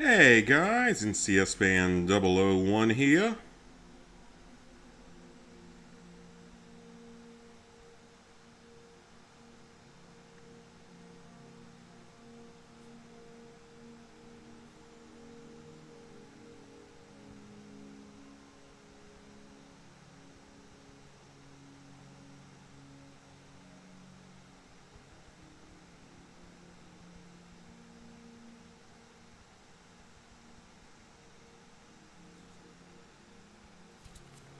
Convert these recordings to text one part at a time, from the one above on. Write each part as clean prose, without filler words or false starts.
Hey guys, in CS Band 001 here.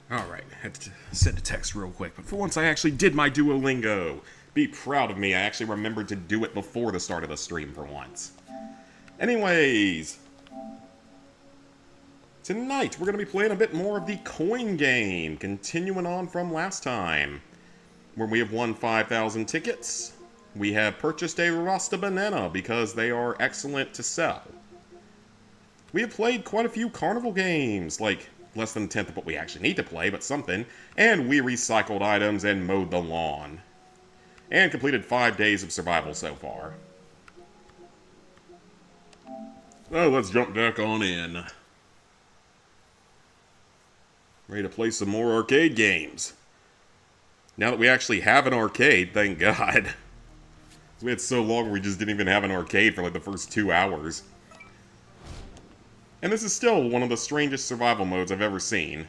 Alright, had to send a text real quick, but for once I actually did my Duolingo. Be proud of me, I actually remembered to do it before the start of the stream for once. Anyways, tonight we're going to be playing a bit more of the coin game, continuing on from last time, where we have won 5,000 tickets. We have purchased a Rasta banana because they are excellent to sell. We have played quite a few carnival games, like less than a tenth of what we actually need to play, but something, and we recycled items and mowed the lawn. And completed 5 days of survival so far. So let's jump back on in. Ready to play some more arcade games. Now that we actually have an arcade, thank God. We had so long we just didn't even have an arcade for like the first 2 hours. And this is still one of the strangest survival modes I've ever seen.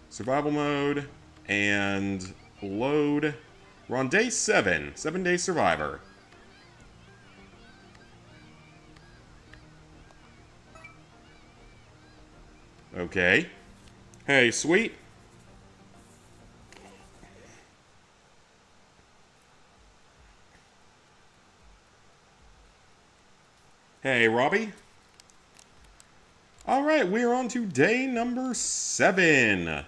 Survival mode, and load. We're on day 7, 7-day survivor. Okay. Hey, sweet. Hey, Robbie. Alright, we're on to day number 7.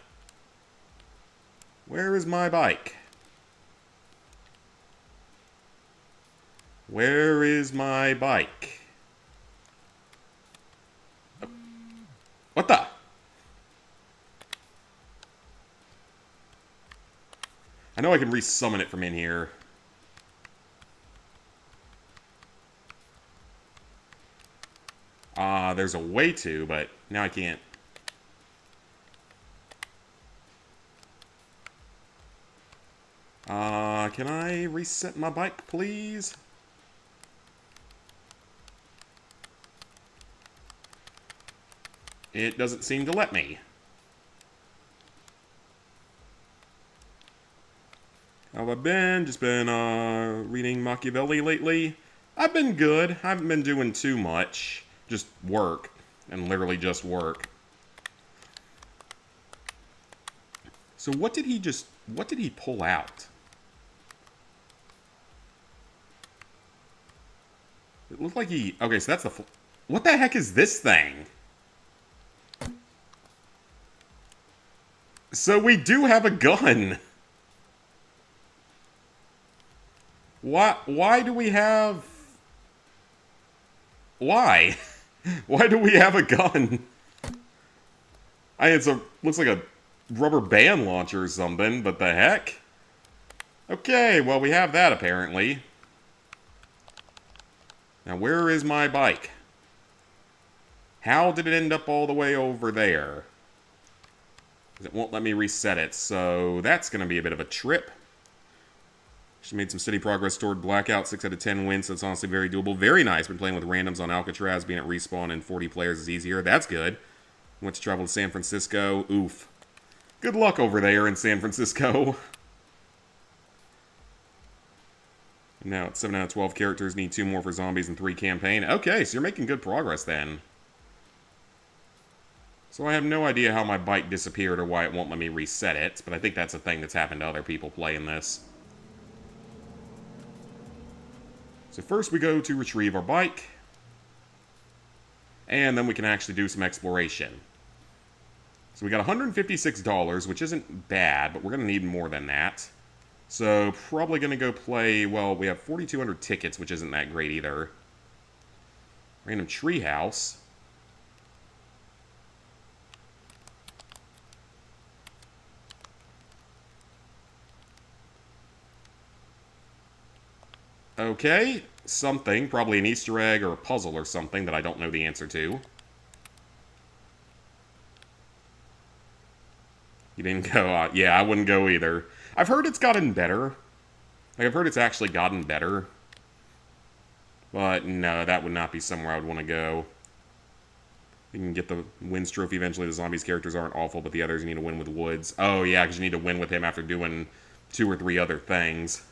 Where is my bike? Where is my bike? What the? I know I can resummon it from in here. There's a way to, but now I can't. Can I reset my bike, please? It doesn't seem to let me. How have I been? Just been, reading Machiavelli lately. I've been good. I haven't been doing too much. Just work. And literally just work. So what did he pull out? It looked like he... Okay, so that's the... What the heck is this thing? So we do have a gun. Why do we have... Why? Why do we have a gun? It's a... Looks like a rubber band launcher or something, but the heck? Okay, well we have that apparently. Now where is my bike? How did it end up all the way over there? It won't let me reset it, so that's going to be a bit of a trip. She made some steady progress toward Blackout, 6 out of 10 wins, so it's honestly very doable. Very nice. Been playing with randoms on Alcatraz, being at Respawn and 40 players is easier. That's good. Went to travel to San Francisco. Oof. Good luck over there in San Francisco. Now it's 7 out of 12 characters, need 2 more for zombies and 3 campaign. Okay, so you're making good progress then. So I have no idea how my bike disappeared or why it won't let me reset it, but I think that's a thing that's happened to other people playing this. So first we go to retrieve our bike, and then we can actually do some exploration. So we got $156, which isn't bad, but we're going to need more than that. So probably going to go play, well, we have 4,200 tickets, which isn't that great either. Random treehouse. Okay, something. Probably an Easter egg or a puzzle or something that I don't know the answer to. You didn't go, yeah, I wouldn't go either. I've heard it's gotten better. Like, I've heard it's actually gotten better. But no, that would not be somewhere I would want to go. You can get the wins trophy eventually. The zombies characters aren't awful, but the others you need to win with Woods. Oh, yeah, because you need to win with him after doing 2 or 3 other things.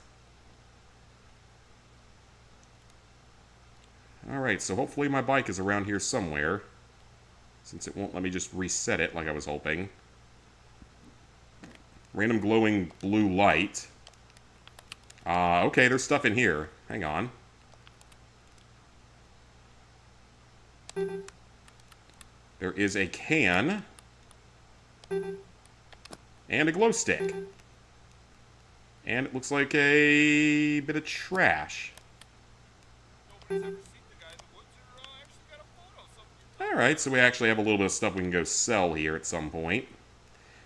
Alright, so hopefully my bike is around here somewhere. Since it won't let me just reset it like I was hoping. Random glowing blue light. Okay, there's stuff in here. Hang on. There is a can. And a glow stick. And it looks like a bit of trash. Alright, so we actually have a little bit of stuff we can go sell here at some point.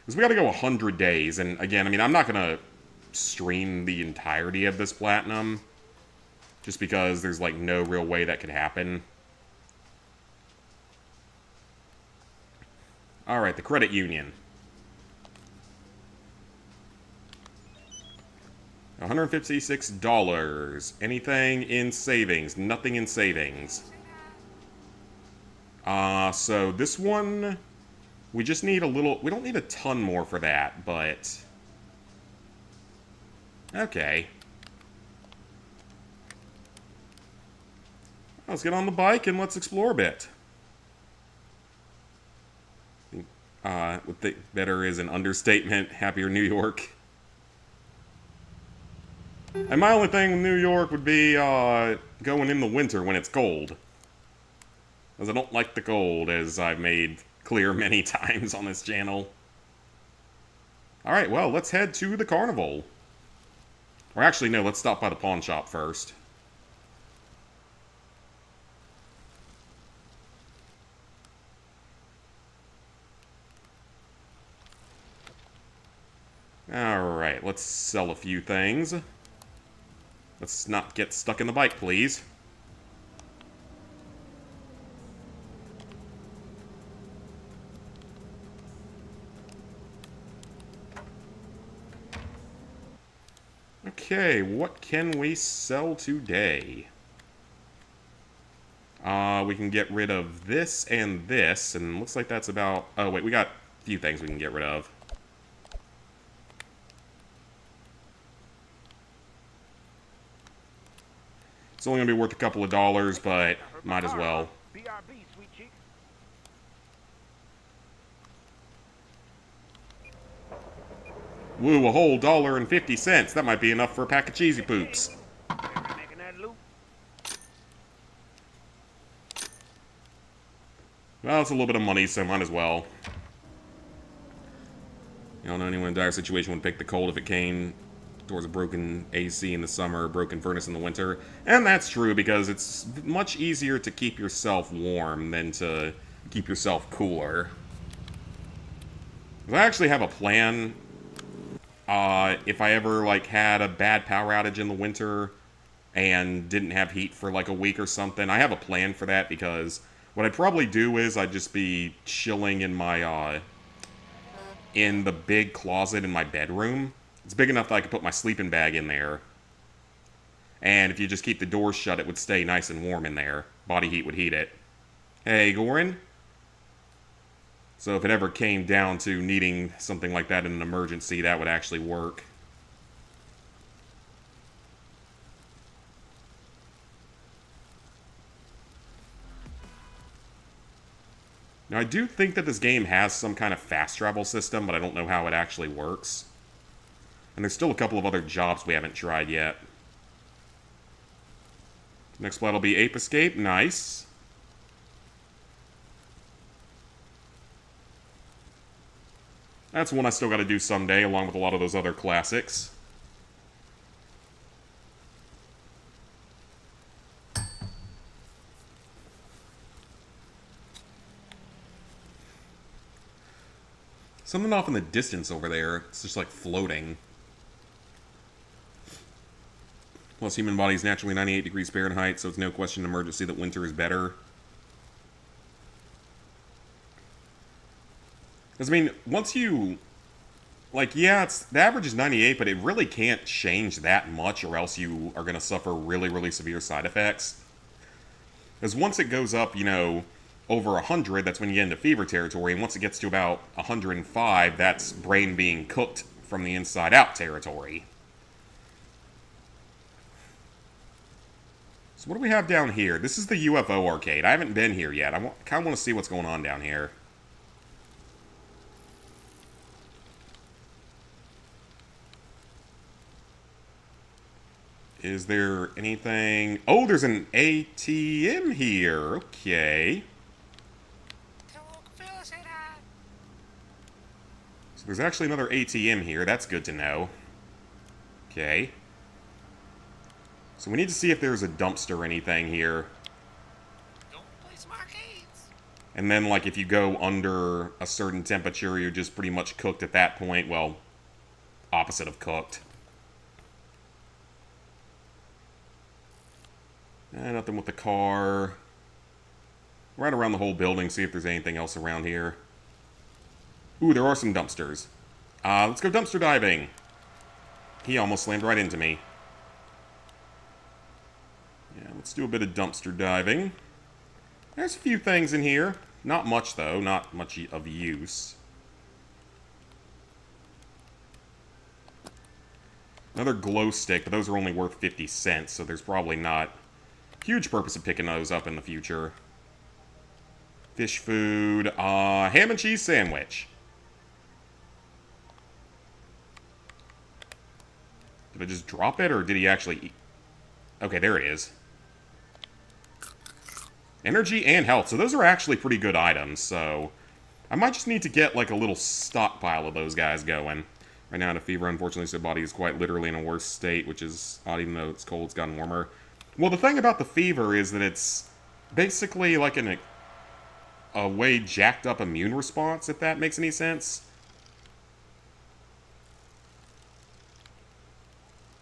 Because we gotta go 100 days, and again, I mean, I'm not gonna stream the entirety of this platinum. Just because there's, like, no real way that could happen. Alright, the credit union. $156. Anything in savings? Nothing in savings. So this one, we just need a little, we don't need a ton more for that, but okay. Let's get on the bike and let's explore a bit. Would think better is an understatement. Happier New York. And my only thing with New York would be going in the winter when it's cold. Because I don't like the cold, as I've made clear many times on this channel. Alright, well, let's head to the carnival. Or actually, no, let's stop by the pawn shop first. Alright, let's sell a few things. Let's not get stuck in the bike, please. Okay, what can we sell today? We can get rid of this, and looks like that's about... Oh, wait, we got a few things we can get rid of. It's only going to be worth a couple of dollars, but might as well. Woo, a whole $1.50. That might be enough for a pack of cheesy poops. Well, it's a little bit of money, so might as well. You don't know anyone in a dire situation would pick the cold if it came towards a broken AC in the summer, broken furnace in the winter. And that's true, because it's much easier to keep yourself warm than to keep yourself cooler. I actually have a plan. If I ever, like, had a bad power outage in the winter and didn't have heat for, like, a week or something, I have a plan for that, because what I'd probably do is I'd just be chilling in my, in the big closet in my bedroom. It's big enough that I could put my sleeping bag in there. And if you just keep the doors shut, it would stay nice and warm in there. Body heat would heat it. Hey, Gorin? So if it ever came down to needing something like that in an emergency, that would actually work. Now, I do think that this game has some kind of fast travel system, but I don't know how it actually works. And there's still a couple of other jobs we haven't tried yet. Next plot will be Ape Escape. Nice. That's one I still gotta do someday, along with a lot of those other classics. Something off in the distance over there. It's just like floating. Plus, human body is naturally 98 degrees Fahrenheit, so it's no question in emergency that winter is better. Because, I mean, once you... Like, yeah, the average is 98, but it really can't change that much, or else you are going to suffer really, really severe side effects. Because once it goes up, you know, over 100, that's when you get into fever territory, and once it gets to about 105, that's brain being cooked from the inside out territory. So what do we have down here? This is the UFO arcade. I haven't been here yet. I kind of want to see what's going on down here. Is there anything... Oh, there's an ATM here. Okay. So there's actually another ATM here. That's good to know. Okay. So we need to see if there's a dumpster or anything here. Don't play some arcades. And then, like, if you go under a certain temperature, you're just pretty much cooked at that point. Well, opposite of cooked. Nothing with the car. Right around the whole building, see if there's anything else around here. Ooh, there are some dumpsters. Let's go dumpster diving. He almost slammed right into me. Yeah, let's do a bit of dumpster diving. There's a few things in here. Not much, though. Not much of use. Another glow stick, but those are only worth 50 cents, so there's probably not huge purpose of picking those up in the future. Fish food. Ham and cheese sandwich. Did I just drop it, or did he actually eat? Okay, there it is. Energy and health. So those are actually pretty good items, so... I might just need to get, like, a little stockpile of those guys going. Right now in a fever, unfortunately, so body is quite literally in a worse state, which is odd, even though it's cold, it's gotten warmer. Well, the thing about the fever is that it's basically like a way jacked up immune response, if that makes any sense.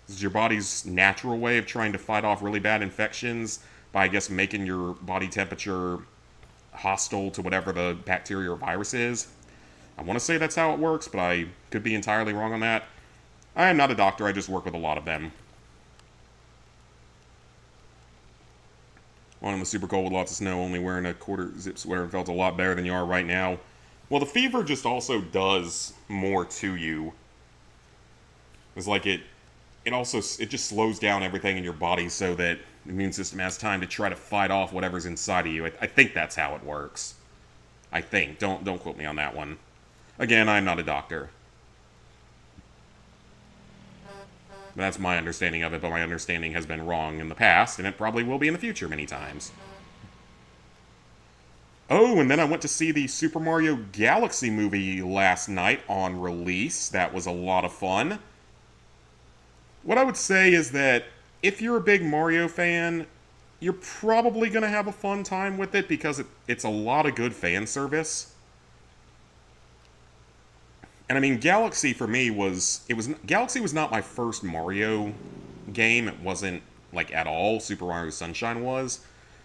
This is your body's natural way of trying to fight off really bad infections by, I guess, making your body temperature hostile to whatever the bacteria or virus is. I want to say that's how it works, but I could be entirely wrong on that. I am not a doctor, I just work with a lot of them. One in the super cold with lots of snow, only wearing a quarter zip sweater, felt a lot better than you are right now. Well, the fever just also does more to you. It's like it just slows down everything in your body so that the immune system has time to try to fight off whatever's inside of you. I think that's how it works. I think. Don't quote me on that one. Again, I'm not a doctor. That's my understanding of it, but my understanding has been wrong in the past, and it probably will be in the future many times. Oh, and then I went to see the Super Mario Galaxy movie last night on release. That was a lot of fun. What I would say is that if you're a big Mario fan, you're probably going to have a fun time with it because it's a lot of good fan service. And I mean, Galaxy for me Galaxy was not my first Mario game. It wasn't, like, at all. Super Mario Sunshine was.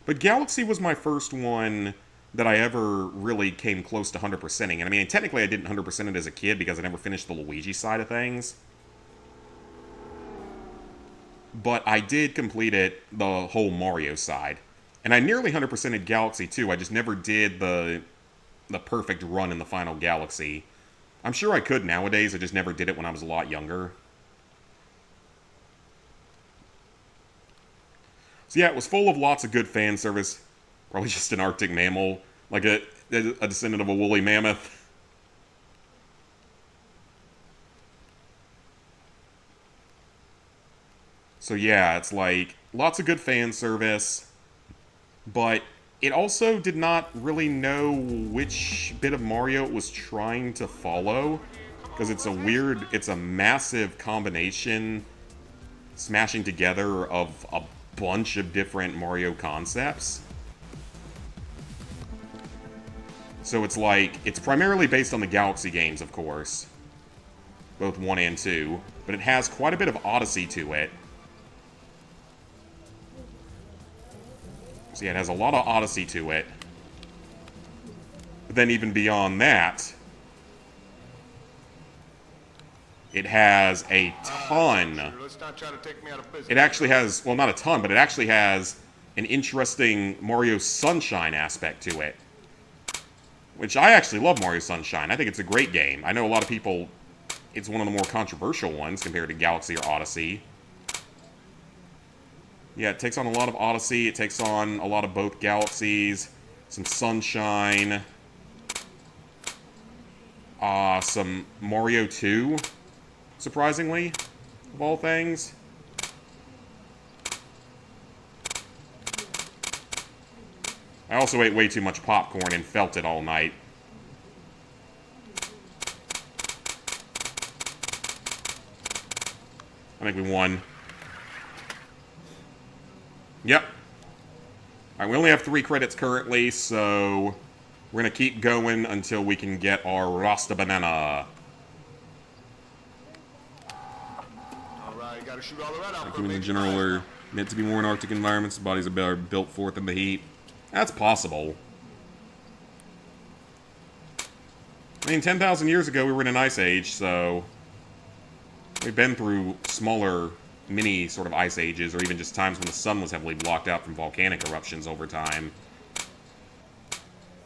But Galaxy was my first one that I ever really came close to 100%ing. And I mean, technically I didn't 100% it as a kid because I never finished the Luigi side of things. But I did complete it, the whole Mario side. And I nearly 100%ed Galaxy too. I just never did the perfect run in the final Galaxy. I'm sure I could nowadays, I just never did it when I was a lot younger. So yeah, it was full of lots of good fan service. Probably just an Arctic mammal, like a descendant of a woolly mammoth. So yeah, it's like, lots of good fan service, but it also did not really know which bit of Mario it was trying to follow, because it's a massive combination, smashing together of a bunch of different Mario concepts. So it's like, it's primarily based on the Galaxy games, of course, both 1 and 2, but it has quite a bit of Odyssey to it. So yeah, it has a lot of Odyssey to it. But then even beyond that, it has a ton. Let's not try to take me out of business. It actually has, well, not a ton, but it actually has an interesting Mario Sunshine aspect to it. Which I actually love Mario Sunshine. I think it's a great game. I know a lot of people, it's one of the more controversial ones compared to Galaxy or Odyssey. Yeah, it takes on a lot of Odyssey. It takes on a lot of both Galaxies. Some Sunshine. Some Mario 2, surprisingly, of all things. I also ate way too much popcorn and felt it all night. I think we won. Yep. Alright, we only have 3 credits currently, so we're going to keep going until we can get our Rasta Banana. Alright, gotta shoot all the red out. Like, humans in general are meant to be more in Arctic environments. The bodies are built forth in the heat. That's possible. I mean, 10,000 years ago, we were in an ice age, so we've been through smaller, mini sort of ice ages, or even just times when the sun was heavily blocked out from volcanic eruptions over time.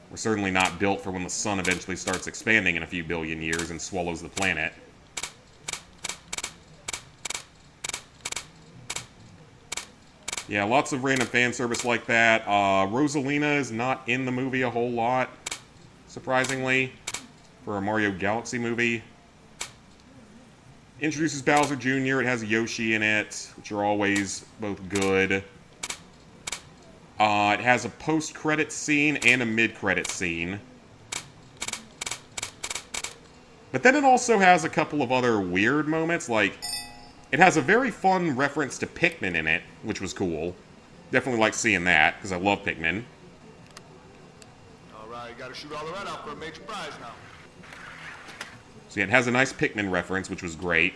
We're certainly not built for when the sun eventually starts expanding in a few billion years and swallows the planet. Yeah, lots of random fan service like that. Rosalina is not in the movie a whole lot, surprisingly, for a Mario Galaxy movie. Introduces Bowser Jr., it has Yoshi in it, which are always both good. It has a post-credit scene and a mid-credit scene. But then it also has a couple of other weird moments, like it has a very fun reference to Pikmin in it, which was cool. Definitely like seeing that, because I love Pikmin. Alright, gotta shoot all the red out for a major prize now. So yeah, it has a nice Pikmin reference, which was great.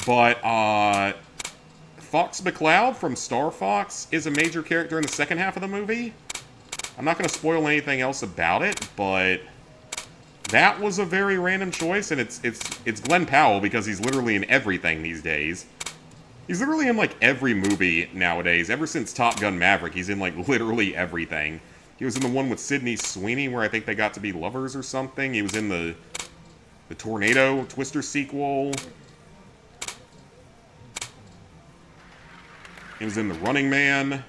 But, Fox McCloud from Star Fox is a major character in the second half of the movie. I'm not going to spoil anything else about it, but that was a very random choice, and it's Glenn Powell because he's literally in everything these days. He's literally in, like, every movie nowadays. Ever since Top Gun Maverick, he's in, like, literally everything. He was in the one with Sydney Sweeney where I think they got to be lovers or something. He was in the Tornado Twister sequel. He was in The Running Man.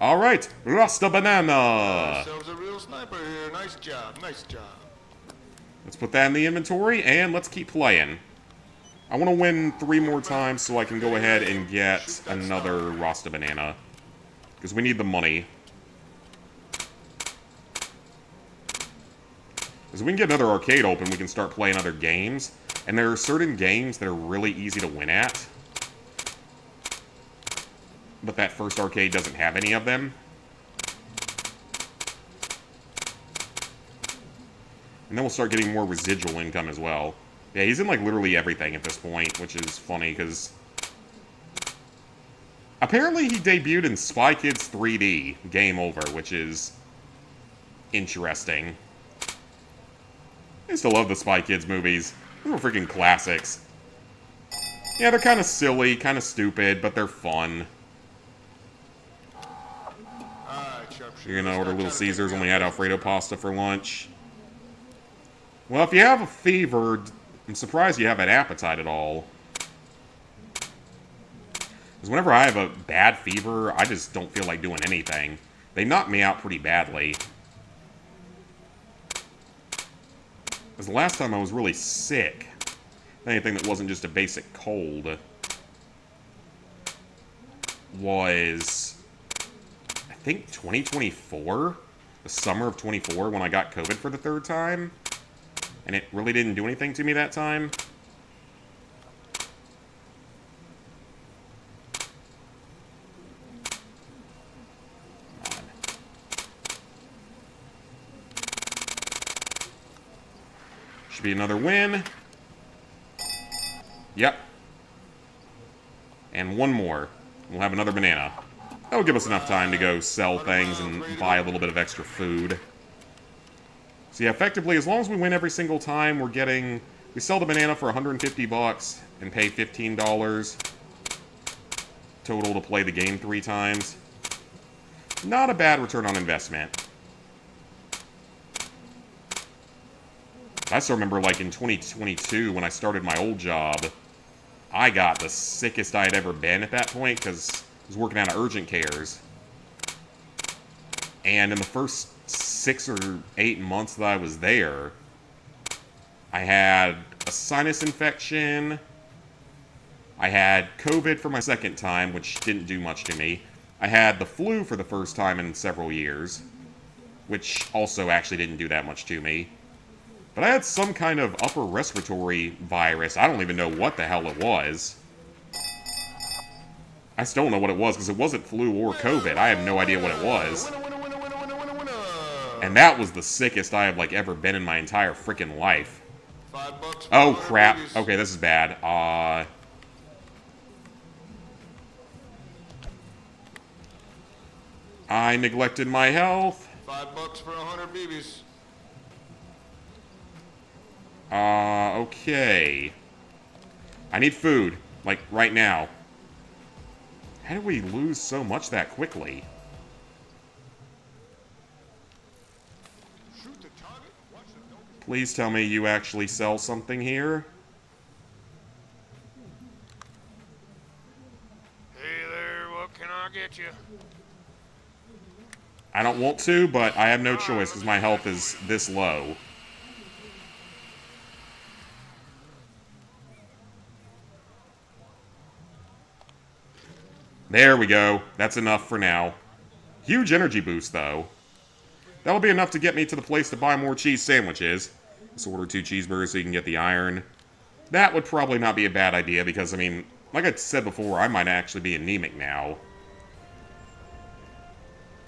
Alright, Rasta Banana! Ourselves a real sniper here. Nice job, nice job. Let's put that in the inventory, and let's keep playing. I want to win 3 more times so I can go ahead and get another Rasta Banana. Because we need the money. Because if we can get another arcade open, we can start playing other games. And there are certain games that are really easy to win at. But that first arcade doesn't have any of them. And then we'll start getting more residual income as well. Yeah, he's in, like, literally everything at this point, which is funny, because apparently he debuted in Spy Kids 3D, Game Over, which is interesting. I used to love the Spy Kids movies. They were freaking classics. Yeah, they're kind of silly, kind of stupid, but they're fun. You're gonna order Little Caesars, only had Alfredo pasta for lunch. Well, if you have a fever, I'm surprised you have an appetite at all. Because whenever I have a bad fever, I just don't feel like doing anything. They knock me out pretty badly. Because the last time I was really sick, anything that wasn't just a basic cold, was, I think, 2024? The summer of 24 when I got COVID for the 3rd time. And it really didn't do anything to me that time. be another win. Yep. And one more. We'll have another banana. That'll give us enough time to go sell things and buy a little bit of extra food. So yeah, effectively, as long as we win every single time, we're getting... We sell the banana for 150 bucks and pay $15 total to play the game 3 times. Not a bad return on investment. I still remember, like, in 2022, when I started my old job, I got the sickest I had ever been at that point, because I was working out of urgent cares. And in the first 6 or 8 months that I was there, I had a sinus infection. I had COVID for my second time, which didn't do much to me. I had the flu for the first time in several years, which also actually didn't do that much to me. But I had some kind of upper respiratory virus. I don't even know what the hell it was. I still don't know what it was, because it wasn't flu or COVID. I have no idea what it was. And that was the sickest I have, like, ever been in my entire freaking life. Oh, crap. Okay, this is bad. I neglected my health. $5 for 100 BBs. Okay. I need food. Like, right now. How did we lose so much that quickly? Please tell me you actually sell something here. Hey there, what can I get you? I don't want to, but I have no choice because my health is this low. There we go. That's enough for now. Huge energy boost, though. That'll be enough to get me to the place to buy more cheese sandwiches. Let's order 2 cheeseburgers so you can get the iron. That would probably not be a bad idea because, I mean, like I said before, I might actually be anemic now.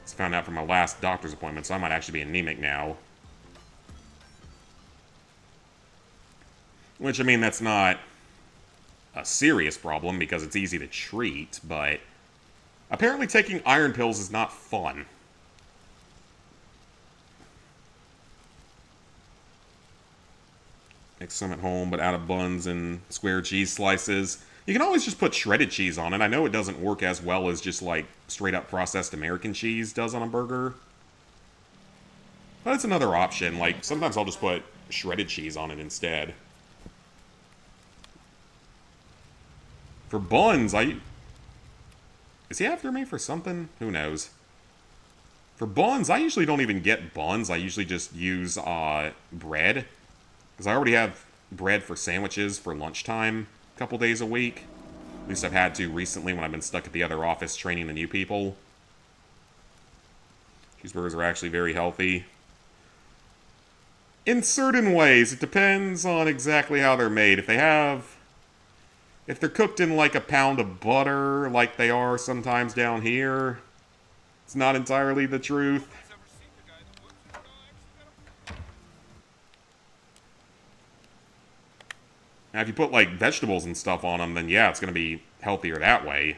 Just found out from my last doctor's appointment, so I might actually be anemic now. Which, I mean, that's not a serious problem because it's easy to treat, but apparently taking iron pills is not fun. Make some at home, but out of buns and square cheese slices. You can always just put shredded cheese on it. I know it doesn't work as well as just, like, straight-up processed American cheese does on a burger. But it's another option. Like, sometimes I'll just put shredded cheese on it instead. For buns, Is he after me for something? Who knows? For buns, I usually don't even get buns. I usually just use bread. Because I already have bread for sandwiches for lunchtime a couple days a week. At least I've had to recently when I've been stuck at the other office training the new people. Cheeseburgers are actually very healthy. In certain ways, it depends on exactly how they're made. If they're cooked in like a pound of butter, like they are sometimes down here, it's not entirely the truth. Now, if you put, like, vegetables and stuff on them, then yeah, it's going to be healthier that way.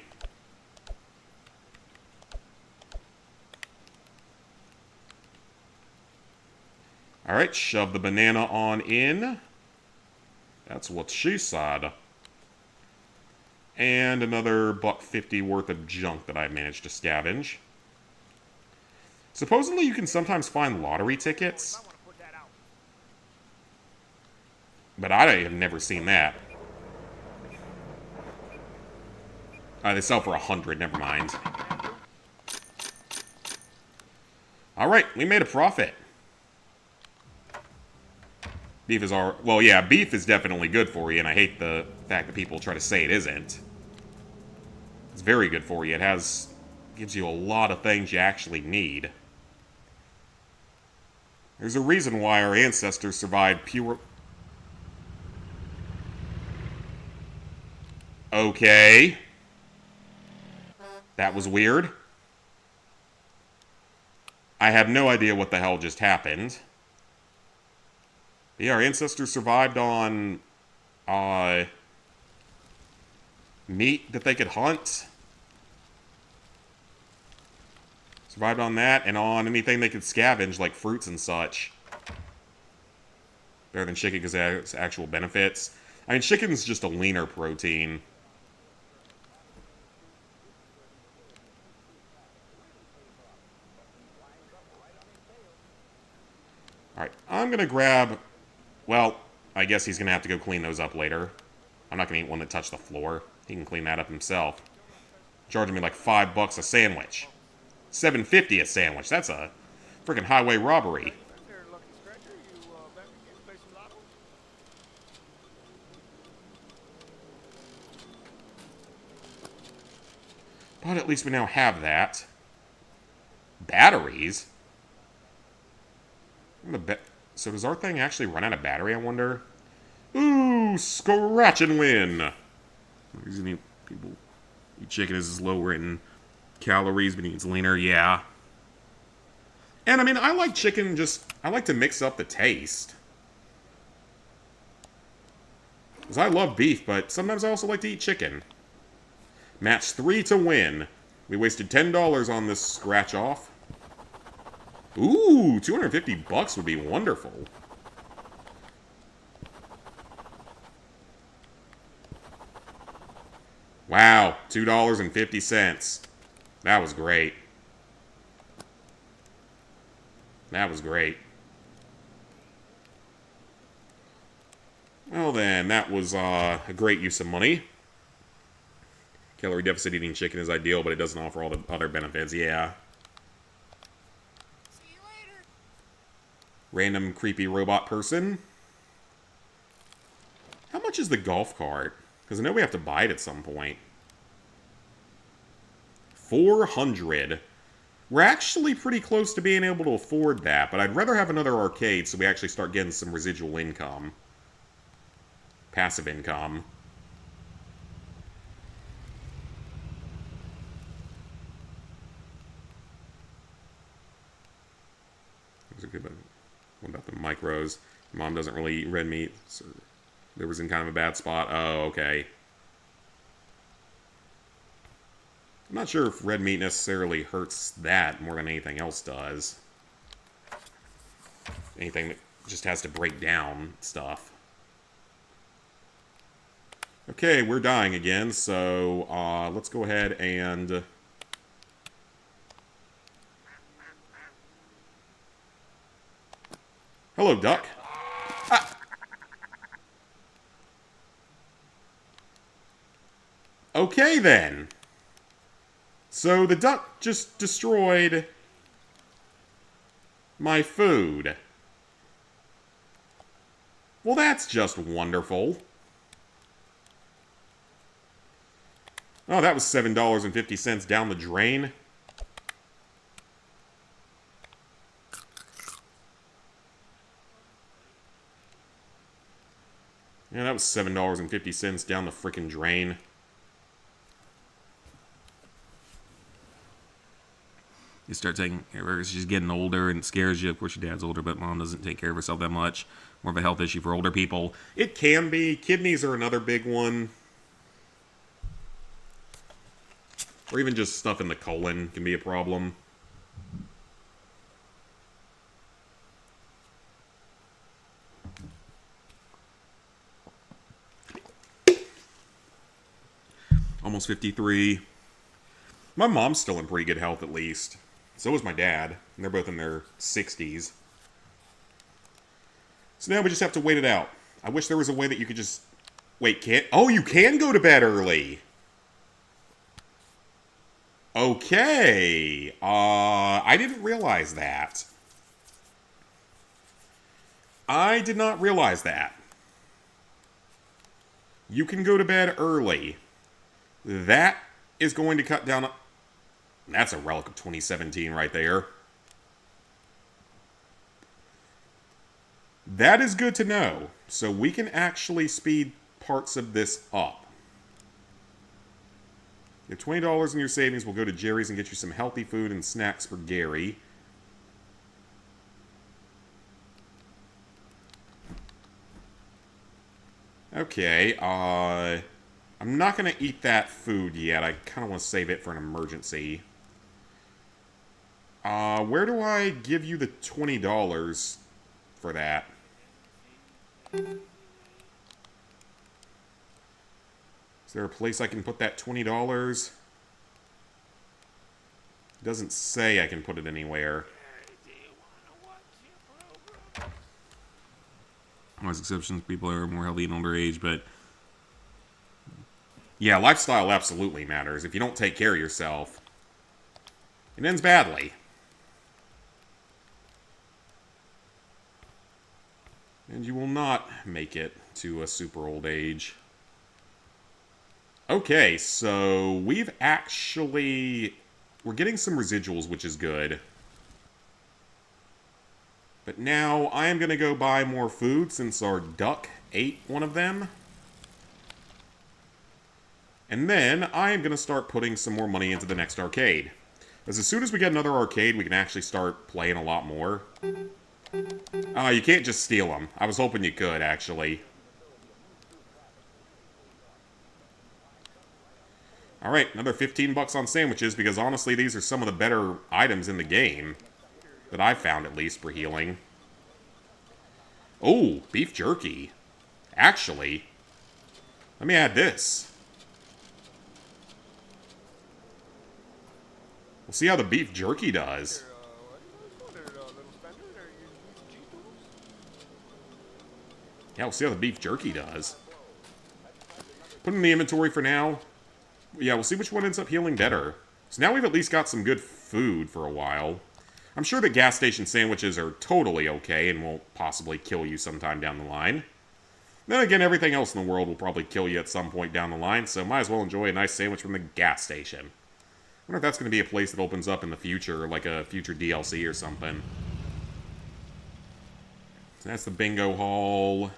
Alright, shove the banana on in. That's what she said. And another $1.50 worth of junk that I managed to scavenge. Supposedly you can sometimes find lottery tickets. But I have never seen that. They sell for 100, never mind. Alright, we made a profit. Beef is well, yeah, beef is definitely good for you, and I hate the fact that people try to say it isn't. It's very good for you. Gives you a lot of things you actually need. There's a reason why our ancestors survived pure... Okay. That was weird. I have no idea what the hell just happened. Yeah, our ancestors survived on meat that they could hunt. Survived on that and on anything they could scavenge, like fruits and such. Better than chicken because it has actual benefits. I mean, chicken's just a leaner protein. Alright, I'm gonna grab... Well, I guess he's gonna have to go clean those up later. I'm not gonna eat one that touched the floor. He can clean that up himself. Charging me like $5 a sandwich. $7.50 a sandwich. That's a freaking highway robbery. But at least we now have that. Batteries? So does our thing actually run out of battery, I wonder? Ooh, scratch and win! People eat chicken is lower in calories, but it's leaner, yeah. And I mean, I like chicken I like to mix up the taste. Because I love beef, but sometimes I also like to eat chicken. Match 3 to win. We wasted $10 on this scratch off. Ooh, $250 would be wonderful. Wow, $2.50. That was great. That was great. Well then, that was a great use of money. Calorie deficit eating chicken is ideal, but it doesn't offer all the other benefits. Yeah. See you later. Random creepy robot person. How much is the golf cart? Because I know we have to buy it at some point. 400. We're actually pretty close to being able to afford that, but I'd rather have another arcade so we actually start getting some residual income. Passive income. There's a good one. What about the micros? Mom doesn't really eat red meat. So there was in kind of a bad spot. Oh, okay. I'm not sure if red meat necessarily hurts that more than anything else does. Anything that just has to break down stuff. Okay, we're dying again, so let's go ahead and... Hello, duck. Ah. Okay, then. So the duck just destroyed my food. Well, that's just wonderful. Oh, that was $7.50 down the drain. Yeah, that was $7.50 down the frickin' drain. You start taking care of her. She's getting older and it scares you. Of course, your dad's older, but mom doesn't take care of herself that much. More of a health issue for older people. It can be. Kidneys are another big one. Or even just stuff in the colon can be a problem. Almost 53. My mom's still in pretty good health, at least. So is my dad. And they're both in their 60s. So now we just have to wait it out. I wish there was a way that you could just... Wait, can't... Oh, you can go to bed early! Okay. I didn't realize that. I did not realize that. You can go to bed early. That is going to cut down... That's a relic of 2017 right there. That is good to know. So we can actually speed parts of this up. You have $20 in your savings. We'll go to Jerry's and get you some healthy food and snacks for Gary. Okay, I'm not gonna eat that food yet. I kind of want to save it for an emergency. Where do I give you the $20 for that? Is there a place I can put that $20? It doesn't say I can put it anywhere. Always exceptions, people are more healthy and older age, but... Yeah, lifestyle absolutely matters. If you don't take care of yourself, it ends badly. And you will not make it to a super old age. Okay, so we've actually... We're getting some residuals, which is good. But now I am going to go buy more food since our duck ate one of them. And then I am going to start putting some more money into the next arcade. Because as soon as we get another arcade, we can actually start playing a lot more. You can't just steal them. I was hoping you could, actually. Alright, another 15 bucks on sandwiches, because honestly, these are some of the better items in the game. That I've found, at least, for healing. Oh, beef jerky. Actually, let me add this. We'll see how the beef jerky does. Yeah, we'll see how the beef jerky does. Put it in the inventory for now. Yeah, we'll see which one ends up healing better. So now we've at least got some good food for a while. I'm sure that gas station sandwiches are totally okay and won't possibly kill you sometime down the line. Then again, everything else in the world will probably kill you at some point down the line, so might as well enjoy a nice sandwich from the gas station. I wonder if that's going to be a place that opens up in the future, like a future DLC or something. So that's the bingo hall.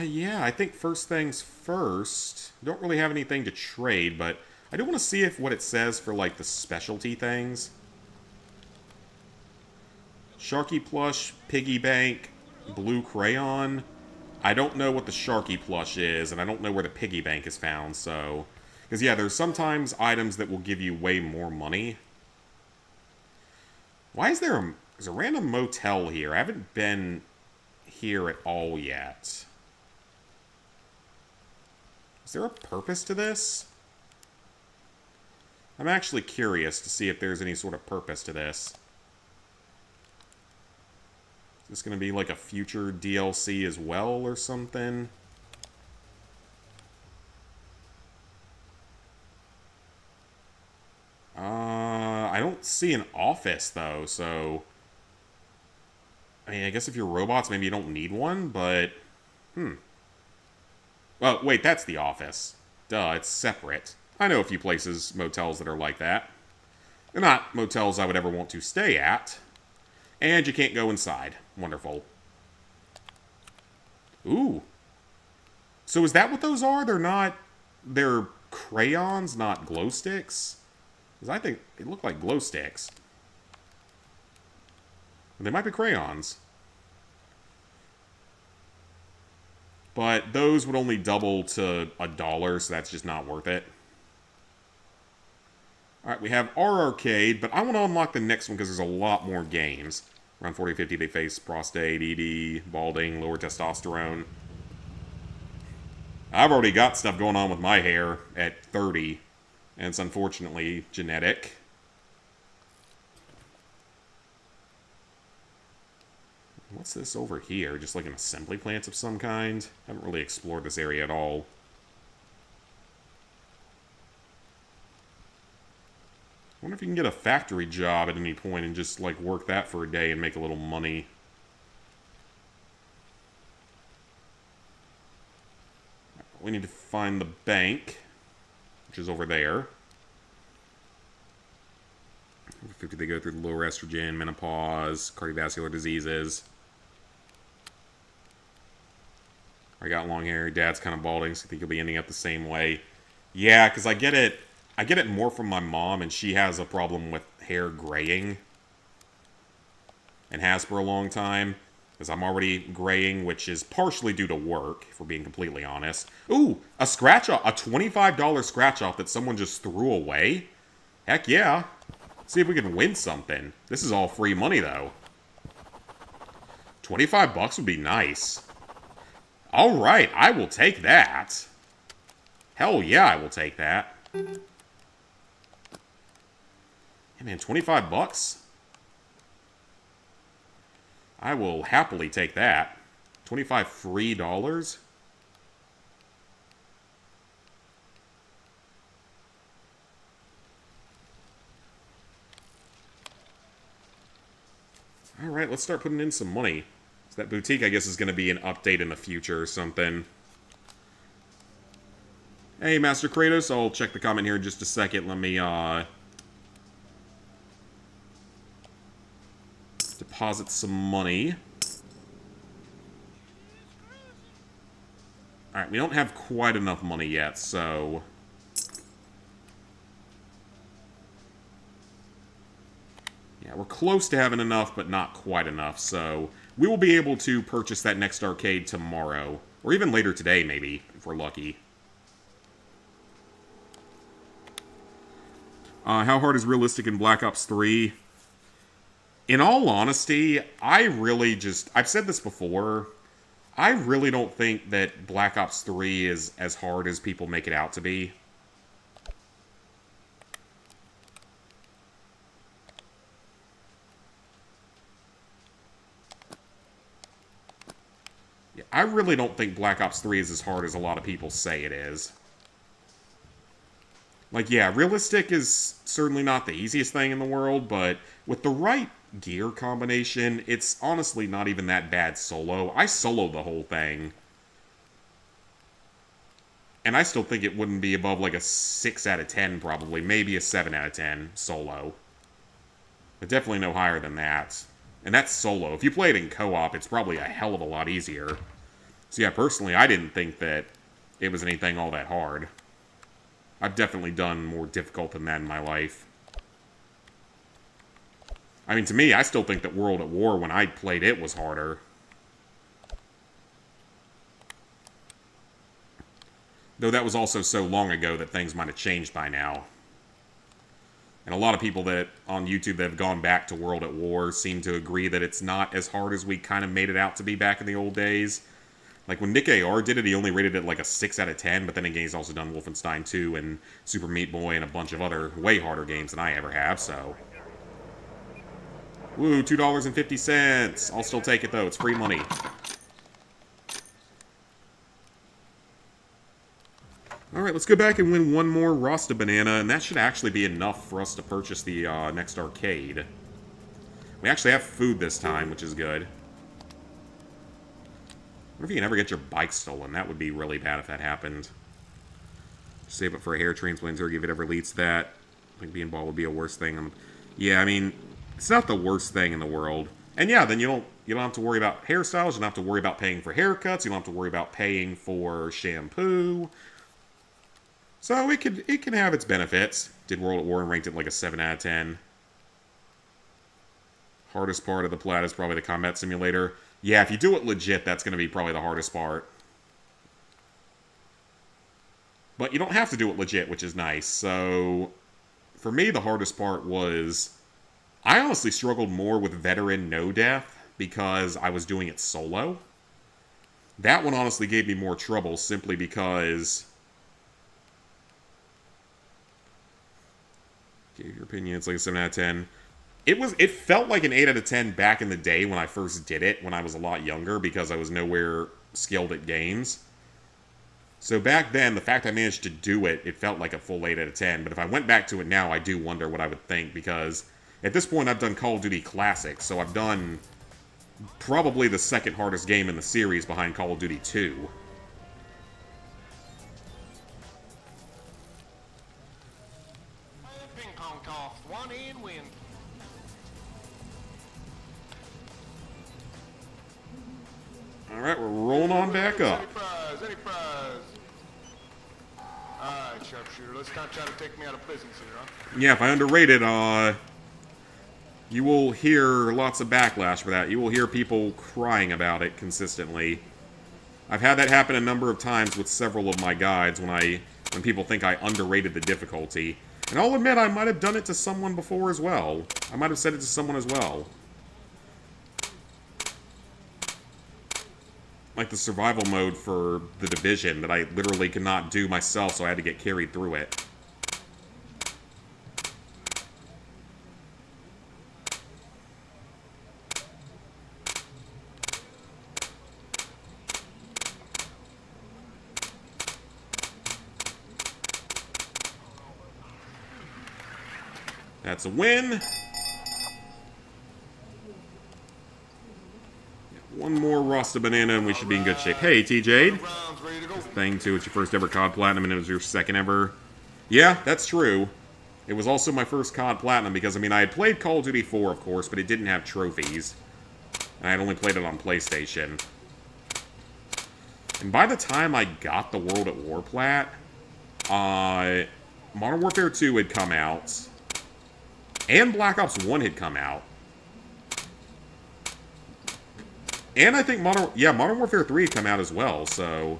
Yeah, I think first things first. Don't really have anything to trade, but I do want to see if what it says for, like, the specialty things. Sharky plush, piggy bank, blue crayon. I don't know what the Sharky plush is, and I don't know where the piggy bank is found, so... Because, yeah, there's sometimes items that will give you way more money. Why is there there's a random motel here? I haven't been here at all yet. Is there a purpose to this? I'm actually curious to see if there's any sort of purpose to this. Is this going to be like a future DLC as well or something? I don't see an office though, so... I mean, I guess if you're robots, maybe you don't need one, but... Well, wait, that's the office. Duh, it's separate. I know a few places, motels that are like that. They're not motels I would ever want to stay at. And you can't go inside. Wonderful. Ooh. So is that what those are? They're not... They're crayons, not glow sticks? Because I think they look like glow sticks. They might be crayons. But those would only double to $1, so that's just not worth it. Alright, we have our arcade, but I want to unlock the next one because there's a lot more games. Around 40-50, they face prostate, ED, balding, lower testosterone. I've already got stuff going on with my hair at 30, and it's unfortunately genetic. What's this over here? Just like an assembly plant of some kind? I haven't really explored this area at all. I wonder if you can get a factory job at any point and just, like, work that for a day and make a little money. We need to find the bank, which is over there. 50, they go through the lower estrogen, menopause, cardiovascular diseases. I got long hair. Dad's kind of balding, so I think he'll be ending up the same way. Yeah, because I get it more from my mom, and she has a problem with hair graying. And has for a long time. because I'm already graying, which is partially due to work, if we're being completely honest. Ooh, a scratch-off, a $25 scratch-off that someone just threw away? Heck yeah. Let's see if we can win something. This is all free money, though. 25 bucks would be nice. All right, I will take that. Hell yeah, I will take that. Yeah, man, 25 bucks? I will happily take that. 25 free dollars? Alright, let's start putting in some money. So that boutique, I guess, is going to be an update in the future or something. Hey, Master Kratos, I'll check the comment here in just a second. Let me, deposit some money. Alright, we don't have quite enough money yet, so... yeah, we're close to having enough, but not quite enough, so... we will be able to purchase that next arcade tomorrow. Or even later today, maybe, if we're lucky. How hard is realistic in Black Ops 3? In all honesty, I really just... I've said this before. I really don't think that Black Ops 3 is as hard as people make it out to be. Yeah, I really don't think Black Ops 3 is as hard as a lot of people say it is. Like, yeah, realistic is certainly not the easiest thing in the world, but with the right gear combination, it's honestly not even that bad solo. I soloed the whole thing. And I still think it wouldn't be above like a 6 out of 10 probably, maybe a 7 out of 10 solo. But definitely no higher than that. And that's solo. If you play it in co-op, it's probably a hell of a lot easier. So yeah, personally, I didn't think that it was anything all that hard. I've definitely done more difficult than that in my life. I mean, to me, I still think that World at War, when I played it, was harder. Though that was also so long ago that things might have changed by now. And a lot of people that on YouTube that have gone back to World at War seem to agree that it's not as hard as we kind of made it out to be back in the old days. Like, when Nick AR did it, he only rated it like a 6 out of 10, but then again, he's also done Wolfenstein 2 and Super Meat Boy and a bunch of other way harder games than I ever have, so... woo, $2.50. I'll still take it, though. It's free money. Alright, let's go back and win one more Rasta Banana, and that should actually be enough for us to purchase the next arcade. We actually have food this time, which is good. I wonder if you can ever get your bike stolen. That would be really bad if that happened. Save it for a hair transplant surgery if it ever leads to that. I think being bald would be a worse thing. Yeah, I mean, it's not the worst thing in the world. And yeah, then you don't have to worry about hairstyles. You don't have to worry about paying for haircuts. You don't have to worry about paying for shampoo. So it can have its benefits. Did World at War and ranked it like a 7 out of 10. Hardest part of the plat is probably the combat simulator. Yeah, if you do it legit, that's going to be probably the hardest part. But you don't have to do it legit, which is nice. So, for me, the hardest part was... I honestly struggled more with Veteran No Death because I was doing it solo. That one honestly gave me more trouble simply because... give your opinion, it's like a 7 out of 10. It felt like an 8 out of 10 back in the day when I first did it, when I was a lot younger, because I was nowhere skilled at games. So back then, the fact I managed to do it, it felt like a full 8 out of 10. But if I went back to it now, I do wonder what I would think, because at this point I've done Call of Duty Classic, so I've done probably the second hardest game in the series behind Call of Duty 2. Ping pong toss, one in, win. Alright, we're rolling on back up. Any prize, any prize. Alright, sharpshooter, let's not try to take me out of business here, huh? Yeah, if I underrate it, you will hear lots of backlash for that. You will hear people crying about it consistently. I've had that happen a number of times with several of my guides when people think I underrated the difficulty. And I'll admit I might have done it to someone before as well. I might have said it to someone as well. Like the survival mode for The Division that I literally could not do myself, so I had to get carried through it. That's a win. One more Rasta Banana and we should be in good shape. Hey, TJ. Thing too, it's your first ever COD Platinum and it was your second ever. Yeah, that's true. It was also my first COD Platinum because, I mean, I had played Call of Duty 4, of course, but it didn't have trophies. And I had only played it on PlayStation. And by the time I got the World at War plat, Modern Warfare 2 had come out. And Black Ops 1 had come out. And I think Modern Warfare 3 had come out as well, so...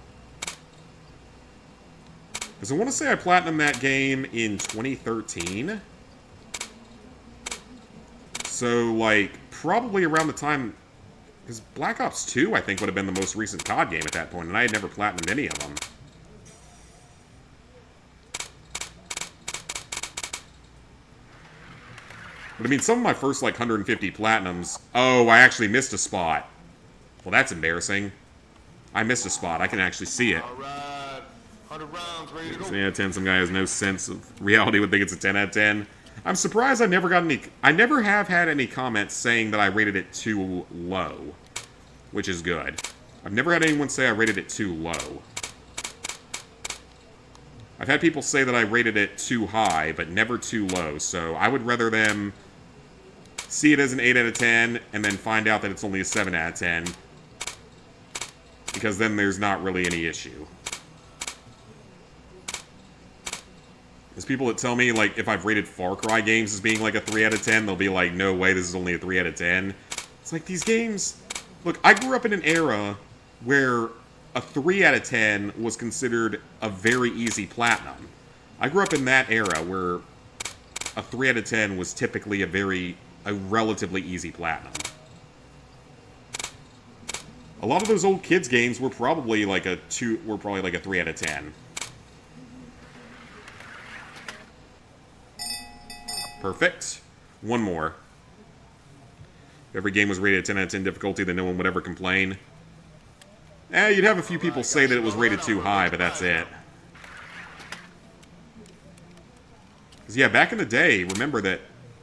Because I want to say I platinumed that game in 2013. So, like, probably around the time... Because Black Ops 2, I think, would have been the most recent COD game at that point, and I had never platinumed any of them. But I mean, some of my first, like, 150 platinums... Oh, I actually missed a spot. Well, that's embarrassing. I missed a spot. I can actually see it. All right. 100 rounds, ready to go. 10 out of 10. Some guy has no sense of reality would think it's a 10 out of 10. I'm surprised I never got any... I never have had any comments saying that I rated it too low. Which is good. I've never had anyone say I rated it too low. I've had people say that I rated it too high, but never too low. So I would rather them see it as an 8 out of 10 and then find out that it's only a 7 out of 10. Because then there's not really any issue. There's people that tell me, like, if I've rated Far Cry games as being like a 3 out of 10, they'll be like, no way, this is only a 3 out of 10. It's like, these games... Look, I grew up in an era where a 3 out of 10 was considered a very easy platinum. I grew up in that era where a 3 out of 10 was typically a relatively easy platinum. A lot of those old kids games were probably like a 3 out of 10. Perfect. One more. If every game was rated at 10 out of 10 difficulty, then no one would ever complain. You'd have a few people say that it was rated too high, but that's it. Because, yeah, back in the day, remember that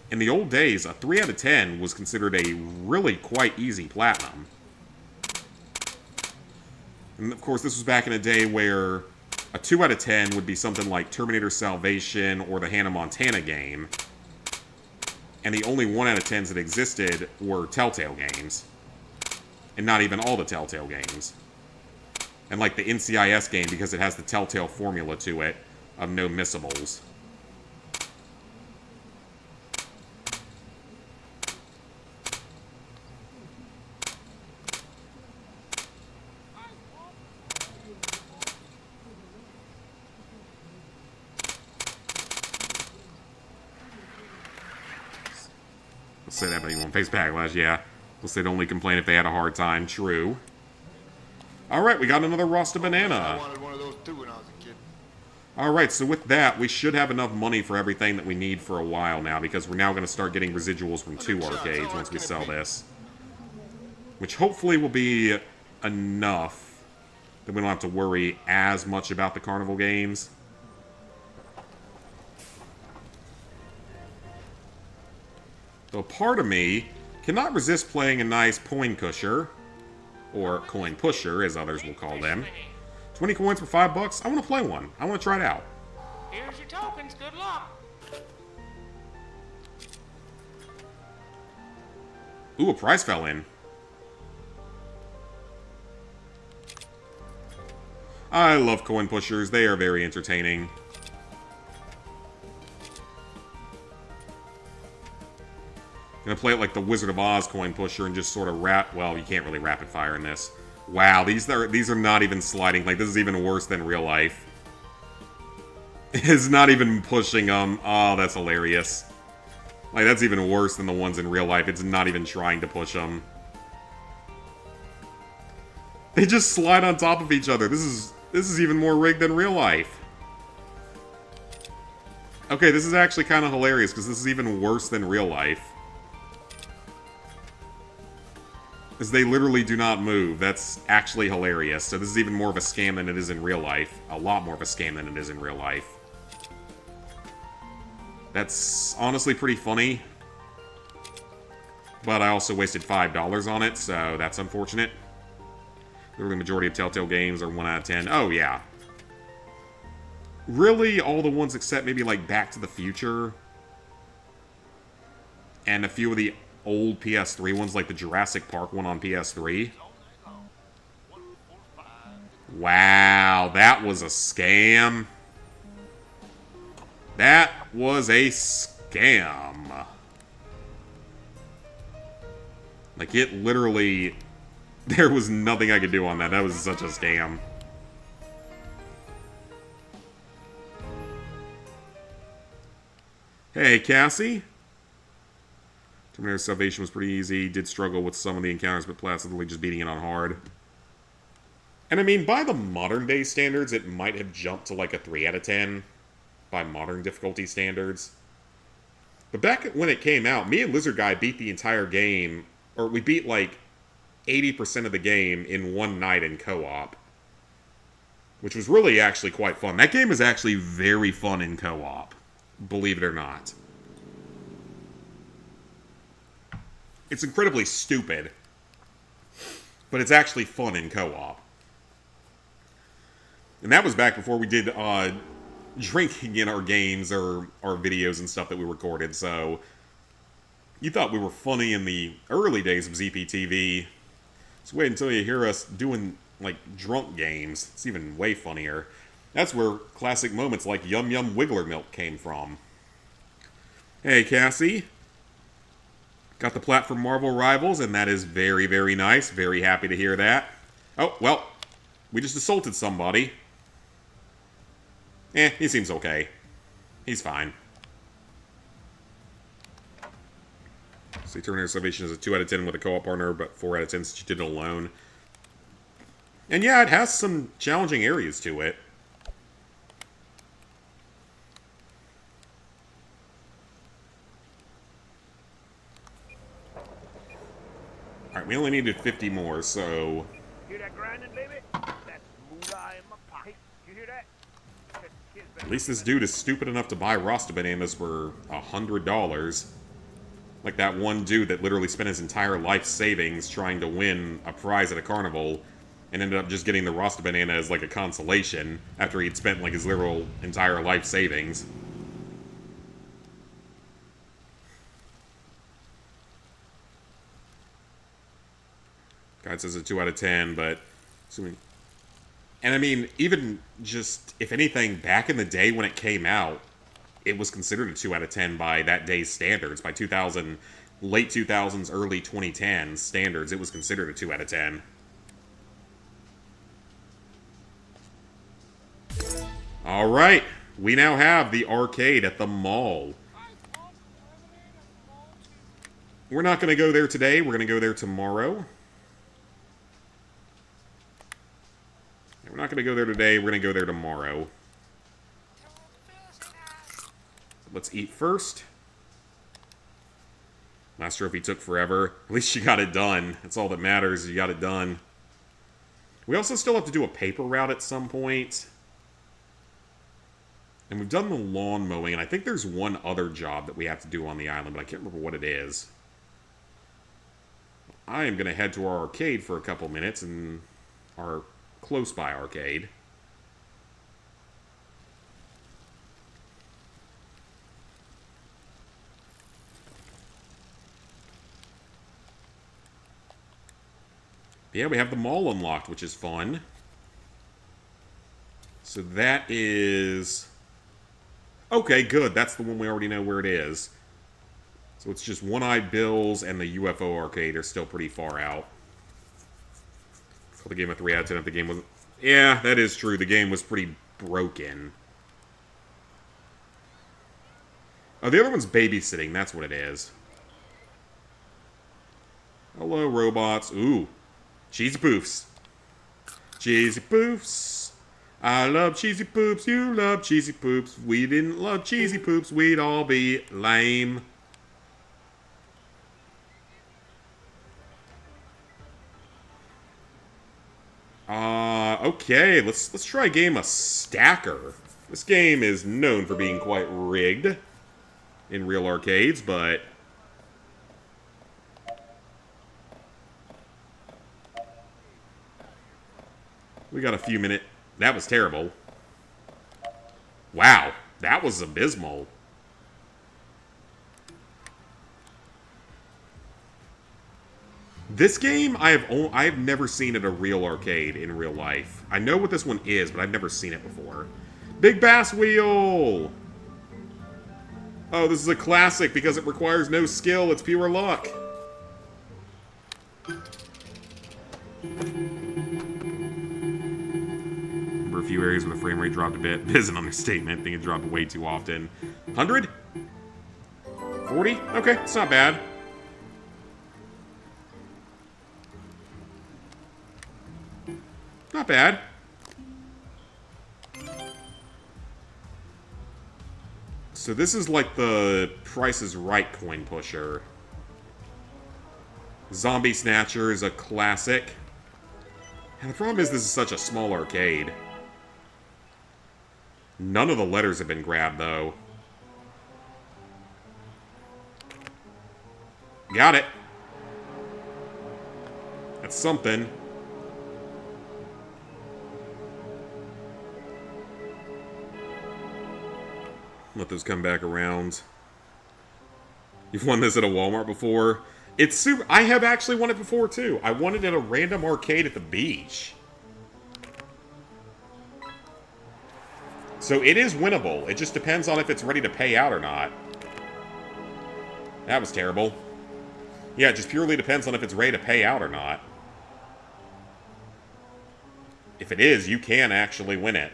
in the old days, a 3 out of 10 was considered a really quite easy platinum. And, of course, this was back in a day where a 2 out of 10 would be something like Terminator Salvation or the Hannah Montana game. And the only 1 out of 10s that existed were Telltale games. And not even all the Telltale games. And like the NCIS game, because it has the Telltale formula to it of no missables. Say that, but you won't face backlash, yeah. We'll say they'd only complain if they had a hard time. True. Alright, we got another Rasta Banana. I wanted one of those too when I was a kid. Alright, so with that, we should have enough money for everything that we need for a while now, because we're now going to start getting residuals from 2 arcades once we sell this. Which hopefully will be enough that we don't have to worry as much about the carnival games. Though part of me cannot resist playing a nice coin pusher, or coin pusher, as others will call them. 20 coins for $5? I want to play one. I want to try it out. Here's your tokens. Good luck. Ooh, a prize fell in. I love coin pushers. They are very entertaining. gonna play it like the Wizard of Oz coin pusher and just sort of well, you can't really rapid fire in this. Wow, these are not even sliding. Like, this is even worse than real life. It's not even pushing them. Oh, that's hilarious. Like, that's even worse than the ones in real life. It's not even trying to push them. They just slide on top of each other. This is even more rigged than real life. Okay, this is actually kind of hilarious because this is even worse than real life. Because they literally do not move. That's actually hilarious. So this is even more of a scam than it is in real life. A lot more of a scam than it is in real life. That's honestly pretty funny. But I also wasted $5 on it, so that's unfortunate. Literally, the majority of Telltale games are 1 out of 10. Oh, yeah. Really, all the ones except maybe, like, Back to the Future. And a few of the old PS3 ones, like the Jurassic Park one on PS3. Wow, that was a scam. That was a scam. Like, it literally... There was nothing I could do on that. That was such a scam. Hey, Cassie. Terminator Salvation was pretty easy. Did struggle with some of the encounters, but placidly just beating it on hard. And I mean, by the modern day standards, it might have jumped to like a 3 out of 10. By modern difficulty standards. But back when it came out, me and Lizard Guy beat the entire game, or we beat like 80% of the game in one night in co-op. Which was really actually quite fun. That game is actually very fun in co-op. Believe it or not. It's incredibly stupid. But it's actually fun in co-op. And that was back before we did drinking in our games or our videos and stuff that we recorded. So you thought we were funny in the early days of ZPTV. Just wait until you hear us doing like drunk games. It's even way funnier. That's where classic moments like Yum Yum Wiggler Milk came from. Hey, Cassie. Got the plat for Marvel Rivals, and that is very, very nice. Very happy to hear that. Oh, well, we just assaulted somebody. He seems okay. He's fine. See, Terminator Salvation is a 2 out of 10 with a co-op partner, but 4 out of 10 since you did it alone. And yeah, it has some challenging areas to it. Alright, we only needed 50 more, so... Hear that grinding, baby? That's moolah in my pocket. You hear that? At least this dude is stupid enough to buy Rasta bananas for $100. Like that one dude that literally spent his entire life savings trying to win a prize at a carnival and ended up just getting the Rasta banana as like a consolation after he'd spent like his literal entire life savings. Guide says a 2 out of 10, but assuming... And I mean, even just, if anything, back in the day when it came out, it was considered a 2 out of 10 by that day's standards. By 2000, late 2000s, early 2010s standards, it was considered a 2 out of 10. Alright, we now have the arcade at the mall. We're not going to go there today, we're going to go there tomorrow. We're not going to go there today, we're going to go there tomorrow. Let's eat first. Last trophy took forever. At least you got it done. That's all that matters, you got it done. We also still have to do a paper route at some point. And we've done the lawn mowing, and I think there's one other job that we have to do on the island, but I can't remember what it is. I am going to head to our arcade for a couple minutes, and our close-by arcade. Yeah, we have the mall unlocked, which is fun. So that is... Okay, good. That's the one we already know where it is. So it's just One-Eyed Bills and the UFO arcade are still pretty far out. Call the game a 3 out of 10 if the game wasn't... Yeah, that is true. The game was pretty broken. Oh, the other one's babysitting. That's what it is. Hello, robots. Ooh. Cheesy poofs. Cheesy poofs. I love cheesy poops. You love cheesy poops. We didn't love cheesy poops. We'd all be lame. Okay. Let's try a game of Stacker. This game is known for being quite rigged in real arcades, but... We got a few minutes. That was terrible. Wow, that was abysmal. This game, I've never seen at a real arcade in real life. I know what this one is, but I've never seen it before. Big Bass Wheel! Oh, this is a classic because it requires no skill, it's pure luck. Remember a few areas where the frame rate dropped a bit. This is an understatement. I think it dropped way too often. 100? 40? Okay, it's not bad. Not bad. So this is like the Price is Right coin pusher. Zombie Snatcher is a classic. And the problem is this is such a small arcade. None of the letters have been grabbed, though. Got it. That's something. Let those come back around. You've won this at a Walmart before? It's super... I have actually won it before, too. I won it at a random arcade at the beach. So it is winnable. It just depends on if it's ready to pay out or not. That was terrible. Yeah, it just purely depends on if it's ready to pay out or not. If it is, you can actually win it.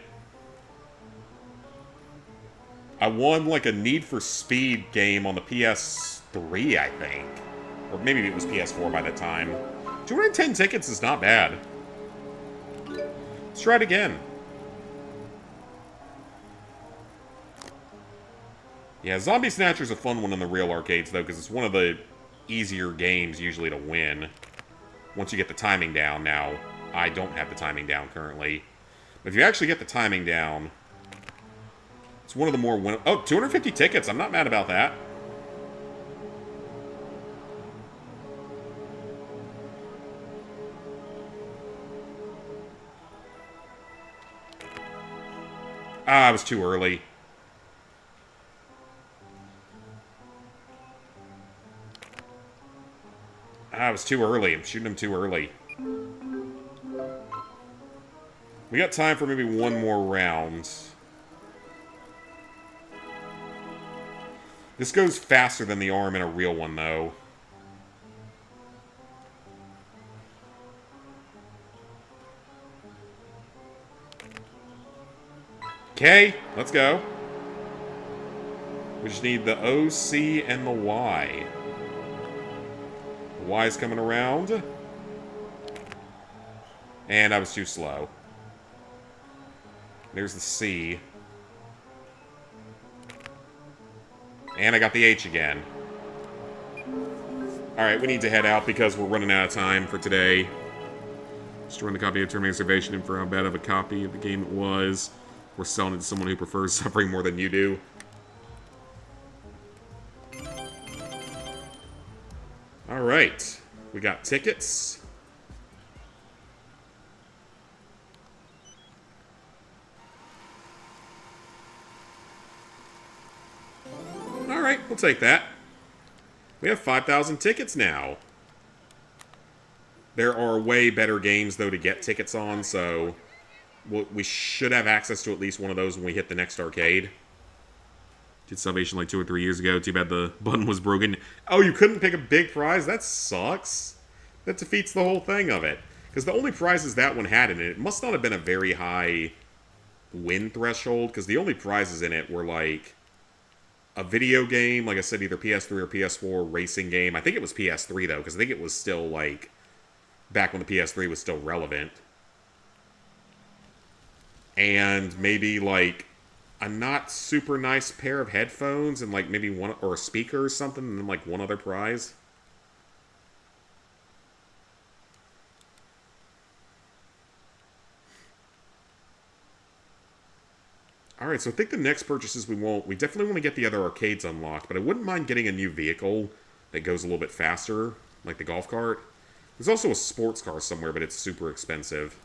I won, like, a Need for Speed game on the PS3, I think. Or maybe it was PS4 by the time. 210 tickets is not bad. Let's try it again. Yeah, Zombie Snatcher's a fun one in the real arcades, though, because it's one of the easier games, usually, to win. Once you get the timing down. Now, I don't have the timing down currently. But if you actually get the timing down... It's one of the more win... Oh, 250 tickets. I'm not mad about that. Ah, I was too early. I was too early. I'm shooting him too early. We got time for maybe one more round. This goes faster than the arm in a real one, though. Okay, let's go. We just need the O, C, and the Y. The Y is coming around. And I was too slow. There's the C. And I got the H again. Alright, we need to head out because we're running out of time for today. Destroying the copy of Terminator Salvation and for how bad of a copy of the game it was. We're selling it to someone who prefers suffering more than you do. Alright. We got tickets. Alright, we'll take that. We have 5,000 tickets now. There are way better games, though, to get tickets on, so... we should have access to at least one of those when we hit the next arcade. Did Salvation like 2 or 3 years ago. Too bad the button was broken. Oh, you couldn't pick a big prize? That sucks. That defeats the whole thing of it. Because the only prizes that one had in it, it must not have been a very high win threshold. Because the only prizes in it were like a video game, like I said, either PS3 or PS4 racing game. I think it was PS3 though, because I think it was still like back when the PS3 was still relevant. And maybe like a not super nice pair of headphones and like maybe one or a speaker or something, and then like one other prize. Alright, so I think the next purchases we definitely want to get the other arcades unlocked, but I wouldn't mind getting a new vehicle that goes a little bit faster, like the golf cart. There's also a sports car somewhere, but it's super expensive.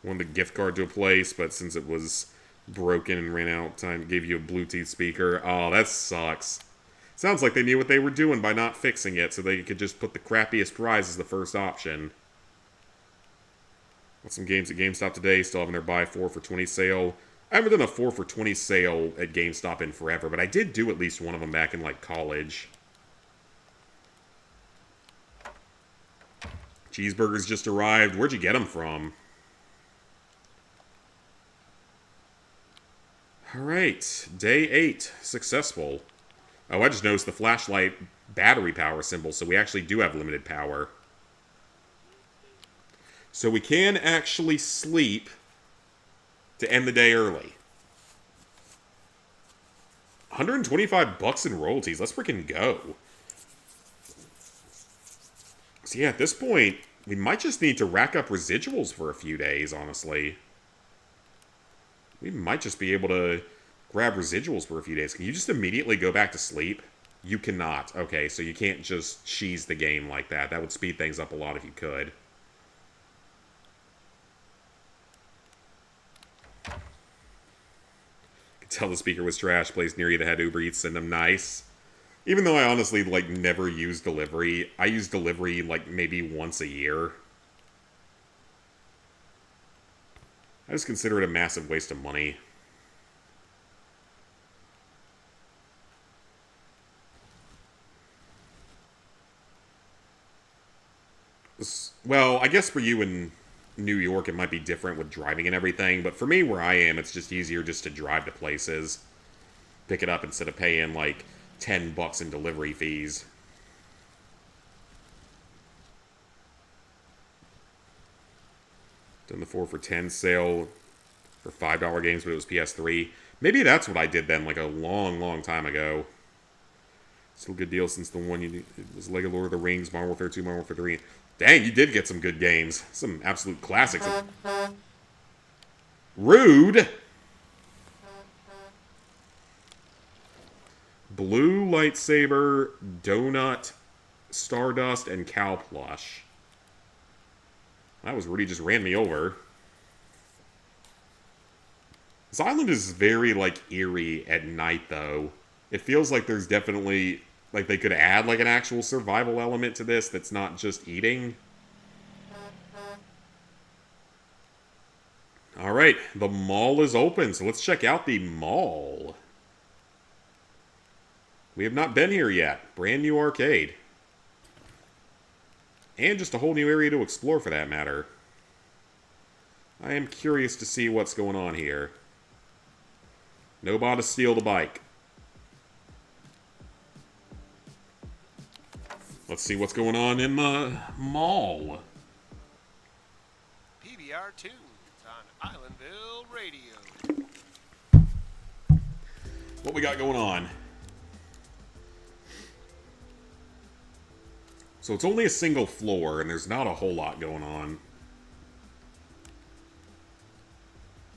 Wanted a gift card to a place, but since it was broken and ran out of time, it gave you a Bluetooth speaker. Oh, that sucks. Sounds like they knew what they were doing by not fixing it, so they could just put the crappiest prize as the first option. Got some games at GameStop today, still having their buy 4 for 20 sale. I haven't done a 4 for 20 sale at GameStop in forever, but I did do at least one of them back in, like, college. Cheeseburgers just arrived. Where'd you get them from? Alright, day 8. Successful. Oh, I just noticed the flashlight battery power symbol, so we actually do have limited power. So we can actually sleep to end the day early. 125 bucks in royalties. Let's freaking go. So yeah, at this point, we might just need to rack up residuals for a few days, honestly. We might just be able to grab residuals for a few days. Can you just immediately go back to sleep? You cannot. Okay, so you can't just cheese the game like that. That would speed things up a lot if you could. Could tell the speaker was trash. Place near you that had Uber Eats, send them nice. Even though I honestly, like, never use delivery. I use delivery, like, maybe once a year. I just consider it a massive waste of money. Well, I guess for you in New York it might be different with driving and everything, but for me where I am, it's just easier just to drive to places. Pick it up instead of paying like 10 bucks in delivery fees. Done the 4 for 10 sale for $5 games, but it was PS3. Maybe that's what I did then, like a long, long time ago. Still a good deal since the one it was Lego Lord of the Rings, Modern Warfare 2, Modern Warfare 3. Dang, you did get some good games. Some absolute classics. Rude! Blue lightsaber, donut, Stardust, and cow plush. That was Rudy just ran me over. This island is very, like, eerie at night, though. It feels like there's definitely, like, they could add, like, an actual survival element to this that's not just eating. Alright, the mall is open, so let's check out the mall. We have not been here yet. Brand new arcade. And just a whole new area to explore, for that matter. I am curious to see what's going on here. Nobody steal the bike. Let's see what's going on in the mall. PBR Tunes on Islandville Radio. What we got going on? So it's only a single floor, and there's not a whole lot going on.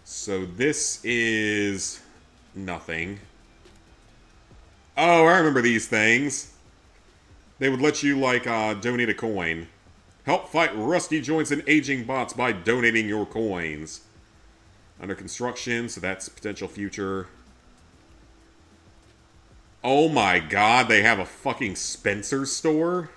So this is nothing. Oh, I remember these things. They would let you, like, donate a coin. Help fight rusty joints and aging bots by donating your coins. Under construction, so that's potential future. Oh my god, they have a fucking Spencer's store?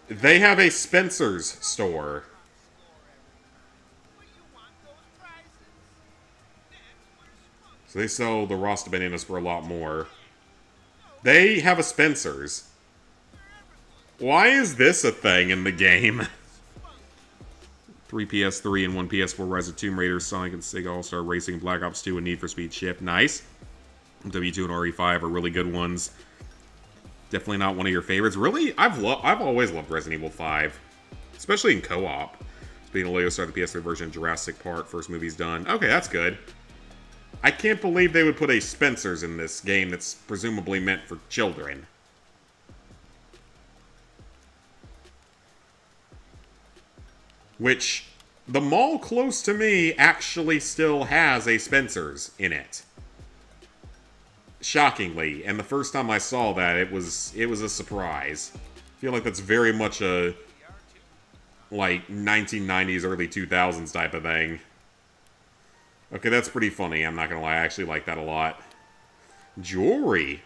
They have a Spencer's store. So they sell the Rasta bananas for a lot more. They have a Spencer's. Why is this a thing in the game? 3 PS3 and 1 PS4 Rise of Tomb Raider, Sonic and Sega All-Star Racing, Black Ops 2, and Need for Speed Shift. Nice. W2 and RE5 are really good ones. Definitely not one of your favorites. Really? I've always loved Resident Evil 5. Especially in co-op. Being a Lego Star, the PS3 version of Jurassic Park, first movie's done. Okay, that's good. I can't believe they would put a Spencer's in this game that's presumably meant for children. Which, the mall close to me actually still has a Spencer's in it. Shockingly, and the first time I saw that, it was a surprise. I feel like that's very much a, like, 1990s, early 2000s type of thing. Okay, that's pretty funny, I'm not gonna lie, I actually like that a lot. Jewelry.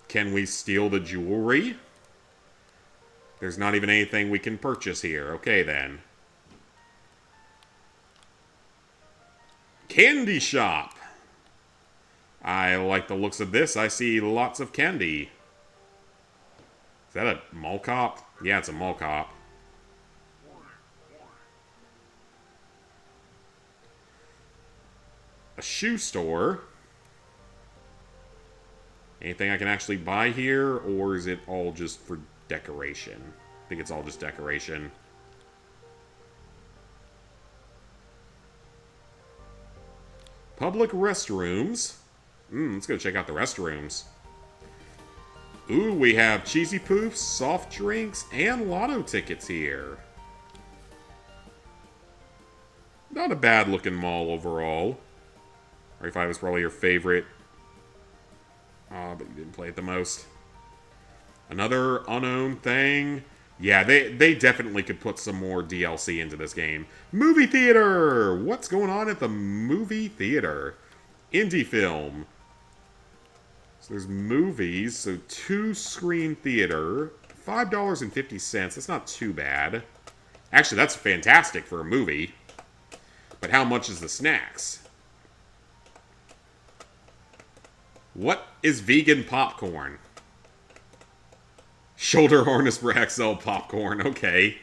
Can we steal the jewelry? There's not even anything we can purchase here. Okay, then. Candy shop. I like the looks of this. I see lots of candy. Is that a mall cop? Yeah, it's a mall cop. A shoe store. Anything I can actually buy here, or is it all just for decoration? I think it's all just decoration. Public restrooms. Let's go check out the restrooms. Ooh, we have cheesy poofs, soft drinks, and lotto tickets here. Not a bad looking mall overall. RE5 was probably your favorite. But you didn't play it the most. Another unowned thing. Yeah, they definitely could put some more DLC into this game. Movie theater! What's going on at the movie theater? Indie film. So there's movies. So 2-screen theater. $5.50. That's not too bad. Actually, that's fantastic for a movie. But how much is the snacks? What is vegan popcorn? Shoulder harness for XL popcorn. Okay.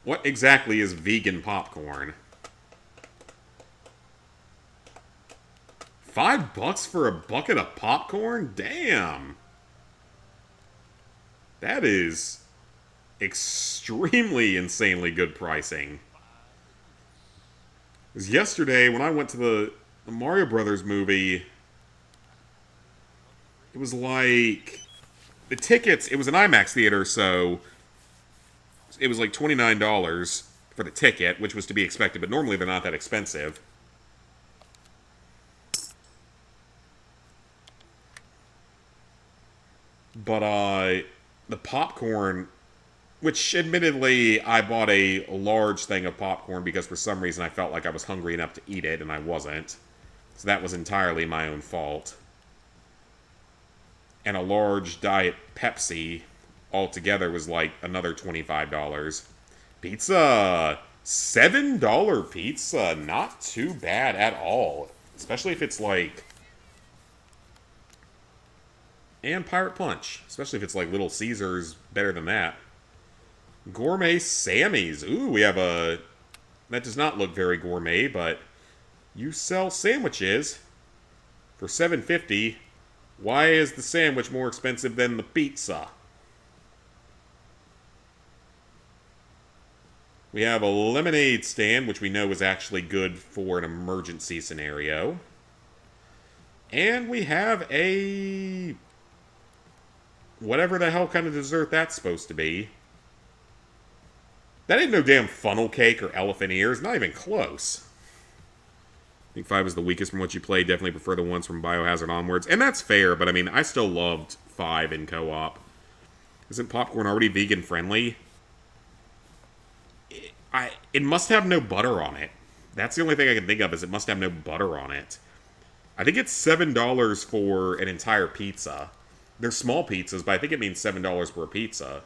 What exactly is vegan popcorn? $5 for a bucket of popcorn? Damn. That is extremely insanely good pricing. Because yesterday, when I went to the Mario Brothers movie, it was like, the tickets, it was an IMAX theater, so it was like $29 for the ticket, which was to be expected, but normally they're not that expensive. But, the popcorn, which admittedly, I bought a large thing of popcorn because for some reason I felt like I was hungry enough to eat it, and I wasn't. So that was entirely my own fault. And a large Diet Pepsi altogether was like another $25. Pizza! $7 pizza! Not too bad at all. Especially if it's like... And Pirate Punch. Especially if it's like Little Caesars, better than that. Gourmet Sammy's. Ooh, we have a... That does not look very gourmet, but... You sell sandwiches for $7.50. Why is the sandwich more expensive than the pizza? We have a lemonade stand, which we know is actually good for an emergency scenario. And we have a... whatever the hell kind of dessert that's supposed to be. That ain't no damn funnel cake or elephant ears. Not even close. I think 5 is the weakest from what you played. Definitely prefer the ones from Biohazard onwards. And that's fair, but I mean, I still loved 5 in co-op. Isn't popcorn already vegan friendly? It must have no butter on it. That's the only thing I can think of, is it must have no butter on it. I think it's $7 for an entire pizza. They're small pizzas, but I think it means $7 for a pizza.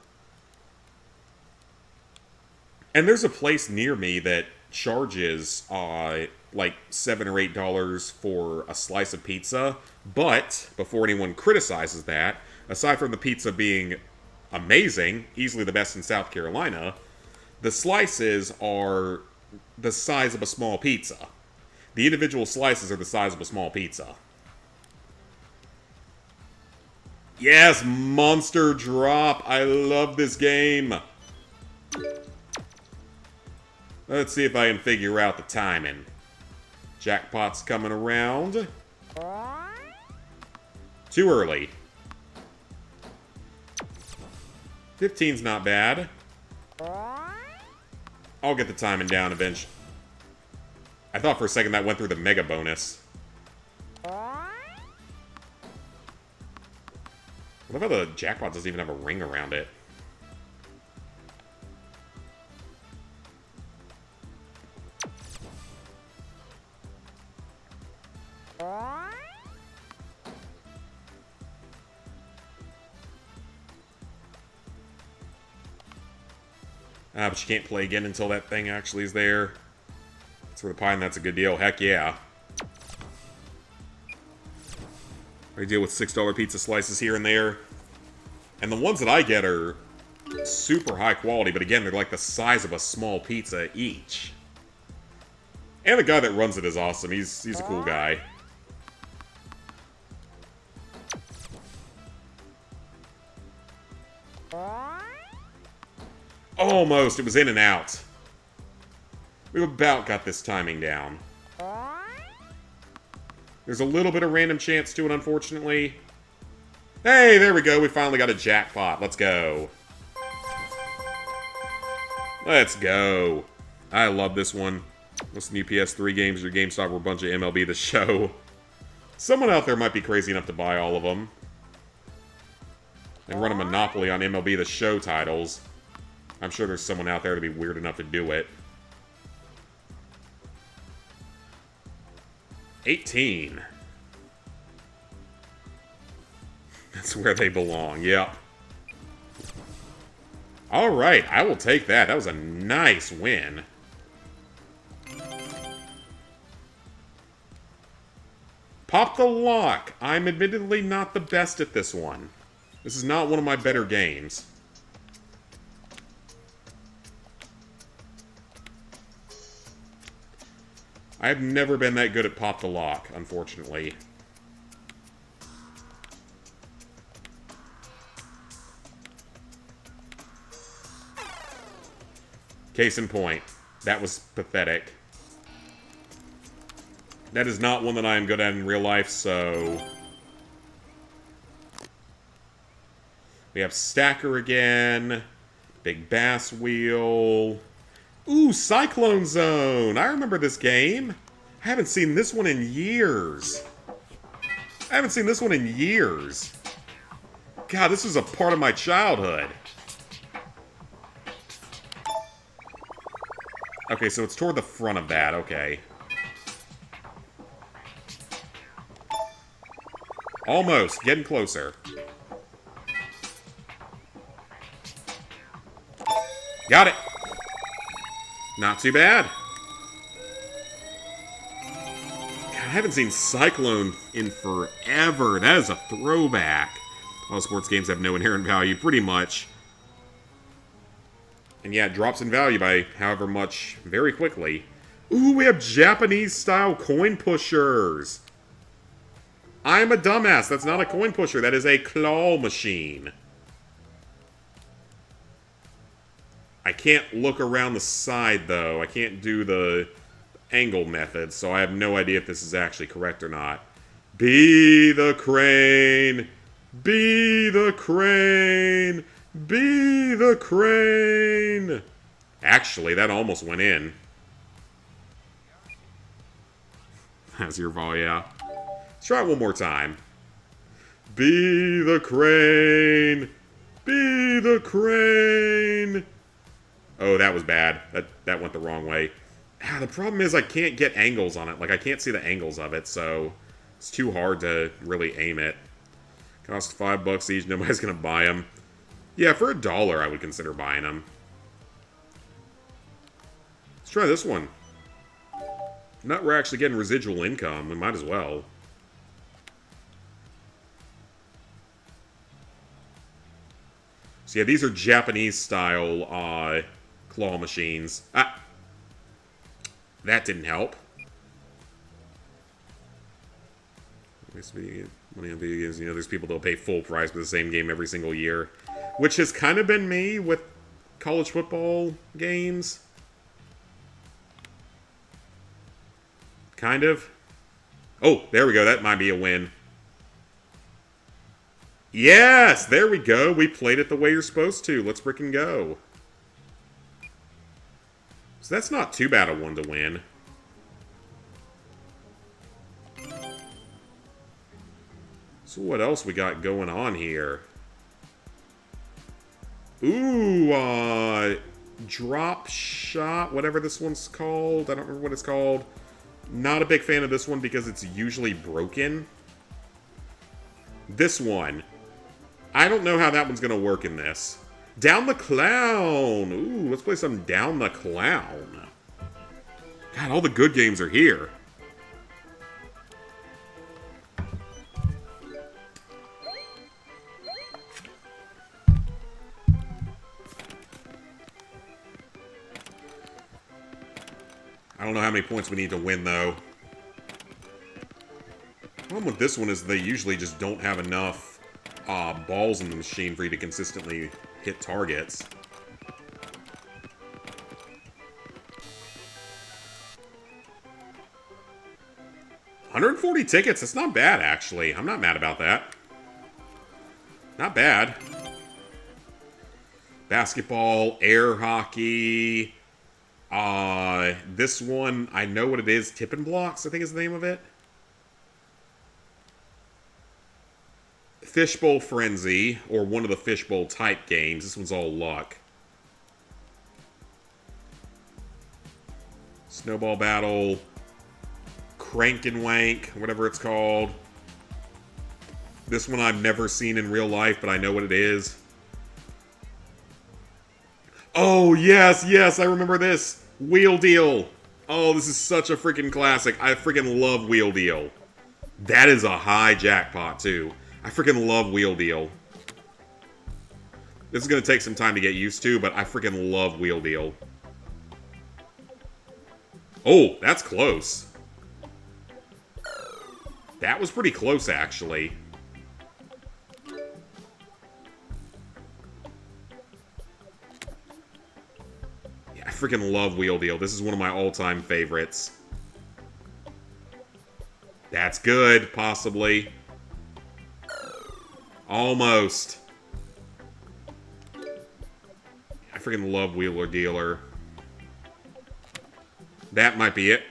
And there's a place near me that charges like $7 or $8 for a slice of pizza. But before anyone criticizes that, aside from the pizza being amazing, easily the best in South Carolina, the slices are the size of a small pizza. The individual slices are the size of a small pizza. Yes, Monster Drop. I love this game. Let's see if I can figure out the timing. Jackpot's coming around. Too early. 15's not bad. I'll get the timing down eventually. I thought for a second that went through the mega bonus. What about the jackpot doesn't even have a ring around it? But you can't play again until that thing actually is there. That's where the pie, and that's a good deal. Heck yeah. I deal with $6 pizza slices here and there. And the ones that I get are super high quality, but again, they're like the size of a small pizza each. And the guy that runs it is awesome. He's a cool guy. Almost. It was in and out. We've about got this timing down. There's a little bit of random chance to it, unfortunately. Hey, there we go. We finally got a jackpot. Let's go. Let's go. I love this one. Most new PS3 games or GameStop were a bunch of MLB The Show. Someone out there might be crazy enough to buy all of them. And run a monopoly on MLB The Show titles. I'm sure there's someone out there to be weird enough to do it. 18. That's where they belong, yep. Alright, I will take that. That was a nice win. Pop the lock. I'm admittedly not the best at this one. This is not one of my better games. I've never been that good at Pop the Lock, unfortunately. Case in point, that was pathetic. That is not one that I am good at in real life, so... We have Stacker again. Big Bass Wheel... Ooh, Cyclone Zone! I remember this game. I haven't seen this one in years. God, this was a part of my childhood. Okay, so it's toward the front of that, okay. Almost, getting closer. Got it! Not too bad. God, I haven't seen Cyclone in forever. That is a throwback. All sports games have no inherent value, pretty much. And yeah, it drops in value by however much very quickly. Ooh, we have Japanese-style coin pushers. I'm a dumbass. That's not a coin pusher. That is a claw machine. I can't look around the side, though. I can't do the angle method, so I have no idea if this is actually correct or not. Be the crane! Be the crane! Be the crane! Actually, that almost went in. That's your ball, yeah. Let's try it one more time. Be the crane! Be the crane! Oh, that was bad. That went the wrong way. The problem is I can't get angles on it. Like, I can't see the angles of it, so It's too hard to really aim it. Cost $5 each. Nobody's gonna buy them. Yeah, for $1, I would consider buying them. Let's try this one. Not we're actually getting residual income. We might as well. So yeah, these are Japanese-style claw machines. Ah! That didn't help. Money on video games, you know, there's people that'll pay full price for the same game every single year. Which has kind of been me with college football games. Kind of. Oh, there we go. That might be a win. Yes! There we go. We played it the way you're supposed to. Let's frickin' go. So that's not too bad a one to win. So what else we got going on here? Ooh, drop shot, whatever this one's called. I don't remember what it's called. Not a big fan of this one because it's usually broken. This one. I don't know how that one's going to work in this. Down the Clown. Ooh, let's play some Down the Clown. God, all the good games are here. I don't know how many points we need to win, though. The problem with this one is they usually just don't have enough balls in the machine for you to consistently hit targets. $140 tickets, that's not bad, actually. I'm not mad about that. Not bad. Basketball, air hockey... this one, I know what it is. Tippin' Blocks, I think is the name of it. Fishbowl Frenzy, or one of the Fishbowl type games. This one's all luck. Snowball Battle. Crank and Wank, whatever it's called. This one I've never seen in real life, but I know what it is. Oh, yes, yes, I remember this. Wheel Deal. Oh, this is such a freaking classic. I freaking love Wheel Deal. That is a high jackpot, too. I freaking love Wheel Deal. This is going to take some time to get used to, but I freaking love Wheel Deal. Oh, that's close. That was pretty close, actually. I freaking love Wheel Deal. This is one of my all-time favorites. That's good, possibly. Almost. I freaking love Wheeler Dealer. That might be it.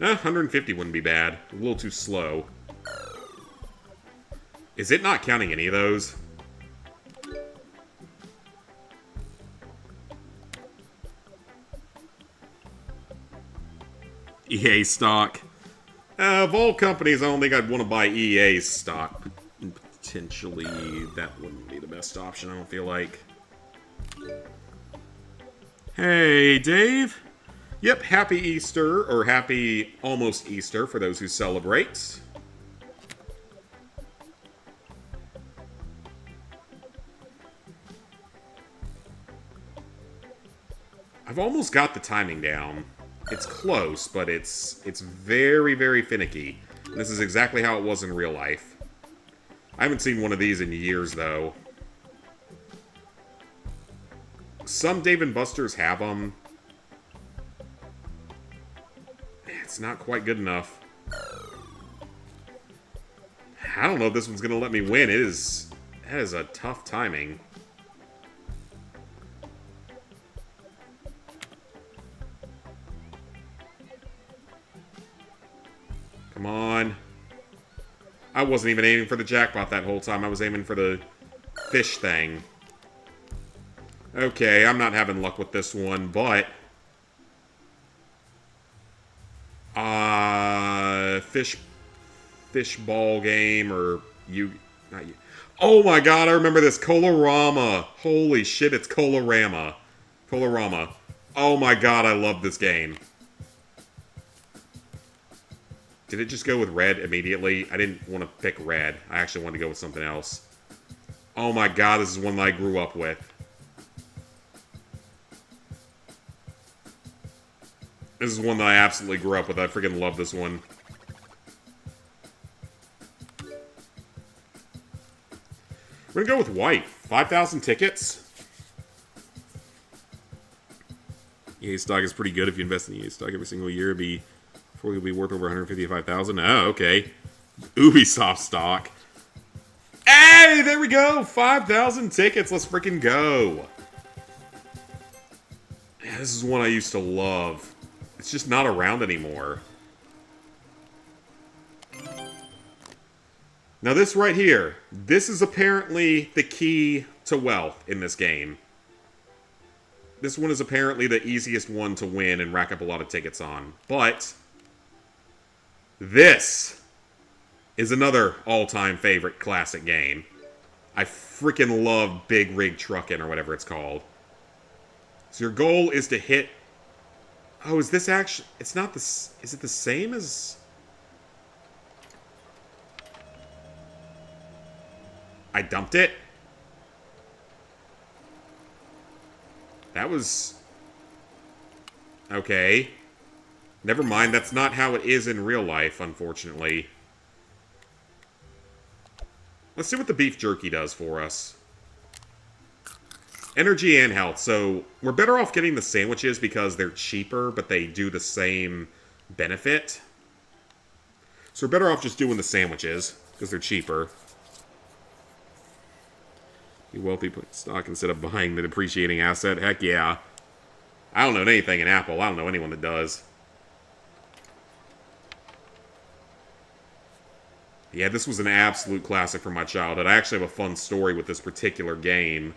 Eh, 150 wouldn't be bad. A little too slow. Is it not counting any of those? EA stock. Of all companies, I don't think I'd want to buy EA stock. Potentially, that wouldn't be the best option, I don't feel like. Hey, Dave. Yep, happy Easter, or happy almost Easter for those who celebrate. I've almost got the timing down. It's close, but it's very, very finicky. This is exactly how it was in real life. I haven't seen one of these in years, though. Some Dave & Buster's have them. It's not quite good enough. I don't know if this one's going to let me win. That is a tough timing. Come on. I wasn't even aiming for the jackpot that whole time. I was aiming for the fish thing. Okay, I'm not having luck with this one, but fish ball game, or not you. Oh my god, I remember this. Colorama. Holy shit, it's Colorama. Colorama. Oh my god, I love this game. Did it just go with red immediately? I didn't want to pick red. I actually wanted to go with something else. Oh my god, this is one that I grew up with. This is one that I absolutely grew up with. I freaking love this one. We're gonna go with white. 5,000 tickets. EA stock is pretty good if you invest in EA stock every single year. It'll be before you'll be worth over 155,000. Oh, okay. Ubisoft stock. Hey, there we go. 5,000 tickets. Let's freaking go. Yeah, this is one I used to love. It's just not around anymore. Now this right here, this is apparently the key to wealth in this game. This one is apparently the easiest one to win and rack up a lot of tickets on. But this is another all-time favorite classic game. I freaking love Big Rig Truckin', or whatever it's called. So your goal is to hit... Oh, is this actually... It's not the... Is it the same as... I dumped it? That was... Okay. Never mind, that's not how it is in real life, unfortunately. Let's see what the beef jerky does for us. Energy and health. So, we're better off getting the sandwiches because they're cheaper, but they do the same benefit. So we're better off just doing the sandwiches, because they're cheaper. Be wealthy, put stock instead of buying the depreciating asset. Heck yeah. I don't know anything in Apple. I don't know anyone that does. Yeah, this was an absolute classic from my childhood. I actually have a fun story with this particular game.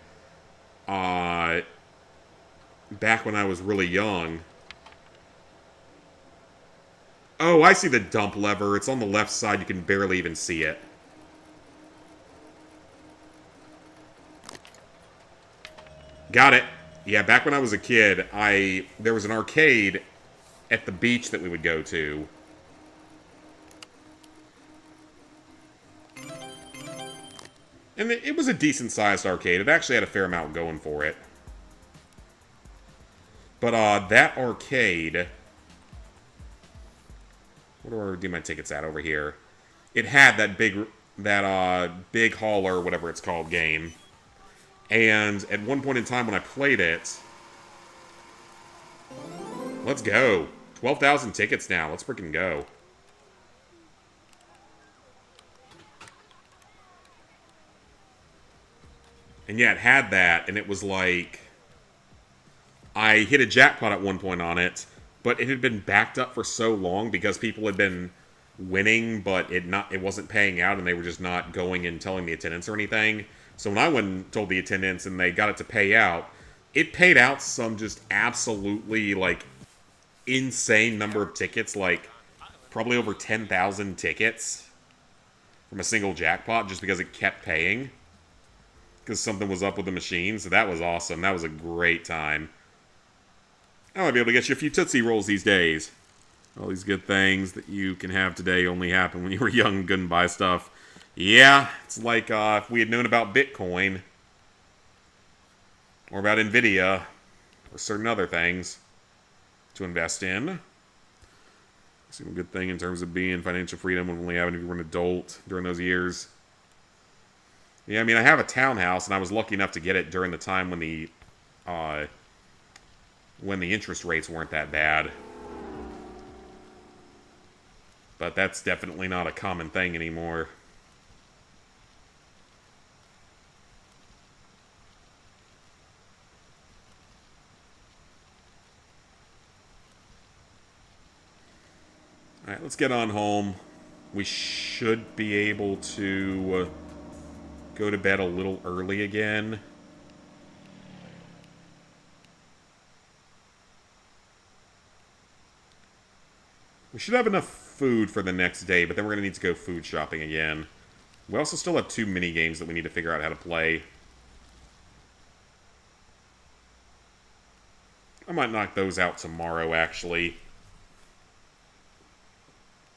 Back when I was really young. Oh, I see the dump lever. It's on the left side. You can barely even see it. Got it. Yeah, back when I was a kid, there was an arcade at the beach that we would go to. And it was a decent-sized arcade. It actually had a fair amount going for it. But, that arcade... Where do I do my tickets at over here? It had that big hauler, whatever it's called, game. And at one point in time when I played it... Let's go. 12,000 tickets now. Let's freaking go. And yeah, it had that, and it was like... I hit a jackpot at one point on it, but it had been backed up for so long because people had been winning, but it wasn't paying out, and they were just not going and telling the attendants or anything. So when I went and told the attendants and they got it to pay out, it paid out some just absolutely, like, insane number of tickets, like, probably over 10,000 tickets from a single jackpot just because it kept paying. Because something was up with the machine, so that was awesome. That was a great time. I might be able to get you a few Tootsie Rolls these days. All these good things that you can have today only happened when you were young and couldn't buy stuff. Yeah, it's like if we had known about Bitcoin, or about Nvidia, or certain other things to invest in. Seemed a good thing in terms of being financial freedom when only having if you were an adult during those years. Yeah, I mean, I have a townhouse, and I was lucky enough to get it during the time when the interest rates weren't that bad. But that's definitely not a common thing anymore. Alright, let's get on home. We should be able to go to bed a little early again. We should have enough food for the next day, but then we're going to need to go food shopping again. We also still have 2 mini games that we need to figure out how to play. I might knock those out tomorrow, actually.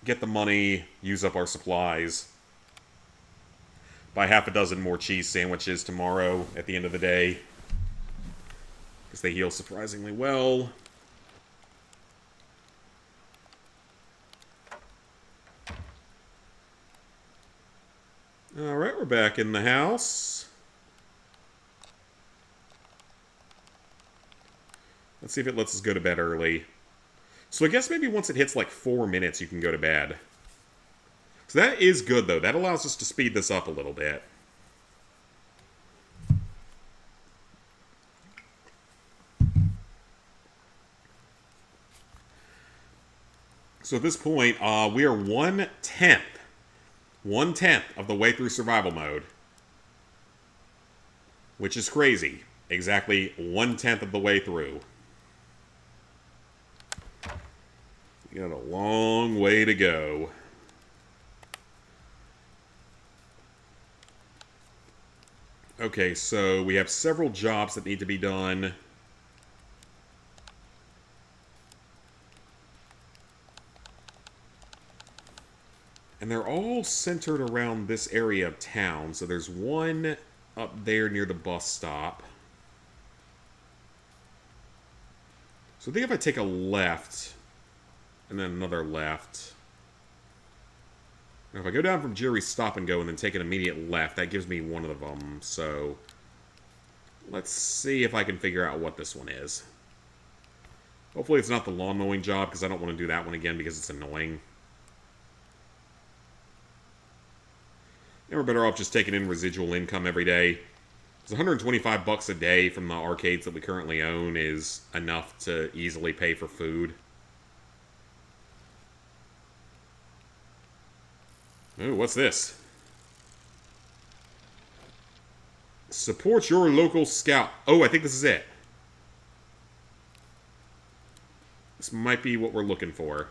Get the money, use up our supplies. Buy half a dozen more cheese sandwiches tomorrow at the end of the day. Because they heal surprisingly well. Alright, we're back in the house. Let's see if it lets us go to bed early. So I guess maybe once it hits like 4 minutes, you can go to bed. So that is good, though. That allows us to speed this up a little bit. So at this point, we are 1/10. 1/10 of the way through survival mode. Which is crazy. Exactly 1/10 of the way through. We got a long way to go. Okay, so we have several jobs that need to be done. And they're all centered around this area of town. So there's one up there near the bus stop. So I think if I take a left, and then another left. Now if I go down from Jerry's Stop and Go and then take an immediate left, that gives me one of them. So let's see if I can figure out what this one is. Hopefully it's not the lawn mowing job, because I don't want to do that one again because it's annoying. And we're better off just taking in residual income every day. Because 125 bucks a day from the arcades that we currently own is enough to easily pay for food. Ooh, what's this? Support your local scout. Oh, I think this is it. This might be what we're looking for.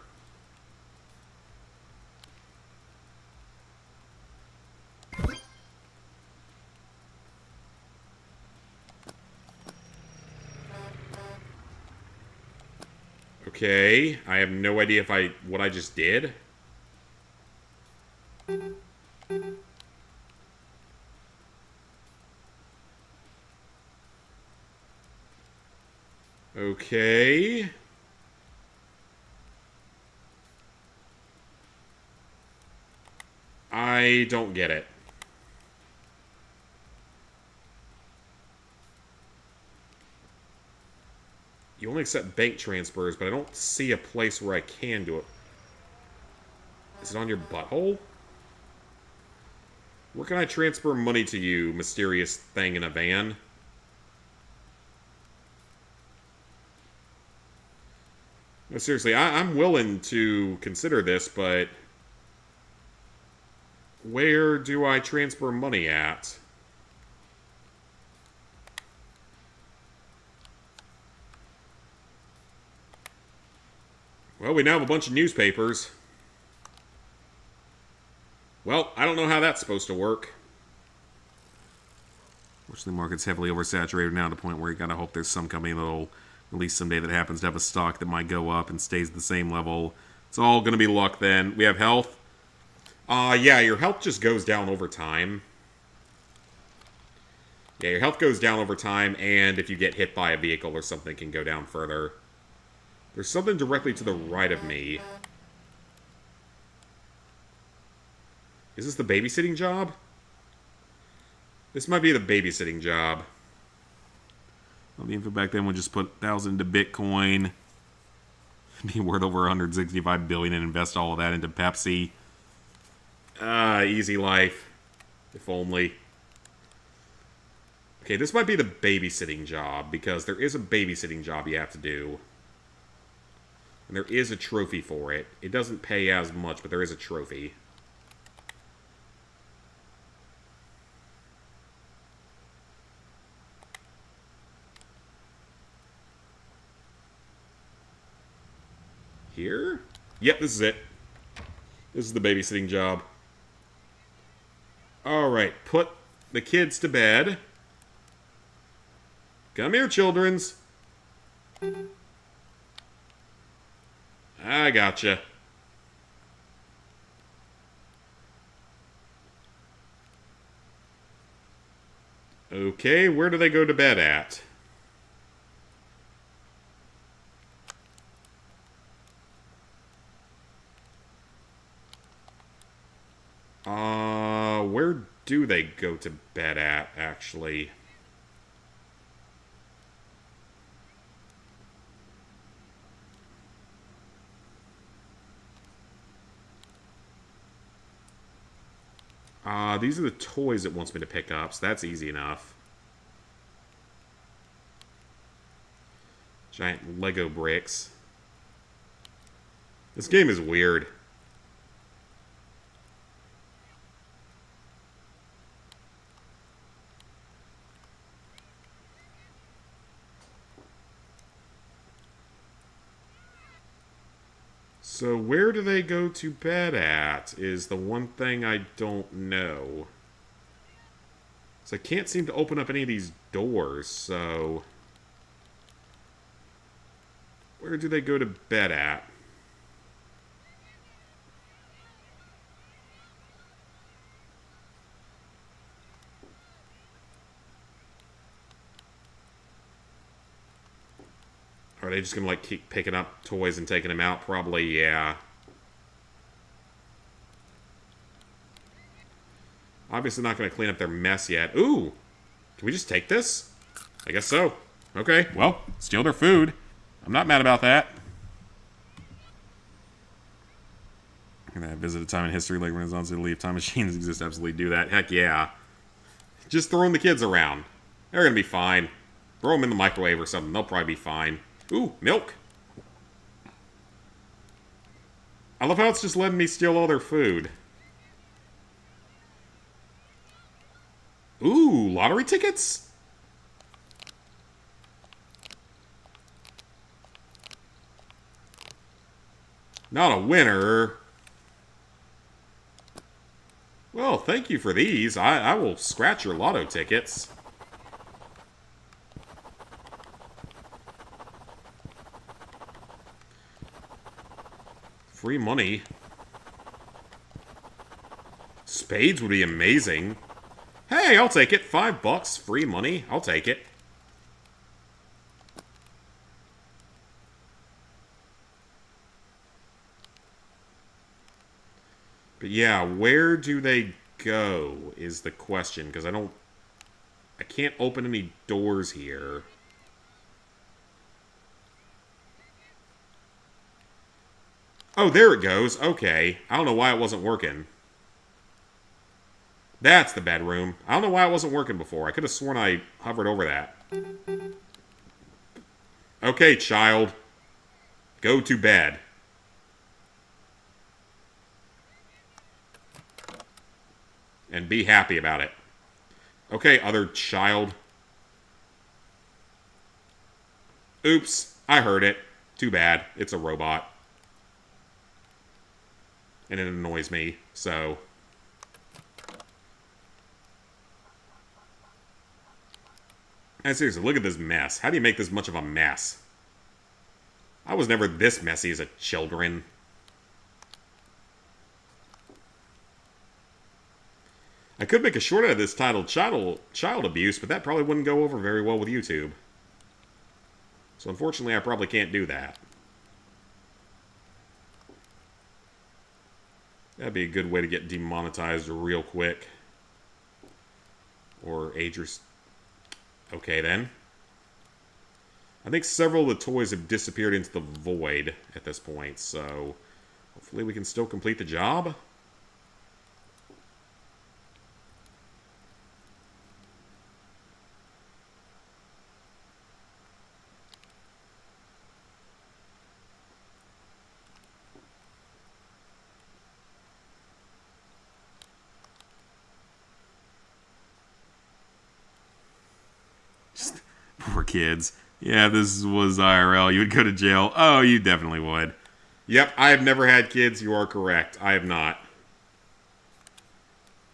Okay, I have no idea if what I just did. Okay. I don't get it. You only accept bank transfers, but I don't see a place where I can do it. Is it on your butthole? Where can I transfer money to you, mysterious thing in a van? No, seriously, I'm willing to consider this, but where do I transfer money at? Well, we now have a bunch of newspapers. Well, I don't know how that's supposed to work. Fortunately, the market's heavily oversaturated now to the point where you gotta hope there's some company that'll release someday that happens to have a stock that might go up and stays at the same level. It's all gonna be luck then. We have health. Yeah, your health just goes down over time. Yeah, your health goes down over time, and if you get hit by a vehicle or something, it can go down further. There's something directly to the right of me. Is this the babysitting job? This might be the babysitting job. Well, the info back then would just put 1,000 into Bitcoin. Be worth over 165 billion and invest all of that into Pepsi. Easy life. If only. Okay, this might be the babysitting job, because there is a babysitting job you have to do. And there is a trophy for it. It doesn't pay as much, but there is a trophy. Here? Yep, this is it. This is the babysitting job. Alright, put the kids to bed. Come here, childrens. I gotcha. Okay, where do they go to bed at? Where do they go to bed at, actually? These are the toys it wants me to pick up, so that's easy enough. Giant Lego bricks. This game is weird. So where do they go to bed at is the one thing I don't know. So I can't seem to open up any of these doors, so... Where do they go to bed at? Are they just gonna, like, keep picking up toys and taking them out? Probably, yeah. Obviously not gonna clean up their mess yet. Ooh! Can we just take this? I guess so. Okay, well, steal their food. I'm not mad about that. I'm gonna visit a time in history like Renaissance Italy. If time machines exist, absolutely do that. Heck yeah. Just throwing the kids around. They're gonna be fine. Throw them in the microwave or something. They'll probably be fine. Ooh, milk. I love how it's just letting me steal all their food. Ooh, lottery tickets? Not a winner. Well, thank you for these. I will scratch your lotto tickets. Free money. Spades would be amazing. Hey, I'll take it. $5, free money. I'll take it. But yeah, where do they go is the question, because I can't open any doors here. Oh, there it goes. Okay. I don't know why it wasn't working. That's the bedroom. I don't know why it wasn't working before. I could have sworn I hovered over that. Okay, child. Go to bed. And be happy about it. Okay, other child. Oops. I heard it. Too bad. It's a robot. And it annoys me, so... And seriously, look at this mess. How do you make this much of a mess? I was never this messy as a children. I could make a short out of this titled child abuse, but that probably wouldn't go over very well with YouTube. So unfortunately, I probably can't do that. That'd be a good way to get demonetized real quick. Or age Okay, then. I think several of the toys have disappeared into the void at this point, so... Hopefully we can still complete the job. Poor kids. Yeah, if this was IRL, you would go to jail. Oh, you definitely would. Yep, I have never had kids. You are correct. I have not.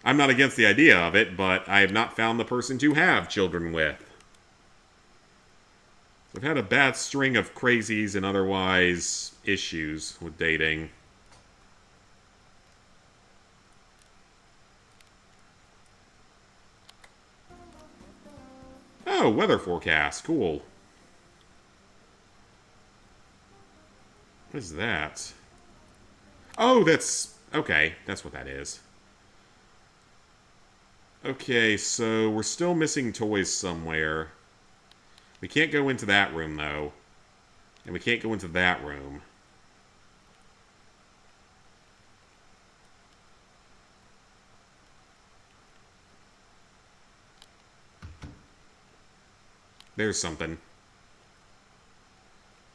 I'm not against the idea of it, but I have not found the person to have children with. So I've had a bad string of crazies and otherwise issues with dating. Oh, weather forecast. Cool. What is that? Oh, that's... Okay, that's what that is. Okay, so we're still missing toys somewhere. We can't go into that room, though. And we can't go into that room. There's something.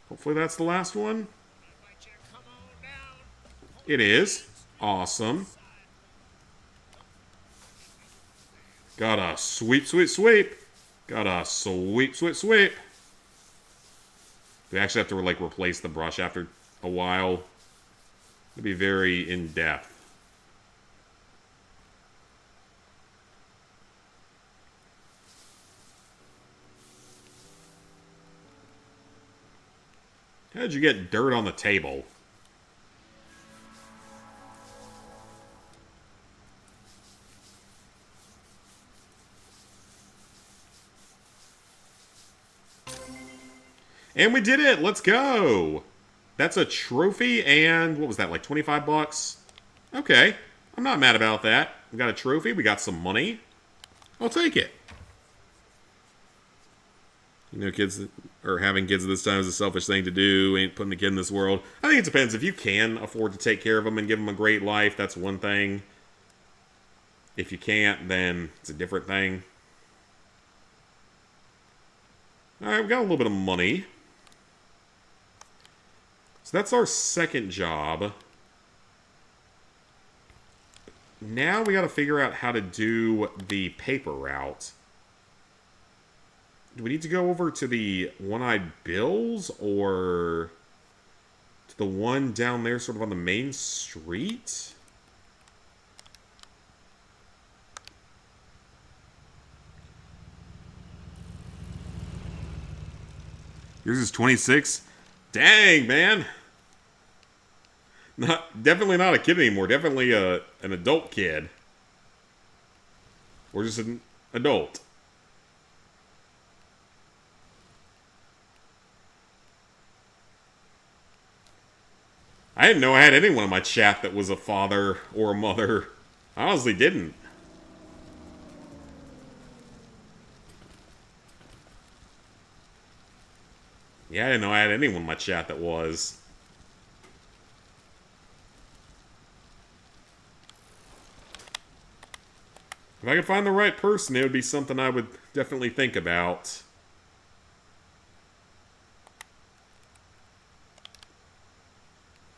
Hopefully that's the last one. It is. Awesome. Got a sweep, sweep, sweep. Got a sweep, sweep, sweep. We actually have to, like, replace the brush after a while. It'll be very in-depth. How did you get dirt on the table? And we did it! Let's go! That's a trophy and... what was that, like 25 bucks? Okay. I'm not mad about that. We got a trophy. We got some money. I'll take it. You know, kids... or having kids at this time is a selfish thing to do. Ain't putting a kid in this world. I think it depends. If you can afford to take care of them and give them a great life, that's one thing. If you can't, then it's a different thing. Alright, we got a little bit of money. So that's our second job. Now we got to figure out how to do the paper route. Do we need to go over to the One-Eyed Bills or to the one down there sort of on the main street? Yours is 26? Dang, man. Definitely not a kid anymore. Definitely an adult kid. Or just an adult. I didn't know I had anyone in my chat that was a father or a mother. I honestly didn't. Yeah, I didn't know I had anyone in my chat that was. If I could find the right person, it would be something I would definitely think about.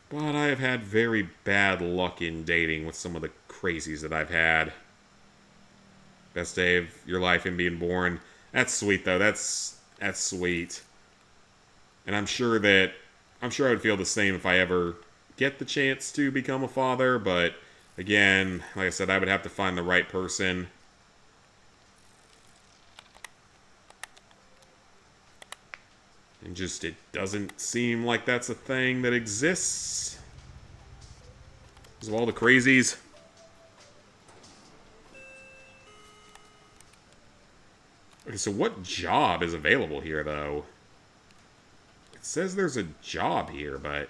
But I have had very bad luck in dating with some of the crazies that I've had. Best day of your life in being born. That's sweet, though. That's sweet. And I'm sure I would feel the same if I ever get the chance to become a father, but again, like I said, I would have to find the right person. And just, it doesn't seem like that's a thing that exists. Because of all the crazies. Okay, so what job is available here, though? It says there's a job here, but...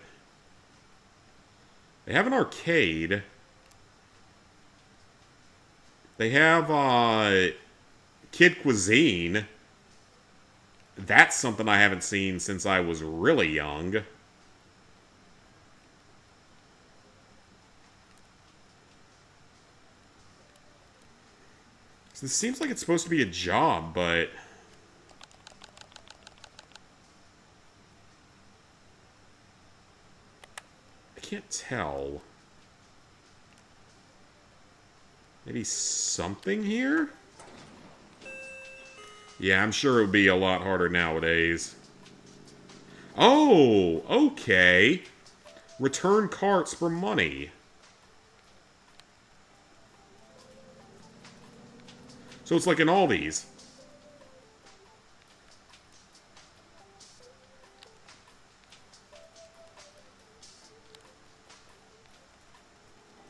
They have an arcade. They have, Kid Cuisine. That's something I haven't seen since I was really young. So this seems like it's supposed to be a job, but... I can't tell. Maybe something here? Yeah, I'm sure it would be a lot harder nowadays. Oh, okay. Return carts for money. So it's like in Aldi's.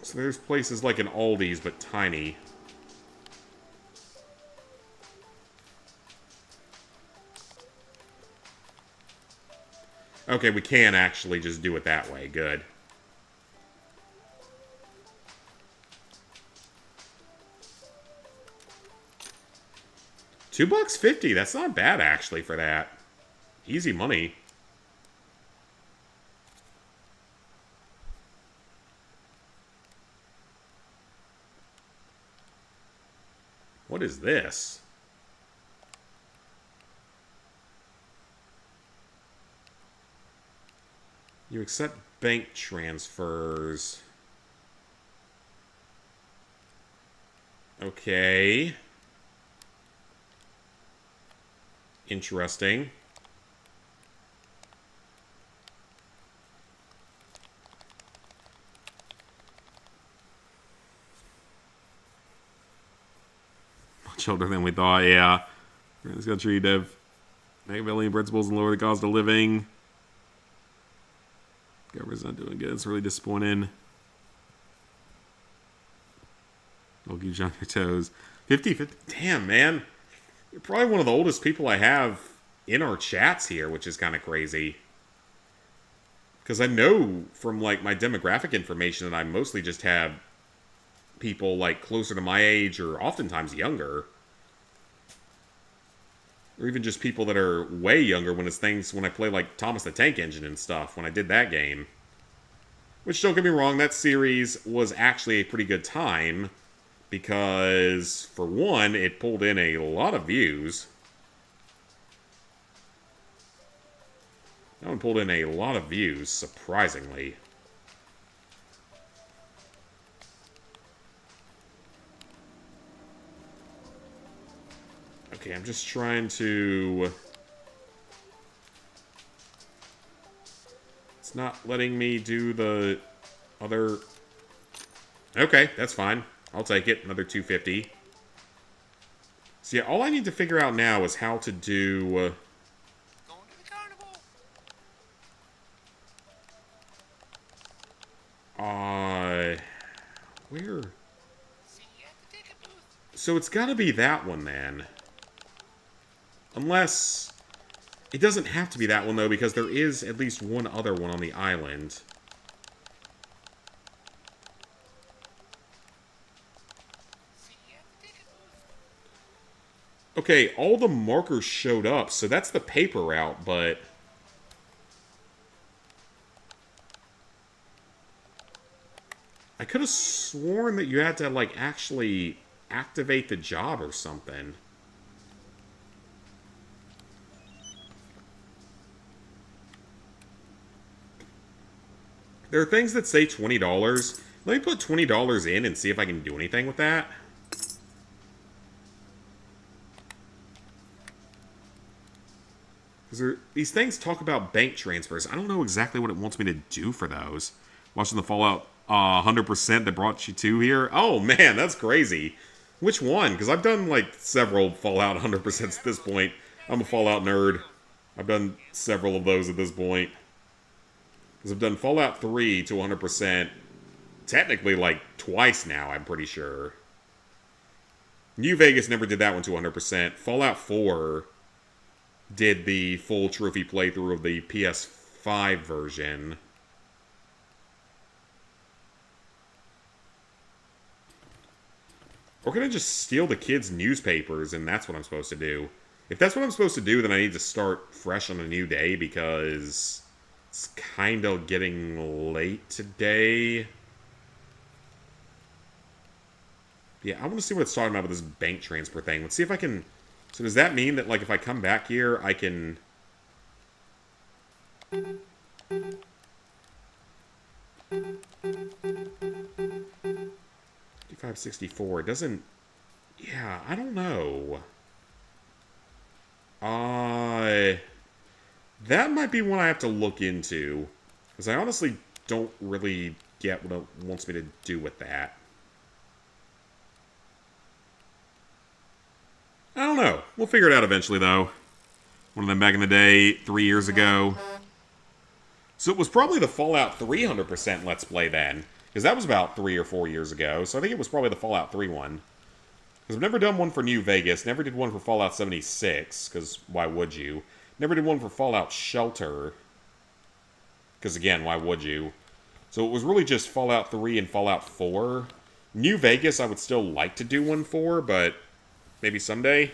So there's places like an Aldi's, but tiny. Okay, we can actually just do it that way. Good. $2.50. That's not bad, actually, for that. Easy money. What is this? You accept bank transfers. Okay. Interesting. Much older than we thought, yeah. In this country, to have Machiavellian principles and lower the cost of living. Government's not doing good. It's really disappointing. I'll keep you on your toes. 50. Damn, man. You're probably one of the oldest people I have in our chats here, which is kind of crazy. Because I know from, like, my demographic information that I mostly just have people, like, closer to my age or oftentimes younger. Or even just people that are way younger when it's things when I play, like, Thomas the Tank Engine and stuff, when I did that game. Which, don't get me wrong, that series was actually a pretty good time. Because, for one, it pulled in a lot of views. That one pulled in a lot of views, surprisingly. Okay, I'm just trying to... It's not letting me do the other... Okay, that's fine. I'll take it. Another 250. So yeah, all I need to figure out now is how to do... Going to the carnival. Where? See you at the ticket booth. So it's gotta be that one then. Unless... It doesn't have to be that one though, because there is at least one other one on the island. Okay, all the markers showed up, so that's the paper route, but... I could have sworn that you had to, like, actually activate the job or something. There are things that say $20. Let me put $20 in and see if I can do anything with that. Because these things talk about bank transfers. I don't know exactly what it wants me to do for those. Watching the Fallout 100% that brought you to here. Oh, man, that's crazy. Which one? Because I've done, like, several Fallout 100% at this point. I'm a Fallout nerd. I've done several of those at this point. Because I've done Fallout 3 to 100%. Technically, like, twice now, I'm pretty sure. New Vegas never did that one to 100%. Fallout 4... did the full trophy playthrough of the PS5 version. Or can I just steal the kids' newspapers and that's what I'm supposed to do? If that's what I'm supposed to do, then I need to start fresh on a new day because it's kind of getting late today. Yeah, I want to see what it's talking about with this bank transfer thing. Let's see if I can... So does that mean that, like, if I come back here, I can... 5564. It doesn't... Yeah, I don't know. That might be one I have to look into. Because I honestly don't really get what it wants me to do with that. I don't know. We'll figure it out eventually, though. One of them back in the day, 3 years ago. So it was probably the Fallout 300% Let's Play then. Because that was about 3 or 4 years ago. So I think it was probably the Fallout 3 one. Because I've never done one for New Vegas. Never did one for Fallout 76. Because why would you? Never did one for Fallout Shelter. Because again, why would you? So it was really just Fallout 3 and Fallout 4. New Vegas I would still like to do one for, but maybe someday.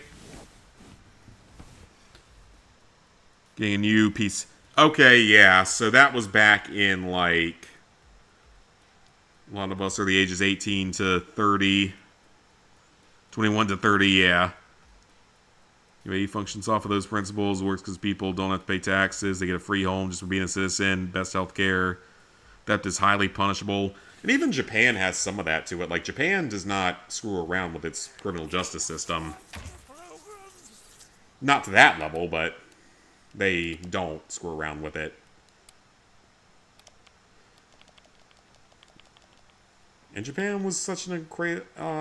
Getting a new piece. Okay, yeah, so that was back in, like, a lot of us are the ages 18 to 30. 21 to 30, yeah. UAE functions off of those principles. Works because people don't have to pay taxes. They get a free home just for being a citizen. Best health care. Theft is highly punishable. And even Japan has some of that to it. Like, Japan does not screw around with its criminal justice system. Not to that level, but they don't screw around with it. And Japan was such an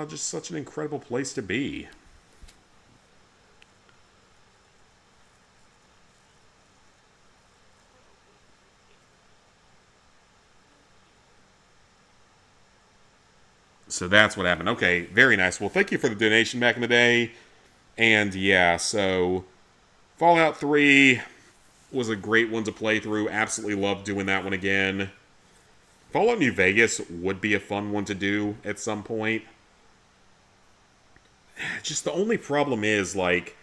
just such an incredible place to be. So that's what happened. Okay, very nice. Well, thank you for the donation back in the day. And yeah, so Fallout 3 was a great one to play through. Absolutely loved doing that one again. Fallout New Vegas would be a fun one to do at some point. Just the only problem is, like,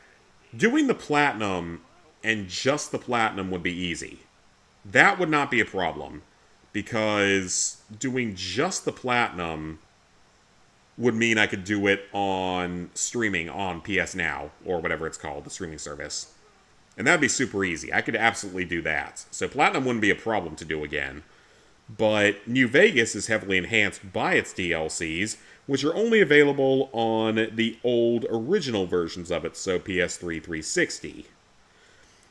doing the platinum and just the platinum would be easy. That would not be a problem. Because doing just the platinum would mean I could do it on streaming on PS Now, or whatever it's called, the streaming service. And that'd be super easy. I could absolutely do that. So platinum wouldn't be a problem to do again. But New Vegas is heavily enhanced by its DLCs, which are only available on the old original versions of it, so PS3 360.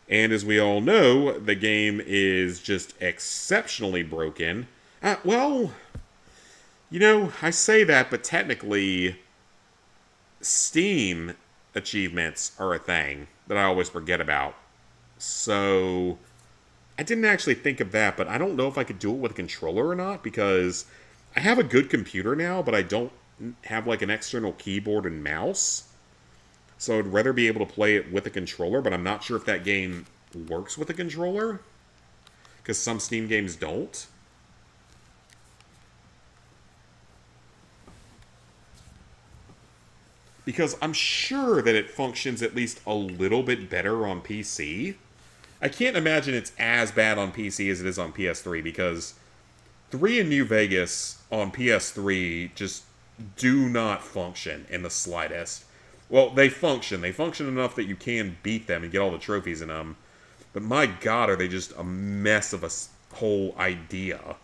And as we all know, the game is just exceptionally broken. Well, you know, I say that, but technically, Steam achievements are a thing that I always forget about. So I didn't actually think of that, but I don't know if I could do it with a controller or not, because I have a good computer now, but I don't have, like, an external keyboard and mouse. So I'd rather be able to play it with a controller, but I'm not sure if that game works with a controller, because some Steam games don't. Because I'm sure that it functions at least a little bit better on PC. I can't imagine it's as bad on PC as it is on PS3, because 3 and New Vegas on PS3 just do not function in the slightest. Well, they function. They function enough that you can beat them and get all the trophies in them. But my god, are they just a mess of a whole idea.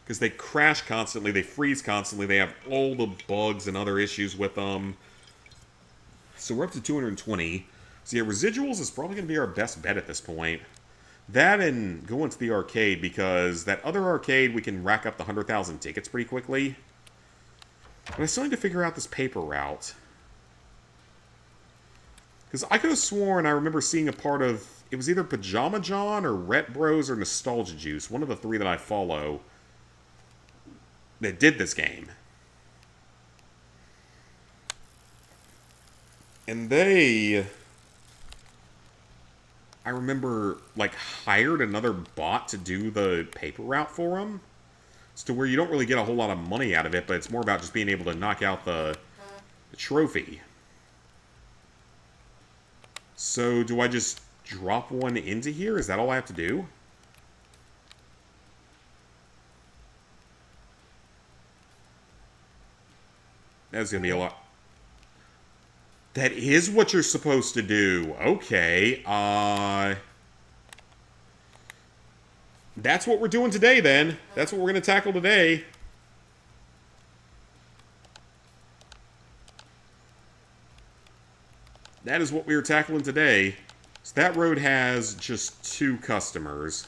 Because they crash constantly, they freeze constantly, they have all the bugs and other issues with them. So we're up to 220. So yeah, residuals is probably going to be our best bet at this point. That and go into the arcade, because that other arcade, we can rack up the 100,000 tickets pretty quickly. But I still need to figure out this paper route. Because I could have sworn I remember seeing a part of, it was either Pajama John or Ret Bros or Nostalgia Juice, one of the three that I follow, that did this game. And they, I remember, like, hired another bot to do the paper route for them. It's to where you don't really get a whole lot of money out of it, but it's more about just being able to knock out the trophy. So, do I just drop one into here? Is that all I have to do? That's gonna be a lot. That is what you're supposed to do. Okay, that's what we're doing today, then. That's what we're gonna tackle today. That is what we are tackling today. So that road has just 2 customers.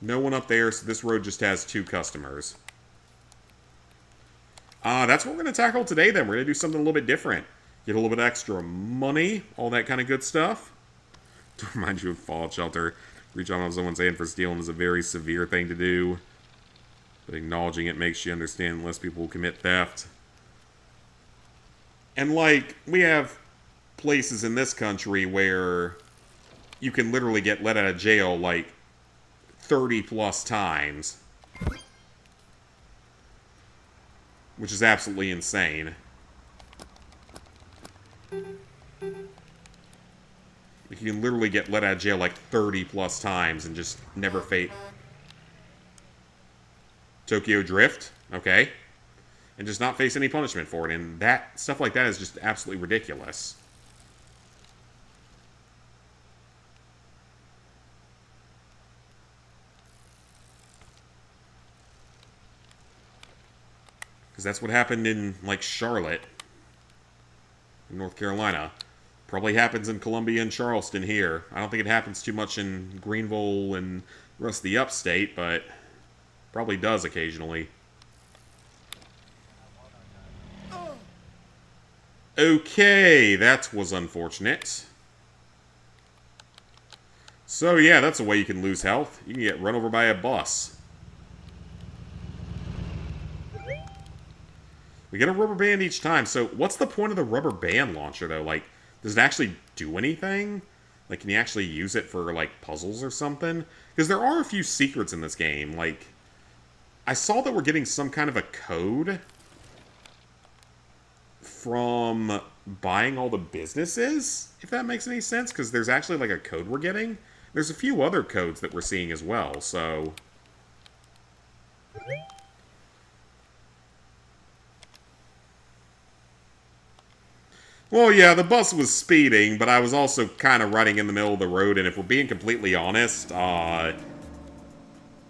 No one up there, so this road just has 2 customers. That's what we're going to tackle today, then. We're going to do something a little bit different. Get a little bit extra money, all that kind of good stuff. To remind you of Fallout Shelter, reach out on someone's hand for stealing is a very severe thing to do. But acknowledging it makes you understand less people will commit theft. And, like, we have places in this country where you can literally get let out of jail, like, 30-plus times. Which is absolutely insane. You can literally get let out of jail, like, 30-plus times and just never face... Tokyo Drift? Okay. And just not face any punishment for it. And that stuff like that is just absolutely ridiculous. Because that's what happened in, like, Charlotte, in North Carolina. Probably happens in Columbia and Charleston here. I don't think it happens too much in Greenville and the rest of the upstate, but probably does occasionally. Okay, that was unfortunate. So yeah, that's a way you can lose health. You can get run over by a bus. We get a rubber band each time, so what's the point of the rubber band launcher, though? Like, does it actually do anything? Like, can you actually use it for, like, puzzles or something? Because there are a few secrets in this game. Like, I saw that we're getting some kind of a code from buying all the businesses, if that makes any sense, because there's actually, like, a code we're getting. There's a few other codes that we're seeing as well, so... Well, yeah, the bus was speeding, but I was also kind of running in the middle of the road, and if we're being completely honest, I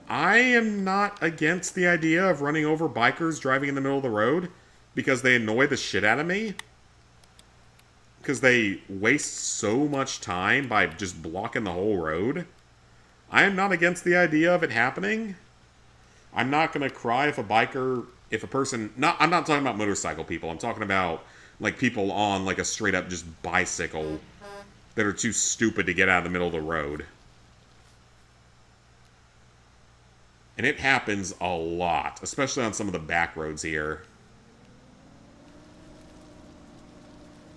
am not against the idea of running over bikers driving in the middle of the road, because they annoy the shit out of me. Because they waste so much time by just blocking the whole road. I am not against the idea of it happening. I'm not going to cry if a biker, if a person, I'm not talking about motorcycle people, I'm talking about like people on like a straight up just bicycle that are too stupid to get out of the middle of the road. And it happens a lot, especially on some of the back roads here.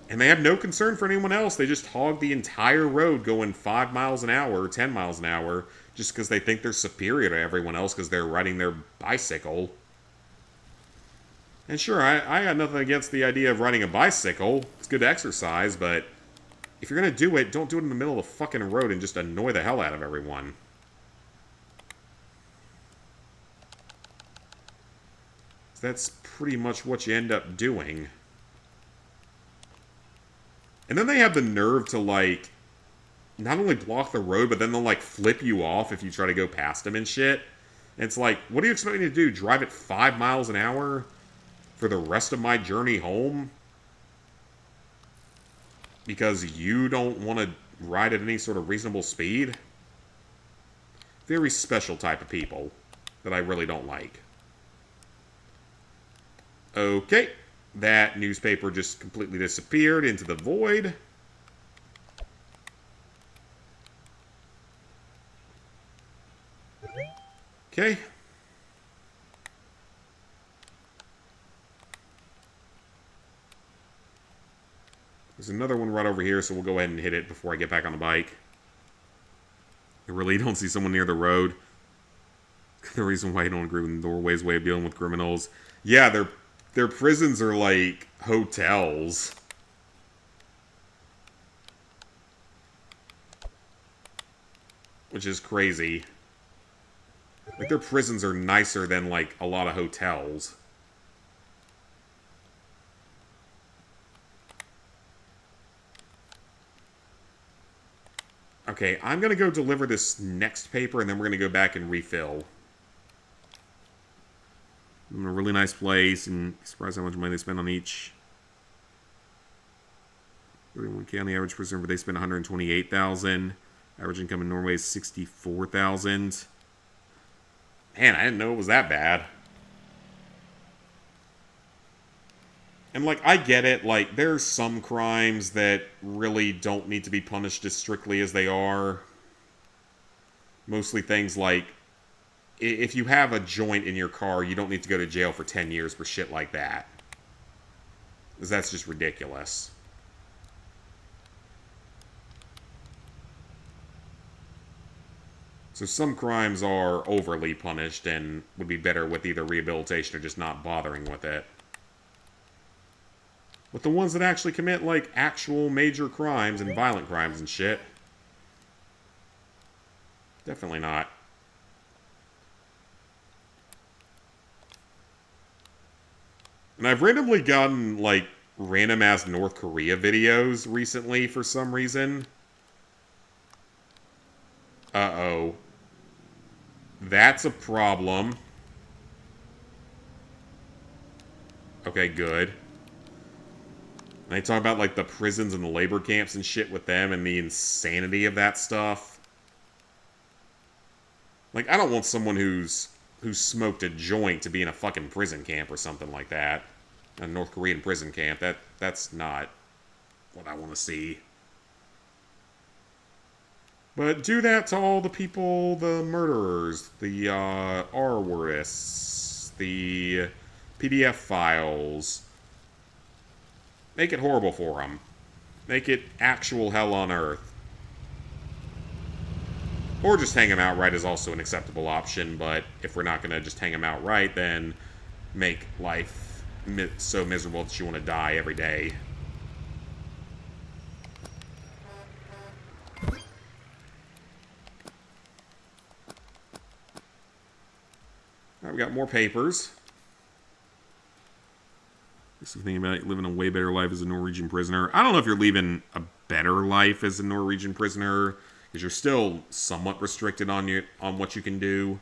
And they have no concern for anyone else. They just hog the entire road going 5 miles an hour or 10 miles an hour just because they think they're superior to everyone else because they're riding their bicycle. And sure, I got nothing against the idea of riding a bicycle. It's good exercise, but if you're going to do it, don't do it in the middle of the fucking road and just annoy the hell out of everyone. So that's pretty much what you end up doing. And then they have the nerve to, like, not only block the road, but then they'll, like, flip you off if you try to go past them and shit. And it's like, what do you expect me to do? Drive at 5 miles an hour for the rest of my journey home? Because you don't want to ride at any sort of reasonable speed? Very special type of people that I really don't like. Okay. That newspaper just completely disappeared into the void. Okay. There's another one right over here, so we'll go ahead and hit it before I get back on the bike. I really don't see someone near the road. The reason why I don't agree with Norway's way of dealing with criminals. Yeah, their prisons are like hotels. Which is crazy. Like, their prisons are nicer than, like, a lot of hotels. Okay, I'm going to go deliver this next paper, and then we're going to go back and refill. I'm in a really nice place, and surprised how much money they spend on each. 31 county average person, they spend $128,000. Average income in Norway is $64,000. Man, I didn't know it was that bad. And, like, I get it. Like, there's some crimes that really don't need to be punished as strictly as they are. Mostly things like, if you have a joint in your car, you don't need to go to jail for 10 years for shit like that. Because that's just ridiculous. So some crimes are overly punished and would be better with either rehabilitation or just not bothering with it. But the ones that actually commit, like, actual major crimes and violent crimes and shit, definitely not. And I've randomly gotten, like, random-ass North Korea videos recently for some reason. Uh-oh. That's a problem. Okay, good. And they talk about, like, the prisons and the labor camps and shit with them and the insanity of that stuff. Like, I don't want someone who smoked a joint to be in a fucking prison camp or something like that. A North Korean prison camp. That's not what I want to see. But do that to all the people, the murderers, the R-wordists, the PDF files. Make it horrible for them. Make it actual hell on earth. Or just hang them outright is also an acceptable option, but if we're not going to just hang them outright, then make life so miserable that you want to die every day. Alright, we got more papers. Thinking about living a way better life as a Norwegian prisoner. I don't know if you're living a better life as a Norwegian prisoner, because you're still somewhat restricted on what you can do.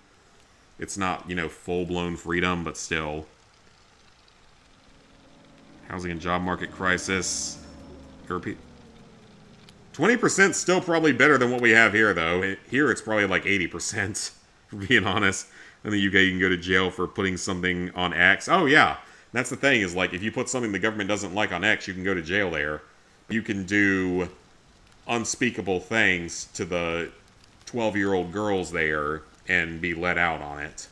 It's not, full-blown freedom, but still. Housing and job market crisis. 20% still probably better than what we have here, though. Here it's probably like 80%, for being honest. In the UK, you can go to jail for putting something on X. Oh, yeah. That's the thing, is like, if you put something the government doesn't like on X, you can go to jail there. You can do unspeakable things to the 12-year-old girls there and be let out on it.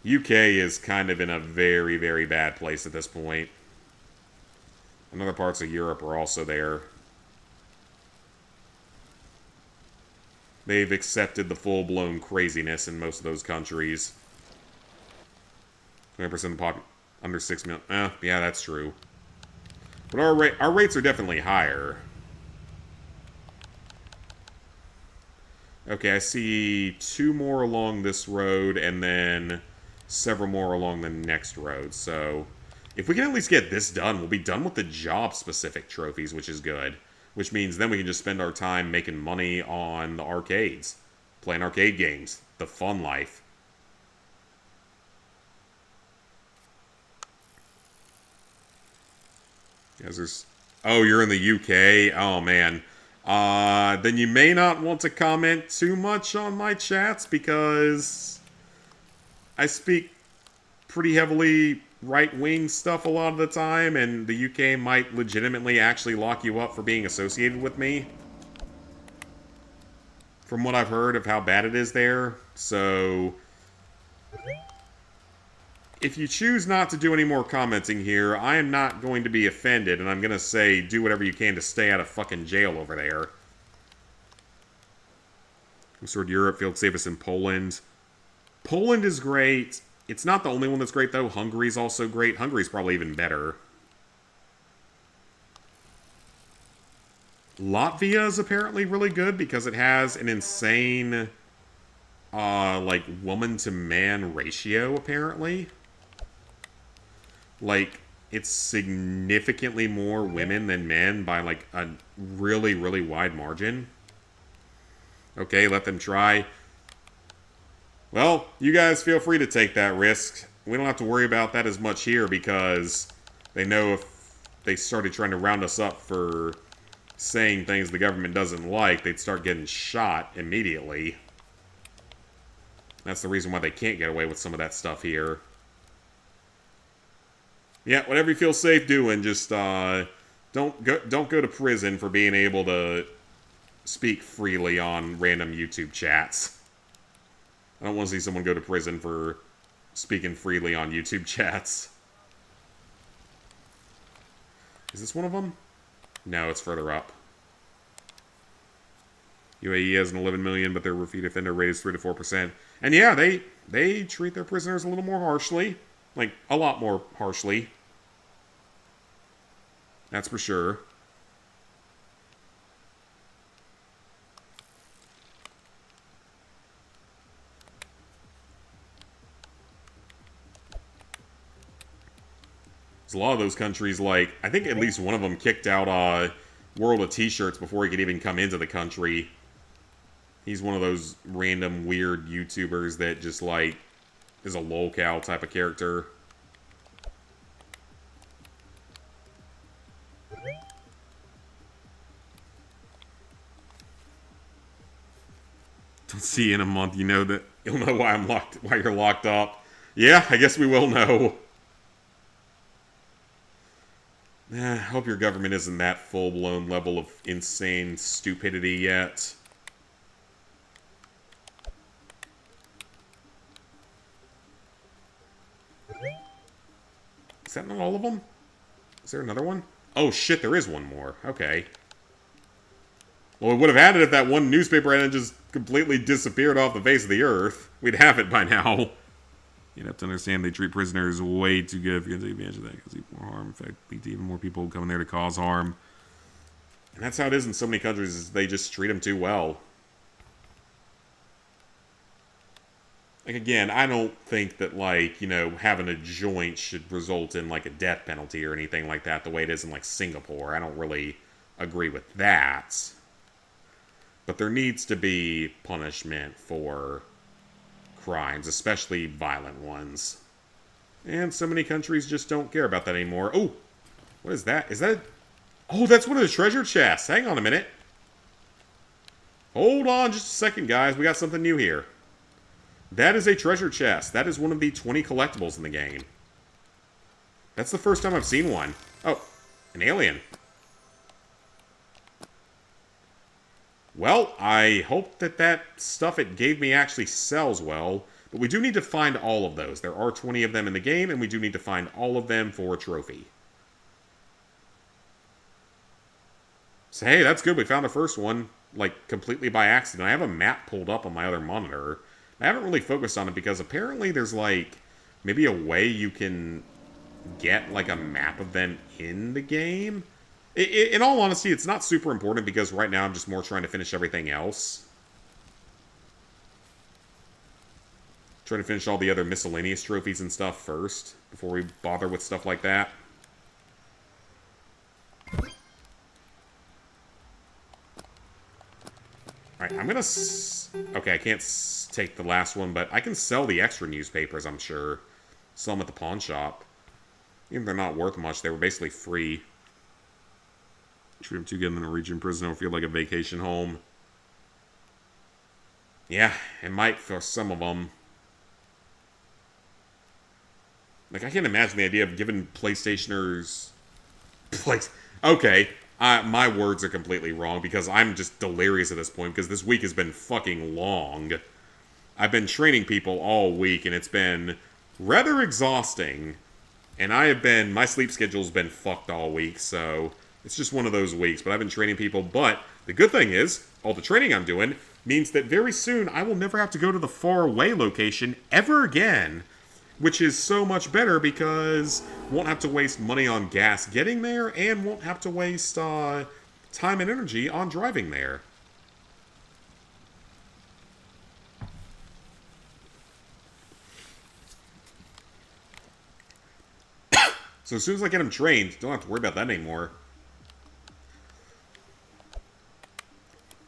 UK is kind of in a very, very bad place at this point. And other parts of Europe are also there. They've accepted the full-blown craziness in most of those countries. 20% of the population under 6 million. Yeah, that's true. But our rates are definitely higher. Okay, I see 2 more along this road and then several more along the next road. So if we can at least get this done, we'll be done with the job-specific trophies, which is good. Which means then we can just spend our time making money on the arcades. Playing arcade games. The fun life. Oh, you're in the UK? Oh, man. Then you may not want to comment too much on my chats because I speak pretty heavily right-wing stuff a lot of the time, and the UK might legitimately actually lock you up for being associated with me. From what I've heard of how bad it is there. So if you choose not to do any more commenting here, I am not going to be offended, and I'm going to say do whatever you can to stay out of fucking jail over there. Restored Europe, field safest in Poland. Poland is great. It's not the only one that's great, though. Hungary's also great. Hungary's probably even better. Latvia is apparently really good because it has an insane, like, woman-to-man ratio, apparently. Like, it's significantly more women than men by, like, a really, really wide margin. Okay, let them try. Well, you guys feel free to take that risk. We don't have to worry about that as much here because they know if they started trying to round us up for saying things the government doesn't like, they'd start getting shot immediately. That's the reason why they can't get away with some of that stuff here. Yeah, whatever you feel safe doing, just don't go to prison for being able to speak freely on random YouTube chats. I don't want to see someone go to prison for speaking freely on YouTube chats. Is this one of them? No, it's further up. UAE has an 11 million, but their repeat offender rate is 3 to 4%. And yeah, they treat their prisoners a little more harshly. Like, a lot more harshly. That's for sure. There's a lot of those countries, like, I think at least one of them kicked out World of T-Shirts before he could even come into the country. He's one of those random weird YouTubers that just, like, is a lolcow type of character. Don't see you in a month, you know that you'll know why why you're locked up. Yeah, I guess we will know. I hope your government isn't that full-blown level of insane stupidity yet. Is that not all of them? Is there another one? Oh shit, there is one more. Okay. Well, we would have had it if that one newspaper hadn't just completely disappeared off the face of the earth. We'd have it by now. You'd have to understand they treat prisoners way too good if you're going to take advantage of that, because more harm. In fact, lead to even more people coming there to cause harm. And that's how it is in so many countries, is they just treat them too well. Like, again, I don't think that, like, you know, having a joint should result in, like, a death penalty or anything like that, the way it is in, like, Singapore. I don't really agree with that. But there needs to be punishment for crimes, especially violent ones. And so many countries just don't care about that anymore. Oh! What is that? Is that... Oh, that's one of the treasure chests! Hang on a minute. Hold on just a second, guys. We got something new here. That is a treasure chest. That is one of the 20 collectibles in the game. That's the first time I've seen one. Oh, an alien. Well, I hope that that stuff it gave me actually sells well. But we do need to find all of those. There are 20 of them in the game, and we do need to find all of them for a trophy. So hey, that's good. We found the first one, like, completely by accident. I have a map pulled up on my other monitor. I haven't really focused on it because apparently there's, like, maybe a way you can get, like, a map of them in the game. In all honesty, it's not super important because right now I'm just more trying to finish everything else. Trying to finish all the other miscellaneous trophies and stuff first before we bother with stuff like that. Alright, I'm gonna... Okay, I can't take the last one, but I can sell the extra newspapers, I'm sure. Sell them at the pawn shop. Even if they're not worth much, they were basically free. Treat them too good in the Norwegian prison, it'll feel like a vacation home. Yeah, it might for some of them. Like, I can't imagine the idea of giving PlayStationers... Okay, my words are completely wrong because I'm just delirious at this point because this week has been fucking long. I've been training people all week and it's been rather exhausting. And my sleep schedule's been fucked all week, so it's just one of those weeks. But I've been training people, but the good thing is, all the training I'm doing means that very soon I will never have to go to the far away location ever again. Which is so much better because won't have to waste money on gas getting there and won't have to waste time and energy on driving there. So as soon as I get them trained, don't have to worry about that anymore.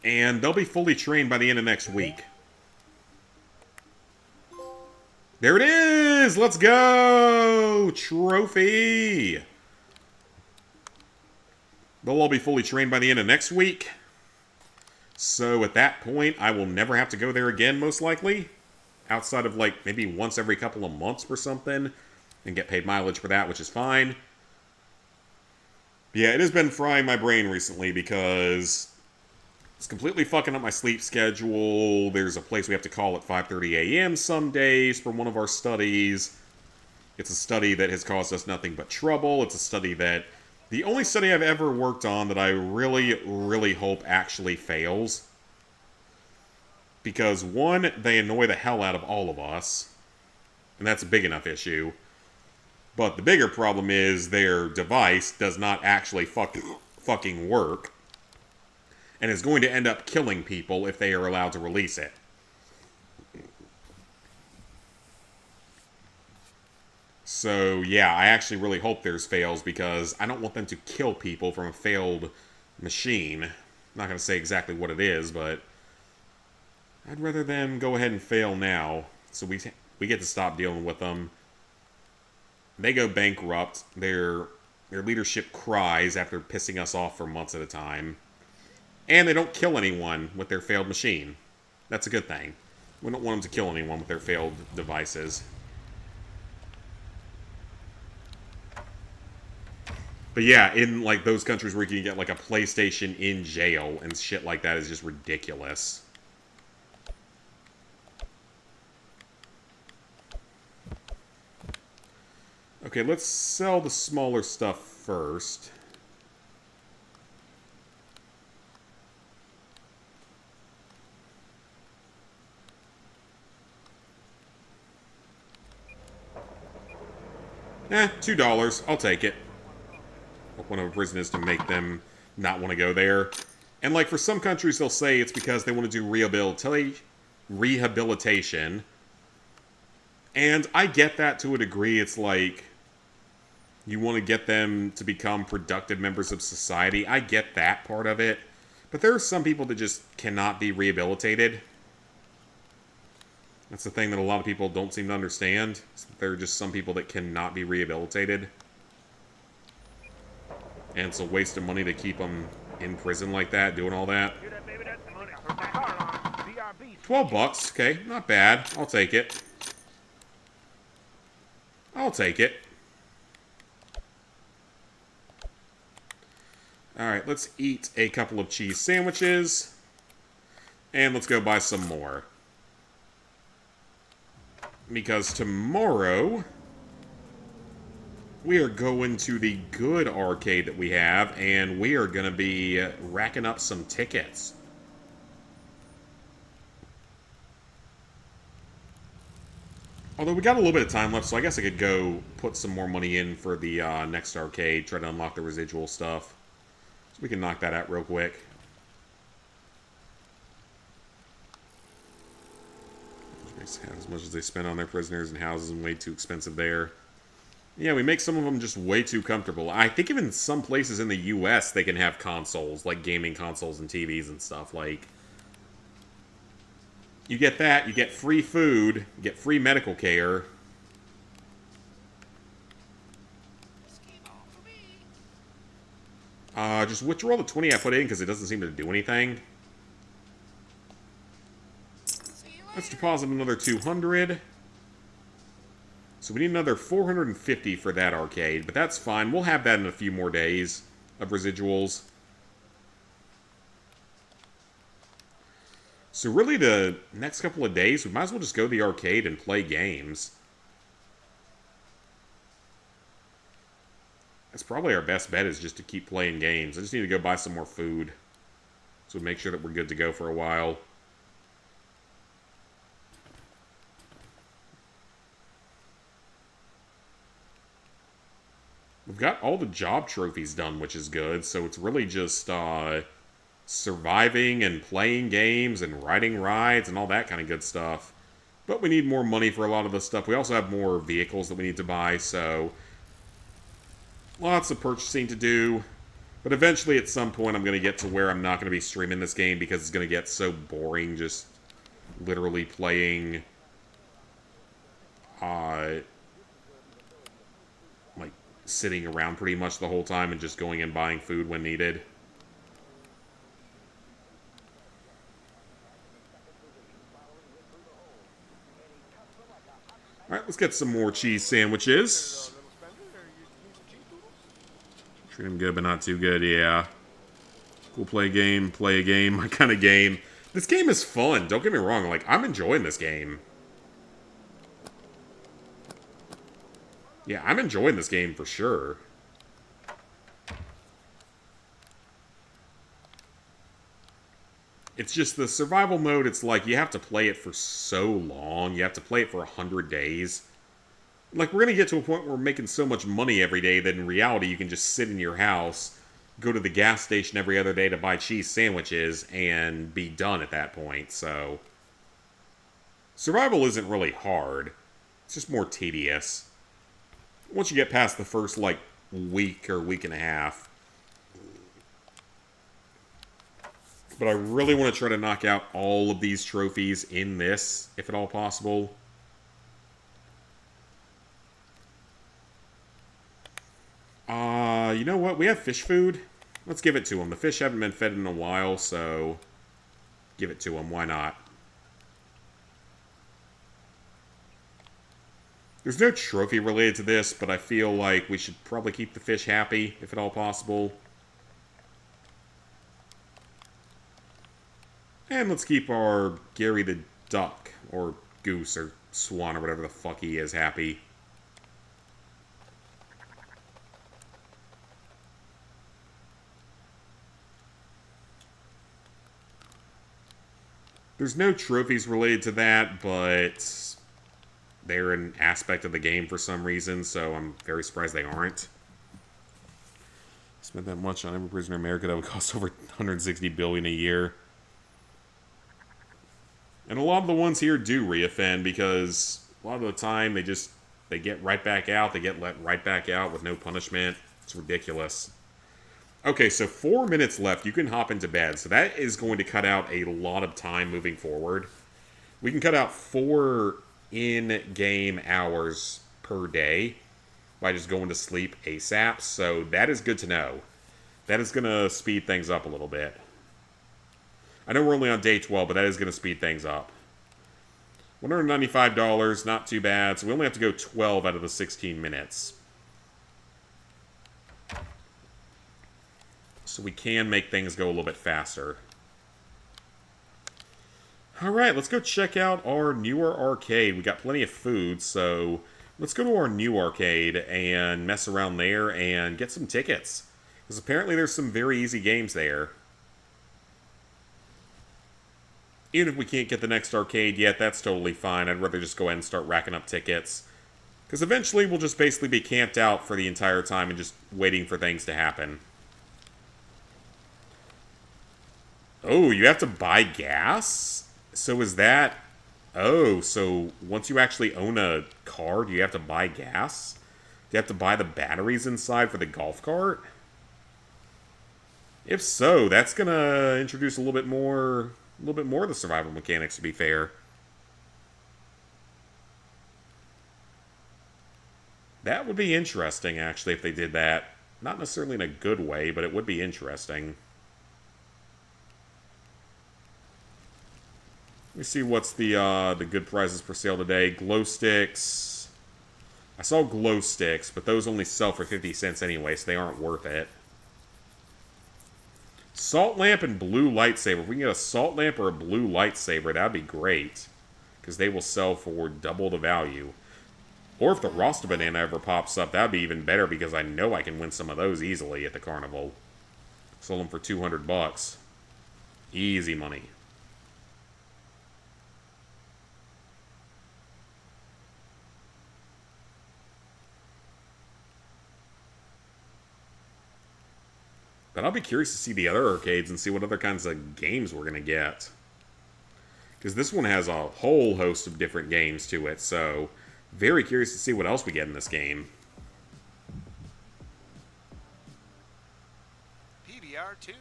And they'll be fully trained by the end of next week. There it is! Let's go! Trophy! They'll all be fully trained by the end of next week. So at that point, I will never have to go there again, most likely. outside of like maybe once every couple of months or something, and get paid mileage for that, which is fine. But yeah, it has been frying my brain recently because it's completely fucking up my sleep schedule. There's a place we have to call at 5:30 a.m. some days for one of our studies. It's a study that has caused us nothing but trouble. It's a study that... the only study I've ever worked on that I really, really hope actually fails. Because, one, they annoy the hell out of all of us. And that's a big enough issue. But the bigger problem is their device does not actually fucking work. And is going to end up killing people if they are allowed to release it. So, yeah, I actually really hope theirs fails because I don't want them to kill people from a failed machine. I'm not going to say exactly what it is, but I'd rather them go ahead and fail now so we get to stop dealing with them. They go bankrupt. Their leadership cries after pissing us off for months at a time. And they don't kill anyone with their failed machine. That's a good thing. We don't want them to kill anyone with their failed devices. But yeah, in like those countries where you can get like a PlayStation in jail and shit like that is just ridiculous. Okay, let's sell the smaller stuff first. $2. I'll take it. One of the reasons is to make them not want to go there. And like for some countries they'll say it's because they want to do rehabilitation. And I get that to a degree. It's like you want to get them to become productive members of society. I get that part of it. But there are some people that just cannot be rehabilitated. That's the thing that a lot of people don't seem to understand. There are just some people that cannot be rehabilitated. And it's a waste of money to keep them in prison like that, doing all that. Hear that, baby? That's the money. I heard that car alarm. BRB. $12, okay, not bad. I'll take it. I'll take it. Alright, let's eat a couple of cheese sandwiches. And let's go buy some more. Because tomorrow... we are going to the good arcade that we have, and we are going to be racking up some tickets. Although we got a little bit of time left, so I guess I could go put some more money in for the next arcade, try to unlock the residual stuff. So we can knock that out real quick. As much as they spend on their prisoners and houses, and way too expensive there. Yeah, we make some of them just way too comfortable. I think even some places in the U.S. they can have consoles, like gaming consoles and TVs and stuff. Like, you get that, you get free food, you get free medical care. Just withdraw the 20 I put in because it doesn't seem to do anything. Let's deposit another 200. So we need another 450 for that arcade, but that's fine. We'll have that in a few more days of residuals. So really the next couple of days, we might as well just go to the arcade and play games. That's probably our best bet, is just to keep playing games. I just need to go buy some more food. So make sure that we're good to go for a while. We've got all the job trophies done, which is good, so it's really just surviving and playing games and riding rides and all that kind of good stuff. But we need more money for a lot of this stuff. We also have more vehicles that we need to buy, so lots of purchasing to do. But eventually, at some point, I'm going to get to where I'm not going to be streaming this game because it's going to get so boring just literally playing like sitting around pretty much the whole time and just going and buying food when needed. Let's get some more cheese sandwiches. Treat them good, but not too good, yeah. We'll play a game, my kind of game. This game is fun, don't get me wrong. Like, I'm enjoying this game. Yeah, I'm enjoying this game for sure. It's just the survival mode, it's like you have to play it for so long. You have to play it for 100 days. Like, we're going to get to a point where we're making so much money every day that in reality you can just sit in your house, go to the gas station every other day to buy cheese sandwiches, and be done at that point, so... Survival isn't really hard. It's just more tedious. Once you get past the first, like, week or week and a half. But I really want to try to knock out all of these trophies in this, if at all possible. You know what? We have fish food. Let's give it to them. The fish haven't been fed in a while, so give it to them. Why not? There's no trophy related to this, but I feel like we should probably keep the fish happy, if at all possible. And let's keep our Gary the Duck, or Goose, or Swan, or whatever the fuck he is, happy. There's no trophies related to that, but they're an aspect of the game for some reason, so I'm very surprised they aren't. Spent that much on every prisoner in America, that would cost over $160 billion a year. And a lot of the ones here do reoffend because a lot of the time they get right back out. They get let right back out with no punishment. It's ridiculous. Okay, so 4 minutes left. You can hop into bed. So that is going to cut out a lot of time moving forward. We can cut out 4 in-game hours per day by just going to sleep ASAP. So that is good to know. That is going to speed things up a little bit. I know we're only on day 12, but that is going to speed things up. $195, not too bad. So we only have to go 12 out of the 16 minutes. So we can make things go a little bit faster. Alright, let's go check out our newer arcade. We got plenty of food, so let's go to our new arcade and mess around there and get some tickets. Because apparently there's some very easy games there. Even if we can't get the next arcade yet, that's totally fine. I'd rather just go ahead and start racking up tickets. Because eventually we'll just basically be camped out for the entire time and just waiting for things to happen. Oh, you have to buy gas? So is that... Oh, so once you actually own a car, do you have to buy gas? Do you have to buy the batteries inside for the golf cart? If so, that's gonna introduce a little bit more of the survival mechanics, to be fair. That would be interesting, actually, if they did that. Not necessarily in a good way, but it would be interesting. Let me see what's the good prizes for sale today. Glow sticks. I saw glow sticks, but those only sell for 50 cents anyway, so they aren't worth it. Salt lamp and blue lightsaber. If we can get a salt lamp or a blue lightsaber, that'd be great. Because they will sell for double the value. Or if the Rasta banana ever pops up, that'd be even better because I know I can win some of those easily at the carnival. Sold them for 200 bucks. Easy money. But I'll be curious to see the other arcades and see what other kinds of games we're going to get. Because this one has a whole host of different games to it, so very curious to see what else we get in this game. PBR2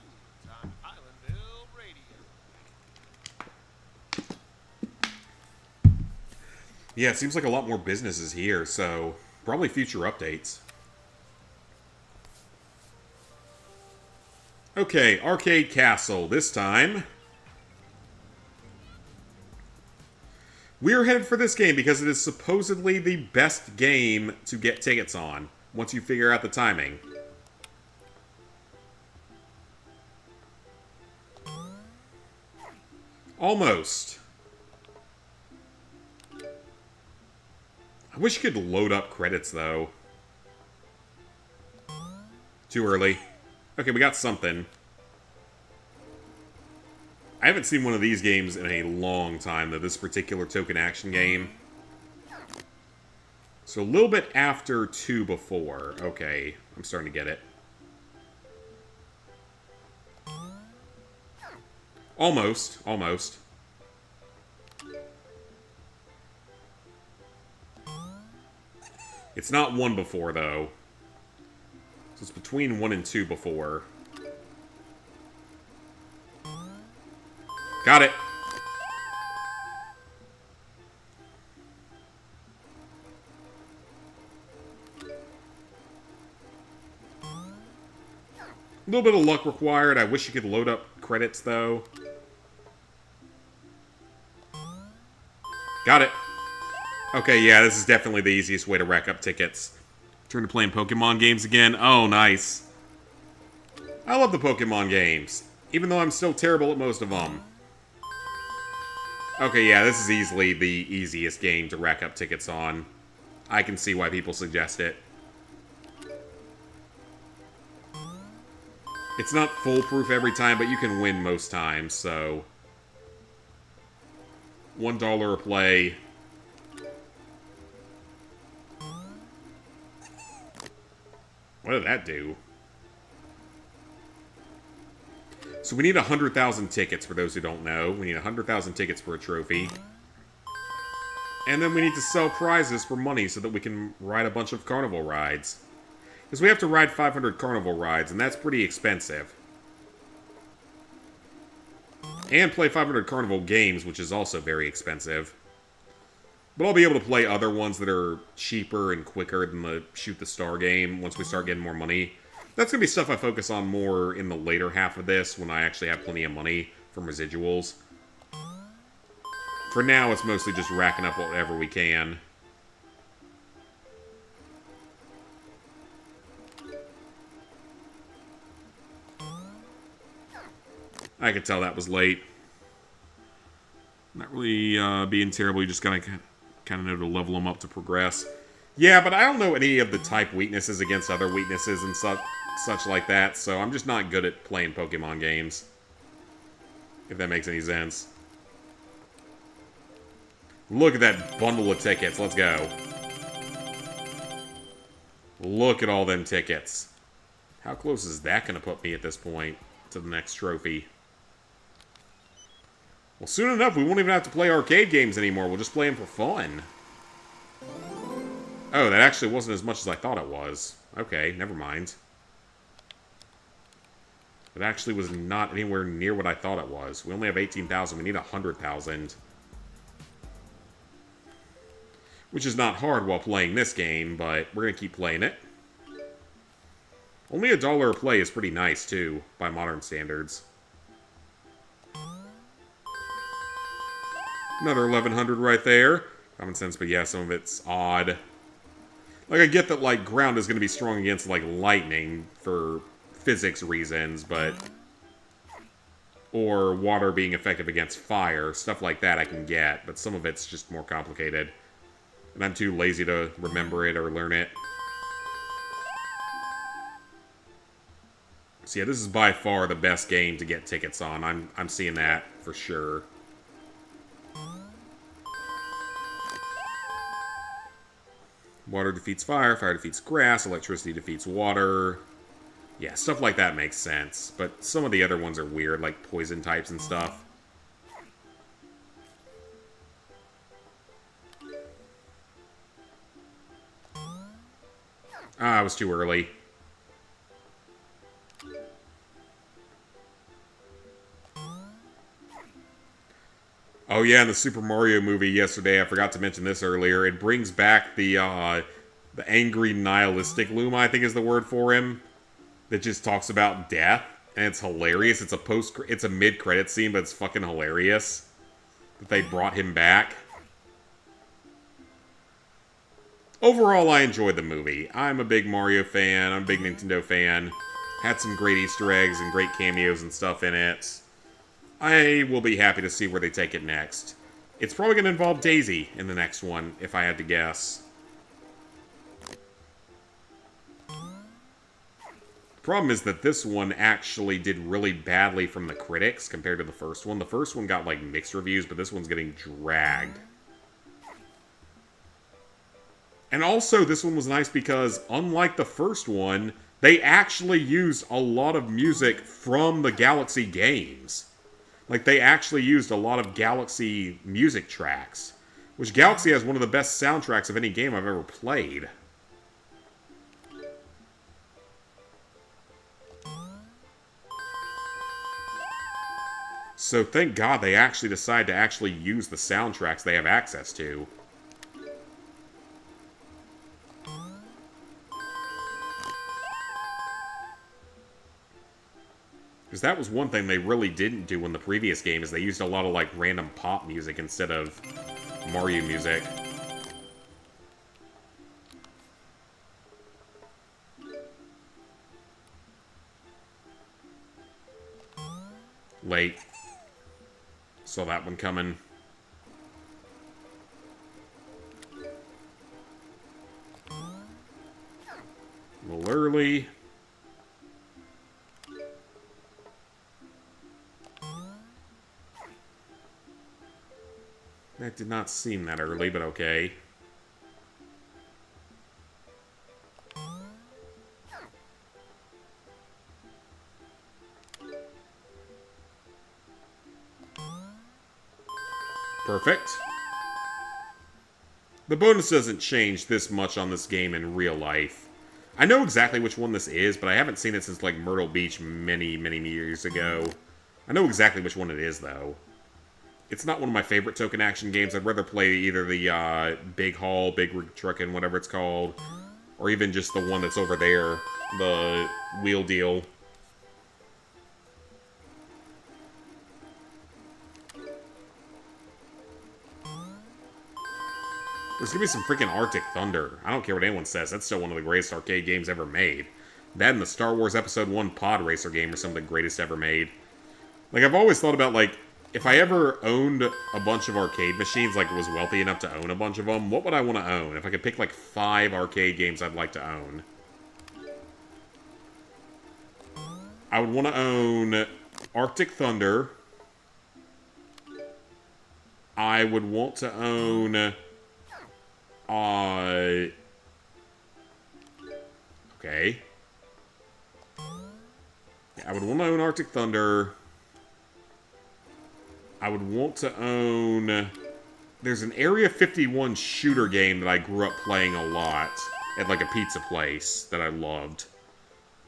on Islandville Radio. Yeah, it seems like a lot more businesses here, so probably future updates. Okay, Arcade Castle. This time, We're headed for this game because it is supposedly the best game to get tickets on, once you figure out the timing. Almost. I wish you could load up credits, though. Too early. Okay, we got something. I haven't seen one of these games in a long time, though, this particular token action game. So a little bit after 2 before. Okay, I'm starting to get it. Almost. Almost. It's not 1 before, though. So it's between 1 and 2 before. Got it! A little bit of luck required. I wish you could load up credits, though. Got it! Okay, yeah, this is definitely the easiest way to rack up tickets. Turn to playing Pokemon games again. Oh, nice. I love the Pokemon games, even though I'm still terrible at most of them. Okay, yeah, this is easily the easiest game to rack up tickets on. I can see why people suggest it. It's not foolproof every time, but you can win most times, so... $1 a play. What did that do? So we need 100,000 tickets, for those who don't know. We need 100,000 tickets for a trophy. And then we need to sell prizes for money so that we can ride a bunch of carnival rides. Because we have to ride 500 carnival rides, and that's pretty expensive. And play 500 carnival games, which is also very expensive. But I'll be able to play other ones that are cheaper and quicker than the Shoot the Star game once we start getting more money. That's going to be stuff I focus on more in the later half of this, when I actually have plenty of money from residuals. For now, it's mostly just racking up whatever we can. I could tell that was late. Not really being terrible, you just gotta kind of know to level them up to progress. Yeah, but I don't know any of the type weaknesses against other weaknesses and such like that, so I'm just not good at playing Pokemon games. If that makes any sense. Look at that bundle of tickets, let's go. Look at all them tickets. How close is that gonna put me at this point to the next trophy? Well, soon enough, we won't even have to play arcade games anymore. We'll just play them for fun. Oh, that actually wasn't as much as I thought it was. Okay, never mind. It actually was not anywhere near what I thought it was. We only have 18,000. We need 100,000. Which is not hard while playing this game, but we're going to keep playing it. Only $1 a play is pretty nice, too, by modern standards. Another 1,100 right there. Common sense, but yeah, some of it's odd. Like, I get that, like, ground is going to be strong against, like, lightning for physics reasons, but... Or water being effective against fire. Stuff like that I can get, but some of it's just more complicated. And I'm too lazy to remember it or learn it. So yeah, this is by far the best game to get tickets on. I'm seeing that for sure. Water defeats fire, fire defeats grass, electricity defeats water. Yeah, stuff like that makes sense. But some of the other ones are weird, like poison types and stuff. Ah, I was too early. Oh yeah, in the Super Mario movie yesterday, I forgot to mention this earlier, it brings back the angry nihilistic Luma, I think is the word for him, that just talks about death, and it's hilarious. It's a mid-credit scene, but it's fucking hilarious that they brought him back. overall, I enjoyed the movie. I'm a big Mario fan. I'm a big Nintendo fan. Had some great Easter eggs and great cameos and stuff in it. I will be happy to see where they take it next. It's probably going to involve Daisy in the next one, if I had to guess. The problem is that this one actually did really badly from the critics compared to the first one. The first one got, like, mixed reviews, but this one's getting dragged. And also, this one was nice because, unlike the first one, they actually used a lot of music from the Galaxy games. Like, they actually used a lot of Galaxy music tracks. Which Galaxy has one of the best soundtracks of any game I've ever played. So thank God they actually decide to actually use the soundtracks they have access to. Because that was one thing they really didn't do in the previous game, is they used a lot of, like, random pop music instead of Mario music. Late. Saw that one coming. A little early. That did not seem that early, but okay. Perfect. The bonus doesn't change this much on this game in real life. I know exactly which one this is, but I haven't seen it since, like, Myrtle Beach many, many years ago. I know exactly which one it is, though. It's not one of my favorite token action games. I'd rather play either the Big Haul, Big Rig Truckin', whatever it's called, or even just the one that's over there, the Wheel Deal. There's gonna be some freaking Arctic Thunder. I don't care what anyone says. That's still one of the greatest arcade games ever made. That and the Star Wars Episode 1 Pod Racer game are some of the greatest ever made. Like, I've always thought about, like, if I ever owned a bunch of arcade machines, like, was wealthy enough to own a bunch of them, what would I want to own? If I could pick, like, 5 arcade games I'd like to own. I would want to own Arctic Thunder. I would want to own... Okay. Yeah, I would want to own Arctic Thunder. I would want to own... There's an Area 51 shooter game that I grew up playing a lot at, like, a pizza place that I loved.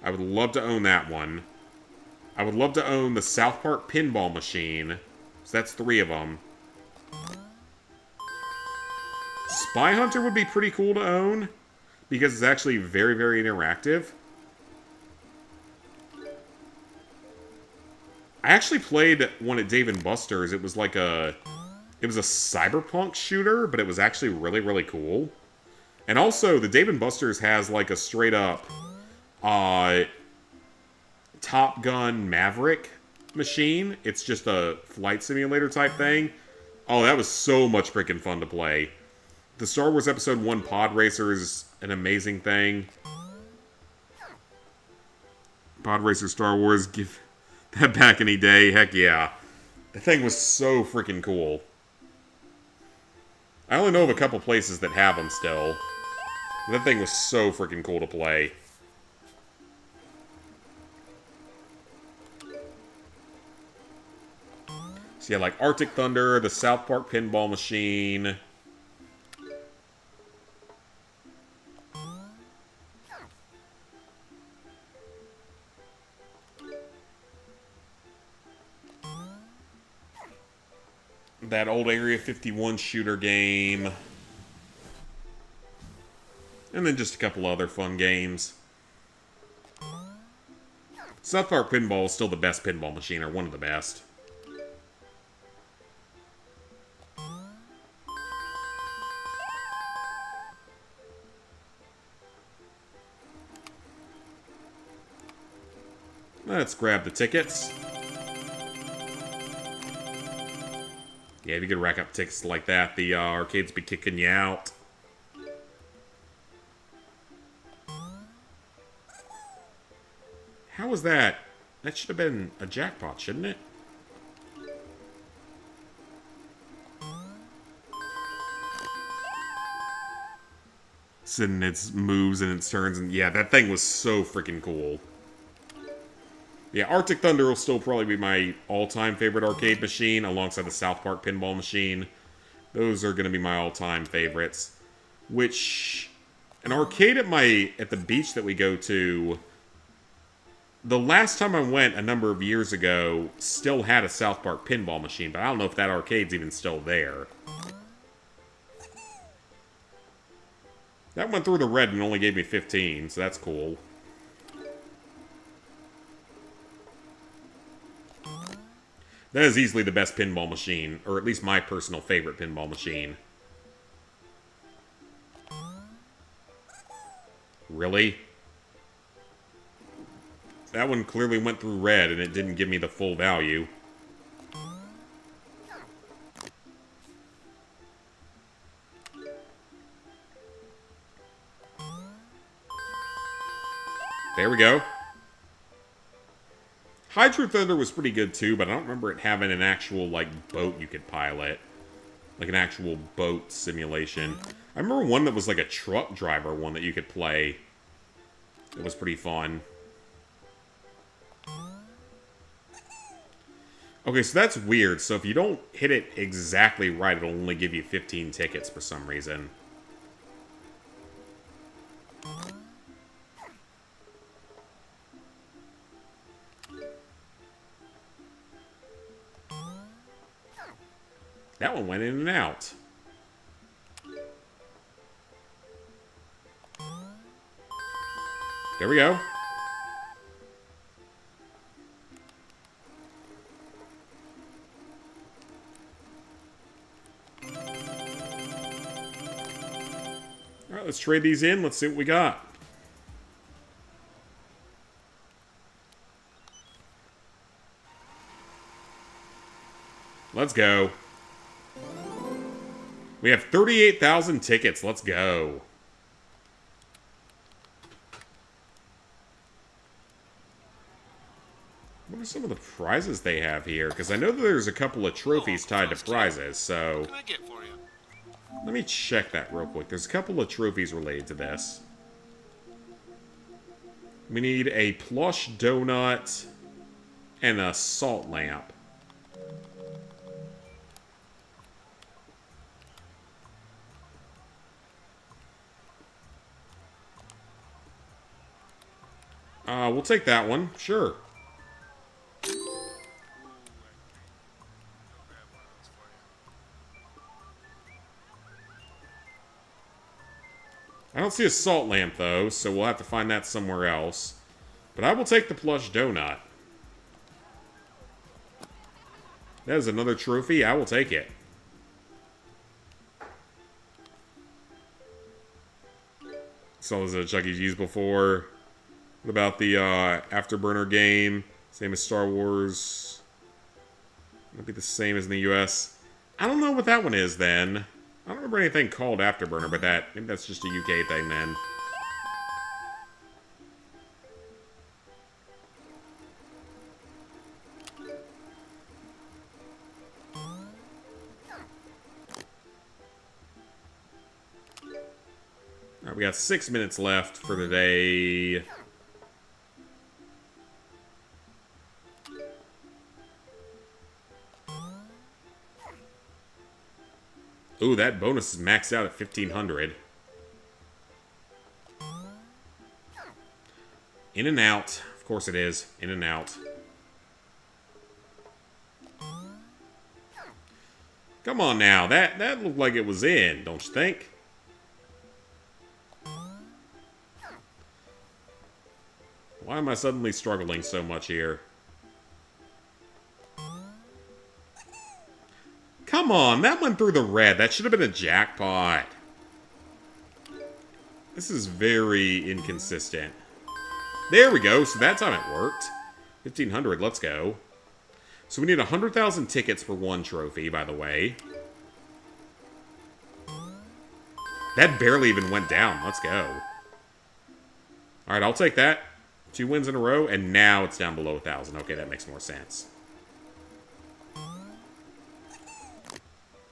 I would love to own that one. I would love to own the South Park Pinball Machine. So that's 3 of them. Spy Hunter would be pretty cool to own, because it's actually very, very interactive. I actually played one at Dave & Buster's. It was like a... It was a cyberpunk shooter, but it was actually really, really cool. And also, the Dave & Buster's has like a straight-up Top Gun Maverick machine. It's just a flight simulator type thing. Oh, that was so much freaking fun to play. The Star Wars Episode 1 Pod Racer is an amazing thing. Pod Racer Star Wars, give that back any day. Heck yeah. The thing was so freaking cool. I only know of a couple places that have them still. That thing was so freaking cool to play. So yeah, like Arctic Thunder, the South Park Pinball Machine... that old Area 51 shooter game. And then just a couple other fun games. South Park Pinball is still the best pinball machine, or one of the best. Let's grab the tickets. Yeah, if you could rack up tickets like that, the arcades be kicking you out. How was that? That should have been a jackpot, shouldn't it? And its moves and its turns, and yeah, that thing was so freaking cool. Yeah, Arctic Thunder will still probably be my all-time favorite arcade machine, alongside the South Park pinball machine. Those are going to be my all-time favorites. Which, an arcade at the beach that we go to, the last time I went a number of years ago, still had a South Park pinball machine, but I don't know if that arcade's even still there. That went through the red and only gave me 15, so that's cool. That is easily the best pinball machine, or at least my personal favorite pinball machine. Really? That one clearly went through red and it didn't give me the full value. There we go. Hydro Thunder was pretty good too, but I don't remember it having an actual, like, boat you could pilot. Like an actual boat simulation. I remember one that was like a truck driver one that you could play. It was pretty fun. Okay, so that's weird. So if you don't hit it exactly right, it'll only give you 15 tickets for some reason. That one went in and out. There we go. Alright, let's trade these in. Let's see what we got. Let's go. We have 38,000 tickets. Let's go. What are some of the prizes they have here? Because I know that there's a couple of trophies tied to prizes, so... What can I get for you? Let me check that real quick. There's a couple of trophies related to this. We need a plush donut and a salt lamp. We'll take that one. Sure. I don't see a salt lamp, though, so we'll have to find that somewhere else. But I will take the plush donut. That is another trophy. I will take it. Saw this at Chuck E. Cheese before. What about the Afterburner game? Same as Star Wars. Might be the same as in the US. I don't know what that one is, then. I don't remember anything called Afterburner, but maybe that's just a UK thing, then. Alright, we got 6 minutes left for the day. Ooh, that bonus is maxed out at 1,500. In and out. Of course it is. In and out. Come on now. That looked like it was in, don't you think? Why am I suddenly struggling so much here? Come on, that went through the red. That should have been a jackpot. This is very inconsistent. There we go, so that time it worked. 1,500, let's go. So we need 100,000 tickets for one trophy, by the way. That barely even went down. Let's go. Alright, I'll take that. 2 wins in a row, and now it's down below 1,000. Okay, that makes more sense.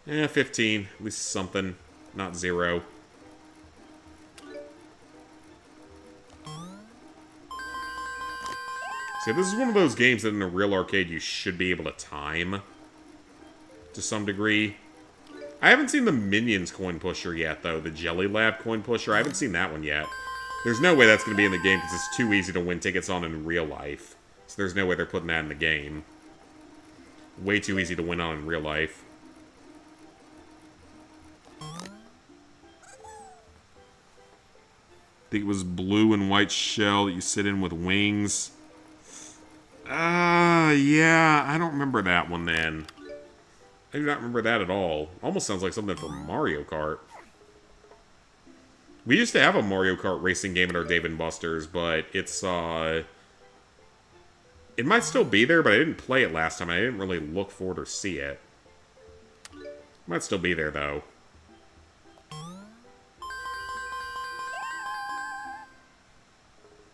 15. At least something. Not 0. See, this is one of those games that in a real arcade you should be able to time. To some degree. I haven't seen the Minions coin pusher yet, though. The Jelly Lab coin pusher. I haven't seen that one yet. There's no way that's going to be in the game because it's too easy to win tickets on in real life. So there's no way they're putting that in the game. Way too easy to win on in real life. I think it was blue and white shell that you sit in with wings. Yeah, I don't remember that one then. I do not remember that at all. Almost sounds like something from Mario Kart. We used to have a Mario Kart racing game at our Dave & Buster's, but it's, it might still be there, but I didn't play it last time. I didn't really look for it or see it. Might still be there, though.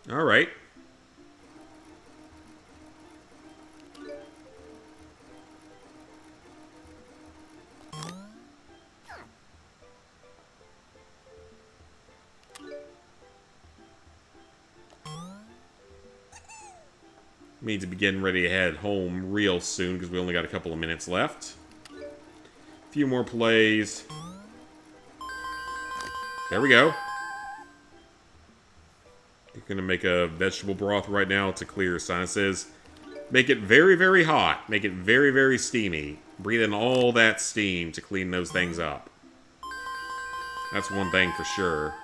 Alright. We need to be getting ready to head home real soon because we only got a couple of minutes left. A few more plays. There we go. You're going to make a vegetable broth right now to clear your sinuses. Make it very, very hot. Make it very, very steamy. Breathe in all that steam to clean those things up. That's one thing for sure.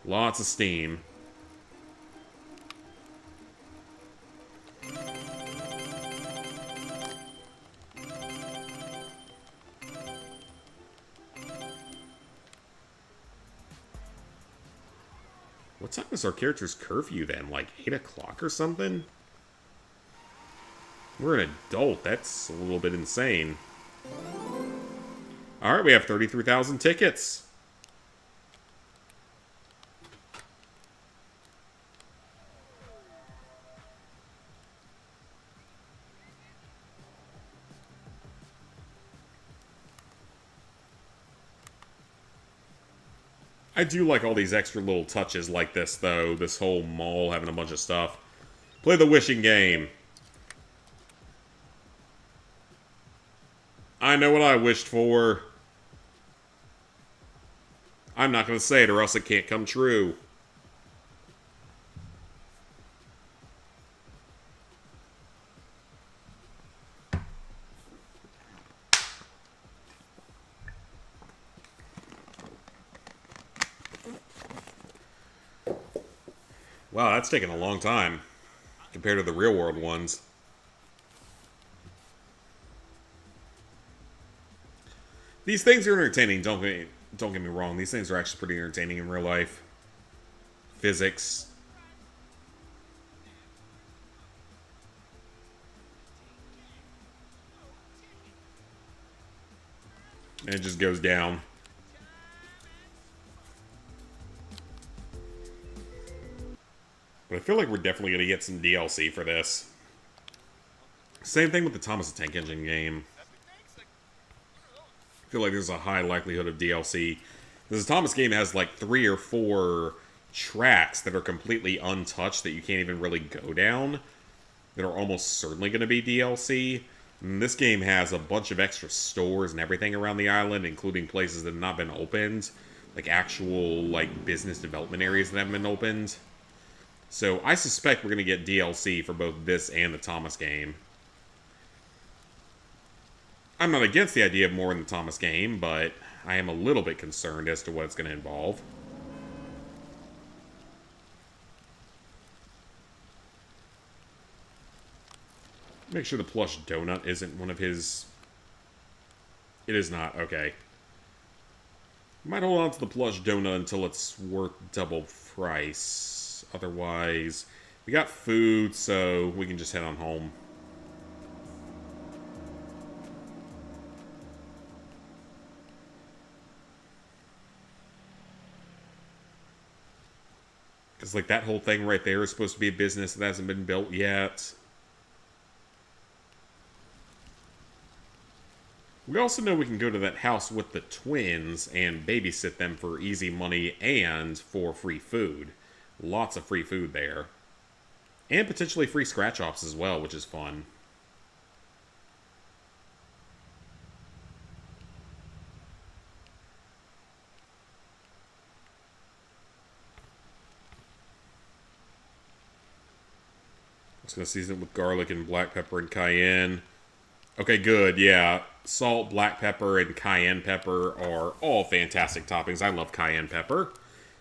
Lots of steam. What time is our character's curfew then? Like 8 o'clock or something? We're an adult. That's a little bit insane. Alright, we have 33,000 tickets. I do like all these extra little touches like this, though. This whole mall having a bunch of stuff. Play the wishing game. I know what I wished for. I'm not going to say it or else it can't come true. Wow, that's taken a long time compared to the real world ones. These things are entertaining, don't get me wrong. These things are actually pretty entertaining in real life. Physics. And it just goes down. But I feel like we're definitely going to get some DLC for this. Same thing with the Thomas the Tank Engine game. I feel like there's a high likelihood of DLC. This Thomas game has like 3 or 4 tracks that are completely untouched that you can't even really go down. That are almost certainly going to be DLC. And this game has a bunch of extra stores and everything around the island, including places that have not been opened. Like actual like business development areas that haven't been opened. So I suspect we're going to get DLC for both this and the Thomas game. I'm not against the idea of more in the Thomas game, but I am a little bit concerned as to what it's going to involve. Make sure the plush donut isn't one of his... It is not, okay. Might hold on to the plush donut until it's worth double price. Otherwise, We got food, so we can just head on home. Because, like, that whole thing right there is supposed to be a business that hasn't been built yet. We also know we can go to that house with the twins and babysit them for easy money and for free food. Lots of free food there. And potentially free scratch-offs as well, which is fun. Just gonna season it with garlic and black pepper and cayenne. Okay, good, yeah. Salt, black pepper, and cayenne pepper are all fantastic toppings. I love cayenne pepper.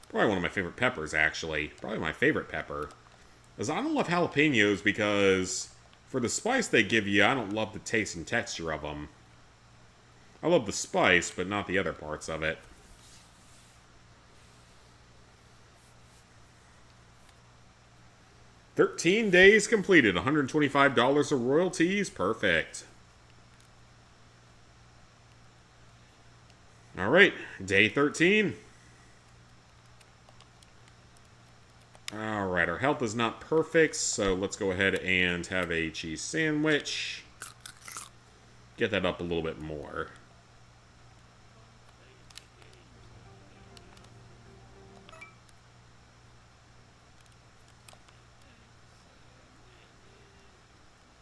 Probably one of my favorite peppers, actually. Probably my favorite pepper. Because I don't love jalapenos because for the spice they give you, I don't love the taste and texture of them. I love the spice, but not the other parts of it. $13 completed, $125 of royalties, perfect. Alright, day 13. Alright, our health is not perfect, so let's go ahead and have a cheese sandwich. Get that up a little bit more.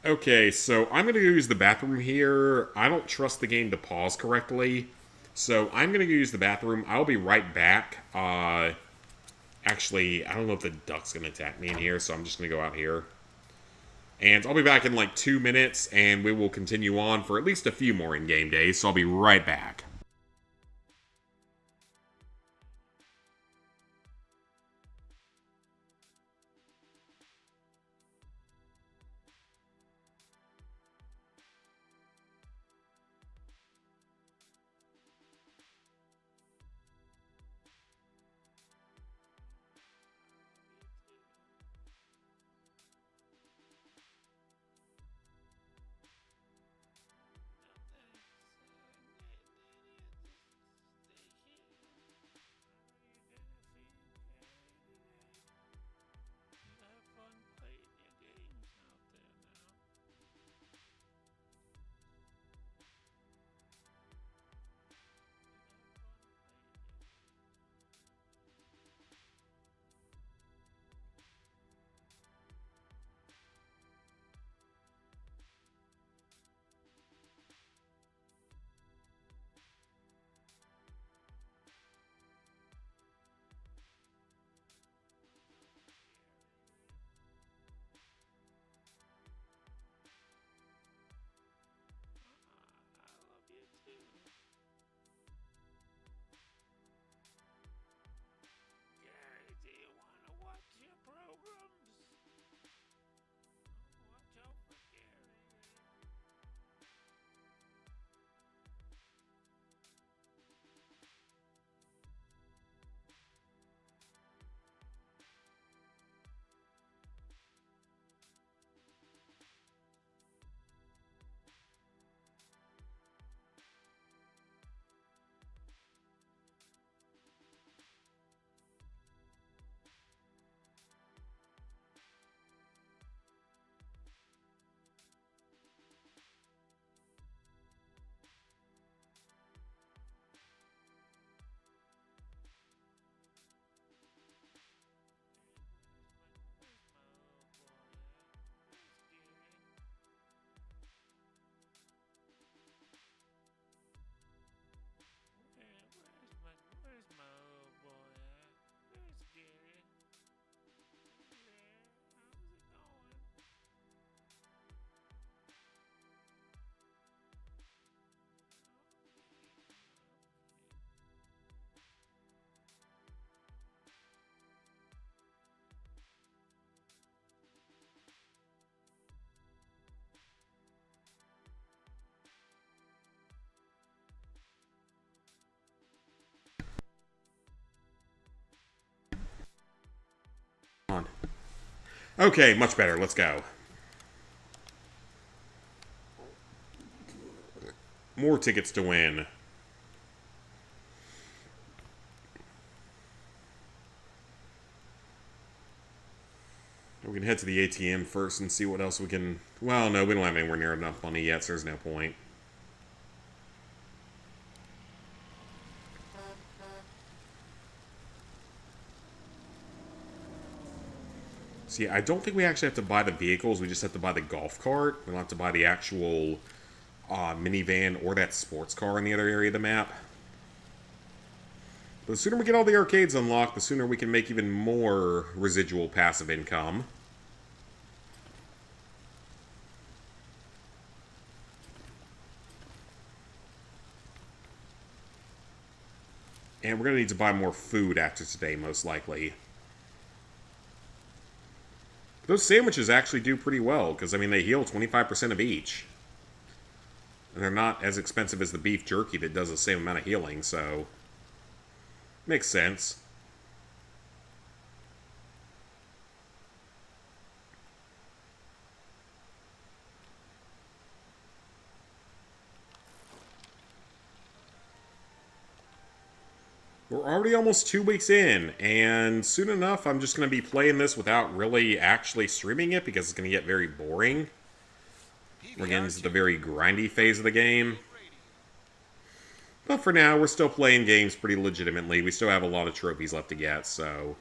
Okay, so I'm going to use the bathroom here. I don't trust the game to pause correctly. So I'm going to go use the bathroom. I'll be right back. Actually, I don't know if the duck's going to attack me in here, so I'm just going to go out here. And I'll be back in like 2 minutes, and we will continue on for at least a few more in-game days, so I'll be right back. Okay, much better. Let's go. More tickets to win. We can head to the ATM first and see what else we can... Well, no, we don't have anywhere near enough money yet, so there's no point. See, I don't think we actually have to buy the vehicles. We just have to buy the golf cart. We don't have to buy the actual minivan or that sports car in the other area of the map. But the sooner we get all the arcades unlocked, the sooner we can make even more residual passive income. And we're going to need to buy more food after today, most likely. Those sandwiches actually do pretty well, because, I mean, they heal 25% of each. And they're not as expensive as the beef jerky that does the same amount of healing, so... Makes sense. We're already almost 2 weeks in, and soon enough I'm just going to be playing this without really actually streaming it because it's going to get very boring. We're getting into the very grindy phase of the game. But for now, we're still playing games pretty legitimately. We still have a lot of trophies left to get, so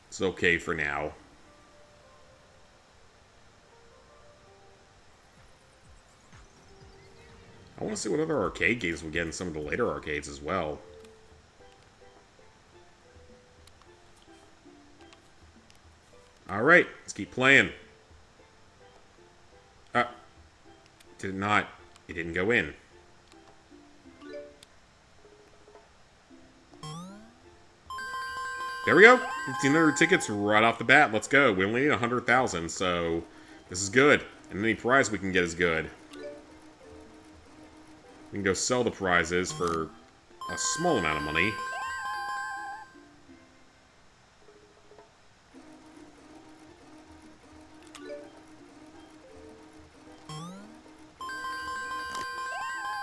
it's okay for now. I want to see what other arcade games we get in some of the later arcades as well. Alright, let's keep playing. Did it not? It didn't go in. There we go. 1,500 tickets right off the bat. Let's go. We only need 100,000, so this is good. And any prize we can get is good. We can go sell the prizes for a small amount of money.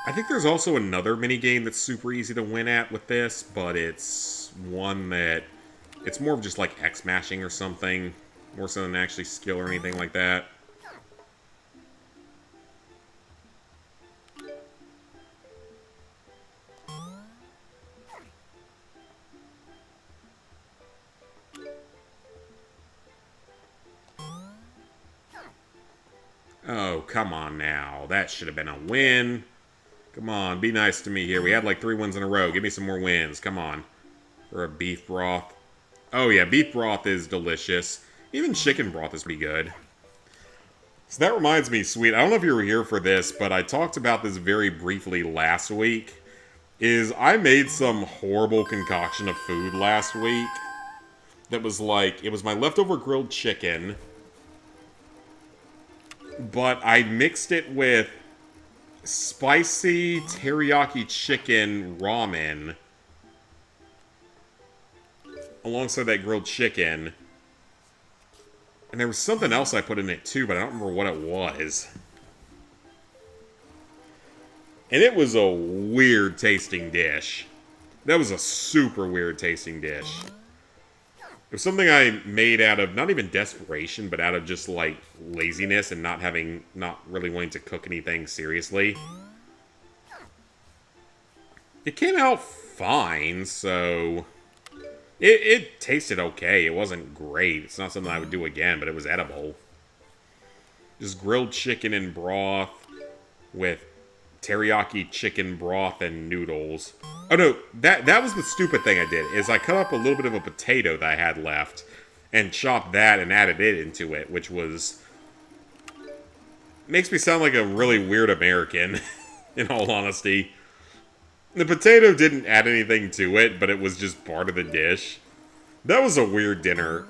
I think there's also another minigame that's super easy to win at with this, but it's one that... It's more of just like X-mashing or something, more so than actually skill or anything like that. Oh, come on now. That should have been a win. Come on, be nice to me here. We had like 3 wins in a row. Give me some more wins. Come on. Or a beef broth. Oh yeah, beef broth is delicious. Even chicken broth is pretty good. So that reminds me, Sweet, I don't know if you were here for this, but I talked about this very briefly last week. I made some horrible concoction of food last week. That was like, it was my leftover grilled chicken. But I mixed it with spicy teriyaki chicken ramen alongside that grilled chicken. And there was something else I put in it too, but I don't remember what it was. And it was a weird tasting dish. That was a super weird tasting dish. It was something I made out of, not even desperation, but out of just like laziness and not really wanting to cook anything seriously. It came out fine, so... It tasted okay. It wasn't great. It's not something I would do again, but it was edible. Just grilled chicken and broth with teriyaki chicken broth and noodles. Oh no, that was the stupid thing I did, is I cut up a little bit of a potato that I had left and chopped that and added it into it, which was... Makes me sound like a really weird American, in all honesty. The potato didn't add anything to it, but it was just part of the dish. That was a weird dinner.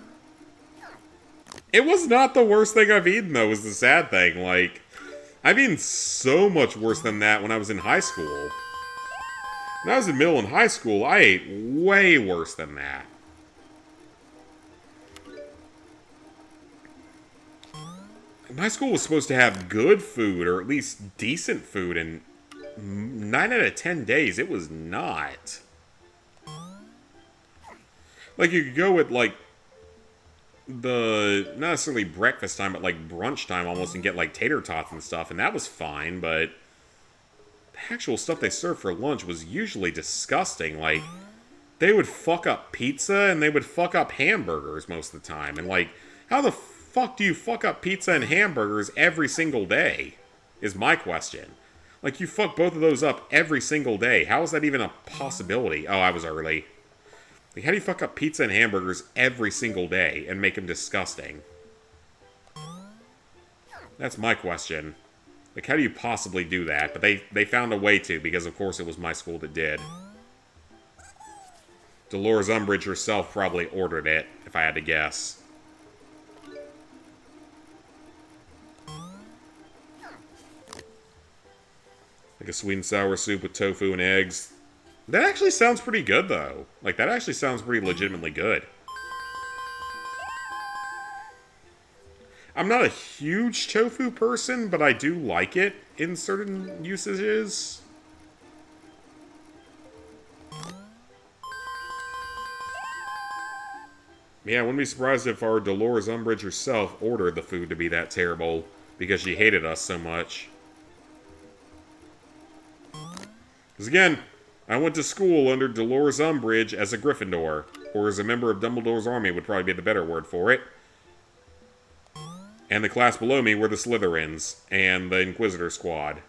It was not the worst thing I've eaten, though, is the sad thing. Like, I've eaten so much worse than that when I was in high school. When I was in middle and high school, I ate way worse than that. My school was supposed to have good food, or at least decent food, and 9 out of 10 days, it was not. Like, you could go at, like, not necessarily breakfast time, but, like, brunch time almost, and get, like, tater tots and stuff, and that was fine, but the actual stuff they served for lunch was usually disgusting. Like, they would fuck up pizza, and they would fuck up hamburgers most of the time, and, like, how the fuck do you fuck up pizza and hamburgers every single day, is my question. Like, you fuck both of those up every single day. How is that even a possibility? Oh, I was early. Like, how do you fuck up pizza and hamburgers every single day and make them disgusting? That's my question. Like, how do you possibly do that? But they found a way to, because of course it was my school that did. Dolores Umbridge herself probably ordered it, if I had to guess. Like a sweet and sour soup with tofu and eggs. That actually sounds pretty good, though. Like, that actually sounds pretty legitimately good. I'm not a huge tofu person, but I do like it in certain usages. Yeah, I wouldn't be surprised if our Dolores Umbridge herself ordered the food to be that terrible because she hated us so much. Because again, I went to school under Dolores Umbridge as a Gryffindor, or as a member of Dumbledore's army would probably be the better word for it. And the class below me were the Slytherins and the Inquisitor Squad.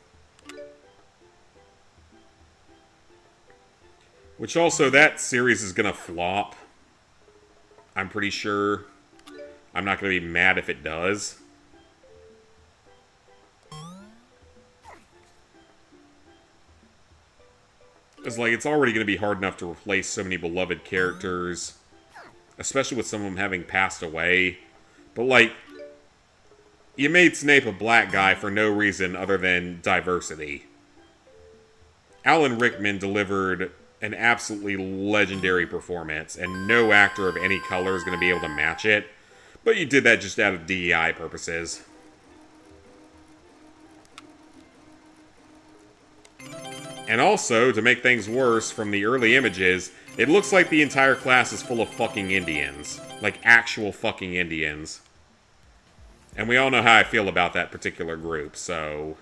Which also, that series is gonna flop. I'm pretty sure. I'm not gonna be mad if it does. It's like, it's already going to be hard enough to replace so many beloved characters. Especially with some of them having passed away. But, like, you made Snape a black guy for no reason other than diversity. Alan Rickman delivered an absolutely legendary performance, and no actor of any color is going to be able to match it. But you did that just out of DEI purposes. And also, to make things worse, from the early images, it looks like the entire class is full of fucking Indians. Like, actual fucking Indians. And we all know how I feel about that particular group, so...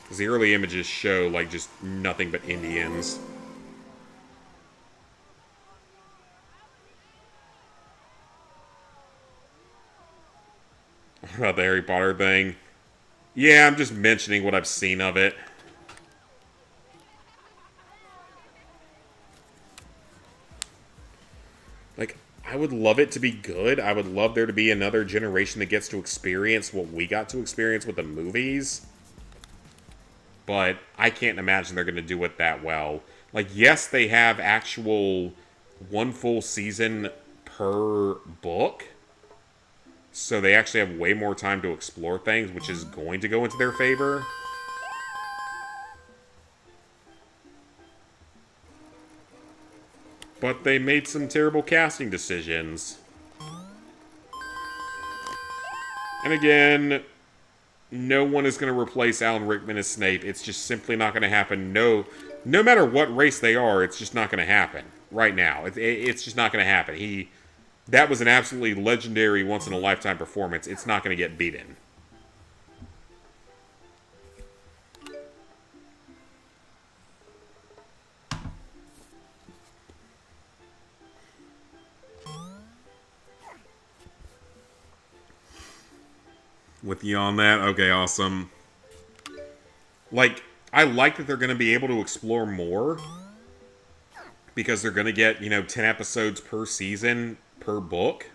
Because the early images show, like, just nothing but Indians. About the Harry Potter thing. Yeah, I'm just mentioning what I've seen of it. Like, I would love it to be good. I would love there to be another generation that gets to experience what we got to experience with the movies. But I can't imagine they're going to do it that well. Like, yes, they have actual one full season per book. So they actually have way more time to explore things, which is going to go into their favor. But they made some terrible casting decisions. And again, no one is going to replace Alan Rickman as Snape. It's just simply not going to happen. No matter what race they are, it's just not going to happen right now. It's just not going to happen. That was an absolutely legendary, once-in-a-lifetime performance. It's not going to get beaten. With you on that? Okay, awesome. Like, I like that they're going to be able to explore more. Because they're going to get, 10 episodes per season, per book.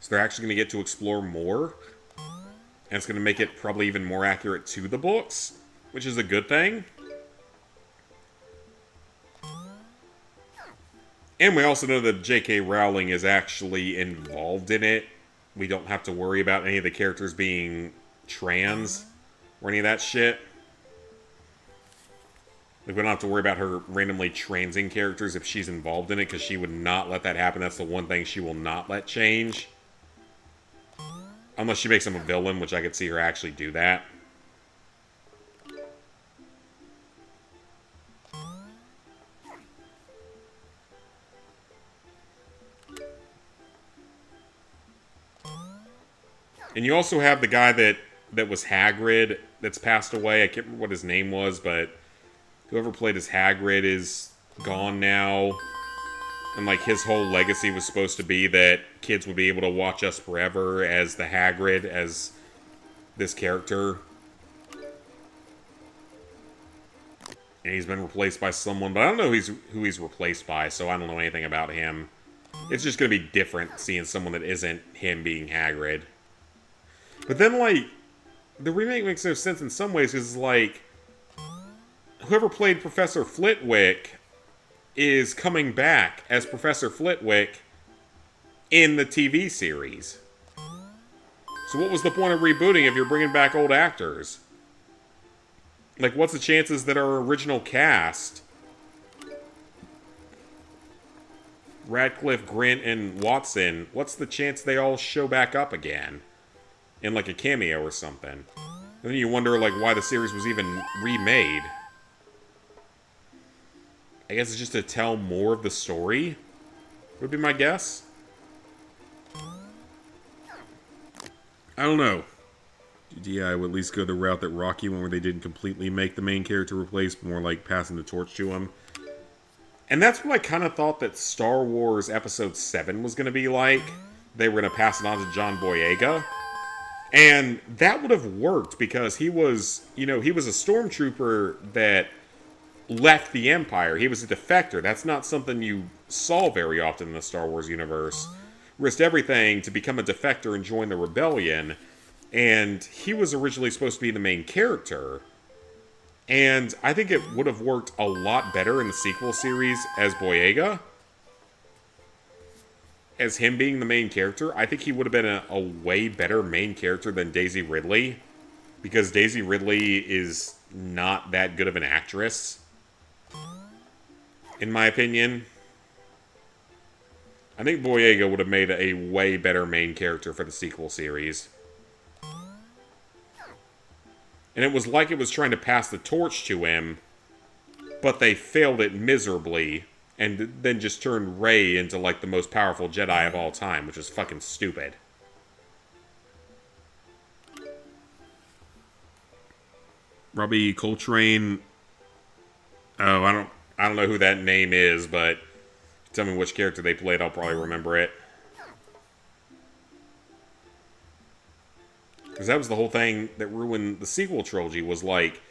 So they're actually going to get to explore more. And it's going to make it probably even more accurate to the books. Which is a good thing. And we also know that J.K. Rowling is actually involved in it. We don't have to worry about any of the characters being trans. Or any of that shit. Like, we don't have to worry about her randomly transing characters if she's involved in it, because she would not let that happen. That's the one thing she will not let change. Unless she makes him a villain, which I could see her actually do that. And you also have the guy that was Hagrid that's passed away. I can't remember what his name was, but whoever played as Hagrid is gone now. And, like, his whole legacy was supposed to be that kids would be able to watch us forever as the Hagrid, as this character. And he's been replaced by someone, but I don't know who he's replaced by, so I don't know anything about him. It's just going to be different seeing someone that isn't him being Hagrid. But then, like, the remake makes no sense in some ways, because, like, whoever played Professor Flitwick is coming back as Professor Flitwick in the TV series. So what was the point of rebooting if you're bringing back old actors? Like, what's the chances that our original cast, Radcliffe, Grint, and Watson, what's the chance they all show back up again? In, like, a cameo or something. And then you wonder, like, why the series was even remade. I guess it's just to tell more of the story, would be my guess. I don't know. DI would at least go the route that Rocky went, where they didn't completely make the main character replace, more like passing the torch to him. And that's what I kind of thought that Star Wars Episode 7 was going to be like. They were going to pass it on to John Boyega. And that would have worked, because he was, you know, he was a stormtrooper that left the Empire. He was a defector. That's not something you saw very often in the Star Wars universe. Risked everything to become a defector and join the rebellion. And he was originally supposed to be the main character. And I think it would have worked a lot better in the sequel series as Boyega. As him being the main character. I think he would have been a way better main character than Daisy Ridley. Because Daisy Ridley is not that good of an actress, in my opinion. I think Boyega would have made a way better main character for the sequel series. And it was like it was trying to pass the torch to him, but they failed it miserably, and then just turned Rey into, like, the most powerful Jedi of all time, which is fucking stupid. Robbie Coltrane. Oh, I don't know who that name is, but tell me which character they played, I'll probably remember it. Because that was the whole thing that ruined the sequel trilogy, was like,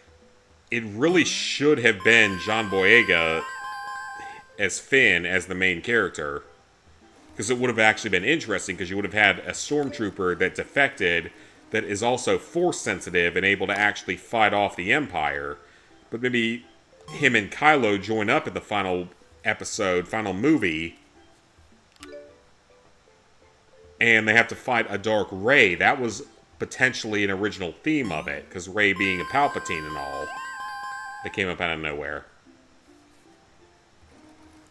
it really should have been John Boyega as Finn as the main character. Because it would have actually been interesting, because you would have had a stormtrooper that defected that is also force sensitive and able to actually fight off the Empire. But maybe him and Kylo join up in the final episode, final movie, and they have to fight a dark Rey. That was potentially an original theme of it, because Rey being a Palpatine and all, that came up out of nowhere.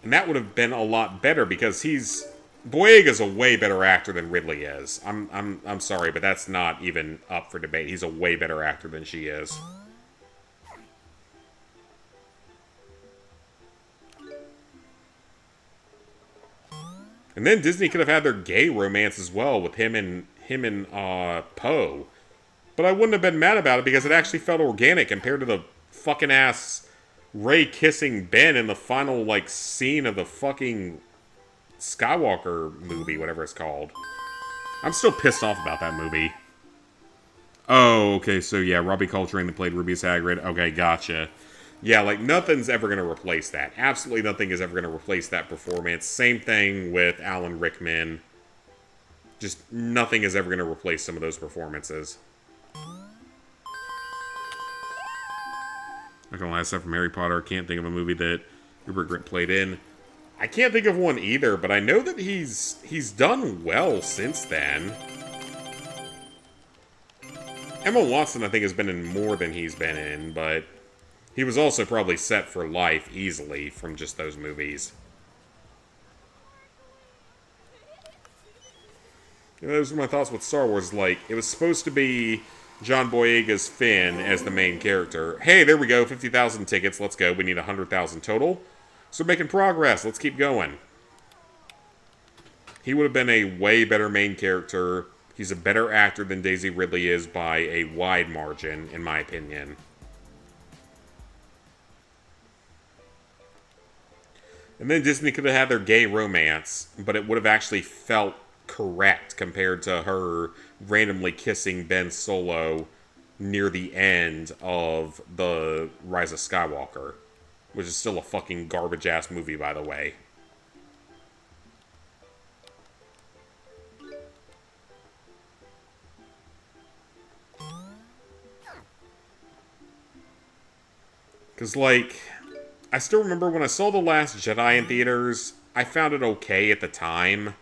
And that would have been a lot better, because Boyega's a way better actor than Ridley is. I'm sorry, but that's not even up for debate. He's a way better actor than she is. And then Disney could have had their gay romance as well with him and Poe. But I wouldn't have been mad about it, because it actually felt organic compared to the fucking ass Rey kissing Ben in the final, like, scene of the fucking Skywalker movie, whatever it's called. I'm still pissed off about that movie. Oh, okay, so yeah, Robbie Coltrane that played Rubius Hagrid. Okay, gotcha. Yeah, like, nothing's ever going to replace that. Absolutely nothing is ever going to replace that performance. Same thing with Alan Rickman. Just nothing is ever going to replace some of those performances. Not gonna lie, aside from Harry Potter, I can't think of a movie that Rupert Grint played in. I can't think of one either, but I know that he's done well since then. Emma Watson, I think, has been in more than he's been in, but He was also probably set for life easily from just those movies. Those are my thoughts with Star Wars. Like, it was supposed to be John Boyega's Finn as the main character. Hey, there we go, 50,000 tickets, let's go. We need 100,000 total. So we're making progress, let's keep going. He would have been a way better main character. He's a better actor than Daisy Ridley is by a wide margin, in my opinion. And then Disney could have had their gay romance, but it would have actually felt correct compared to her randomly kissing Ben Solo near the end of The Rise of Skywalker, which is still a fucking garbage-ass movie, by the way. Because, like, I still remember when I saw The Last Jedi in theaters, I found it okay at the time.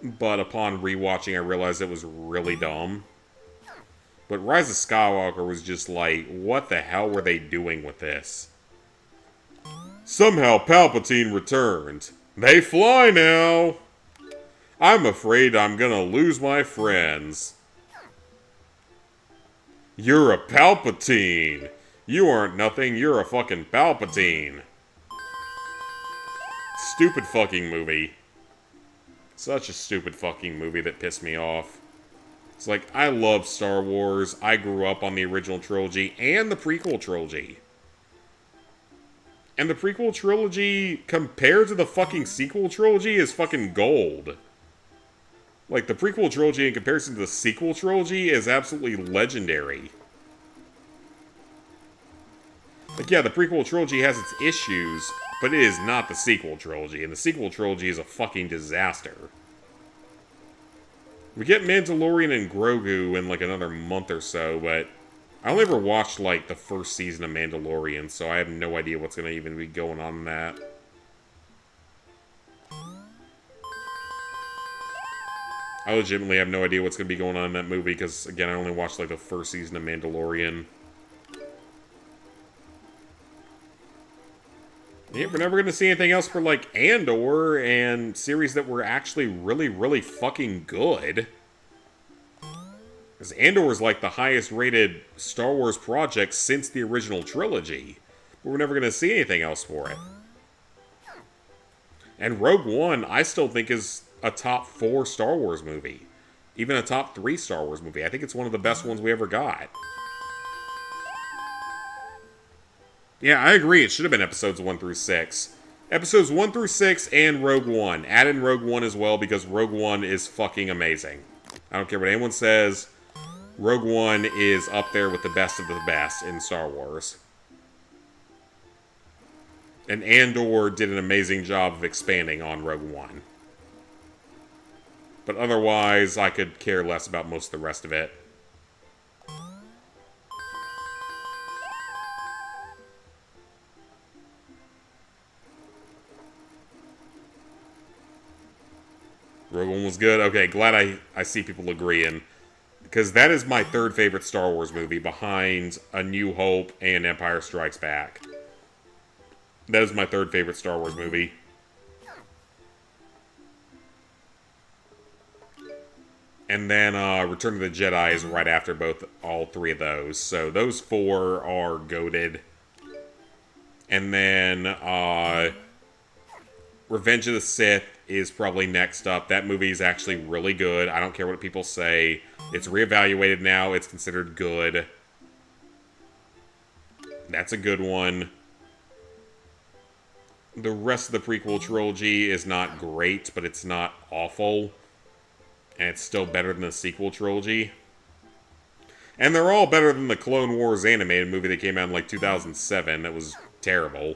But upon rewatching, I realized it was really dumb. But Rise of Skywalker was just like, what the hell were they doing with this? Somehow Palpatine returned. They fly now! I'm afraid I'm gonna lose my friends. You're a Palpatine! You aren't nothing, you're a fucking Palpatine. Stupid fucking movie. Such a stupid fucking movie that pissed me off. It's like, I love Star Wars. I grew up on the original trilogy and the prequel trilogy. And the prequel trilogy, compared to the fucking sequel trilogy, is fucking gold. Like, the prequel trilogy in comparison to the sequel trilogy is absolutely legendary. Like, yeah, the prequel trilogy has its issues, but it is not the sequel trilogy, and the sequel trilogy is a fucking disaster. We get Mandalorian and Grogu in, like, another month or so, but I only ever watched, like, the first season of Mandalorian, so I have no idea what's gonna even be going on in that. I legitimately have no idea what's gonna be going on in that movie, because, again, I only watched, like, the first season of Mandalorian. Yeah, we're never going to see anything else for, like, Andor and series that were actually really, really fucking good. Because Andor is, like, the highest-rated Star Wars project since the original trilogy. But we're never going to see anything else for it. And Rogue One, I still think, is a top 4 Star Wars movie. Even a top 3 Star Wars movie. I think it's one of the best ones we ever got. Yeah, I agree. It should have been episodes 1 through 6. Episodes 1 through 6 and Rogue One. Add in Rogue One as well, because Rogue One is fucking amazing. I don't care what anyone says. Rogue One is up there with the best of the best in Star Wars. And Andor did an amazing job of expanding on Rogue One. But otherwise, I could care less about most of the rest of it. Rogue One was good. Okay, glad I see people agreeing. Because that is my third favorite Star Wars movie, behind A New Hope and Empire Strikes Back. That is my third favorite Star Wars movie. And then Return of the Jedi is right after all three of those. So those 4 are goated. And then Revenge of the Sith is probably next up. That movie is actually really good. I don't care what people say. It's reevaluated now. It's considered good. That's a good one. The rest of the prequel trilogy is not great, but it's not awful. And it's still better than the sequel trilogy. And they're all better than the Clone Wars animated movie that came out in, like, 2007. That was terrible.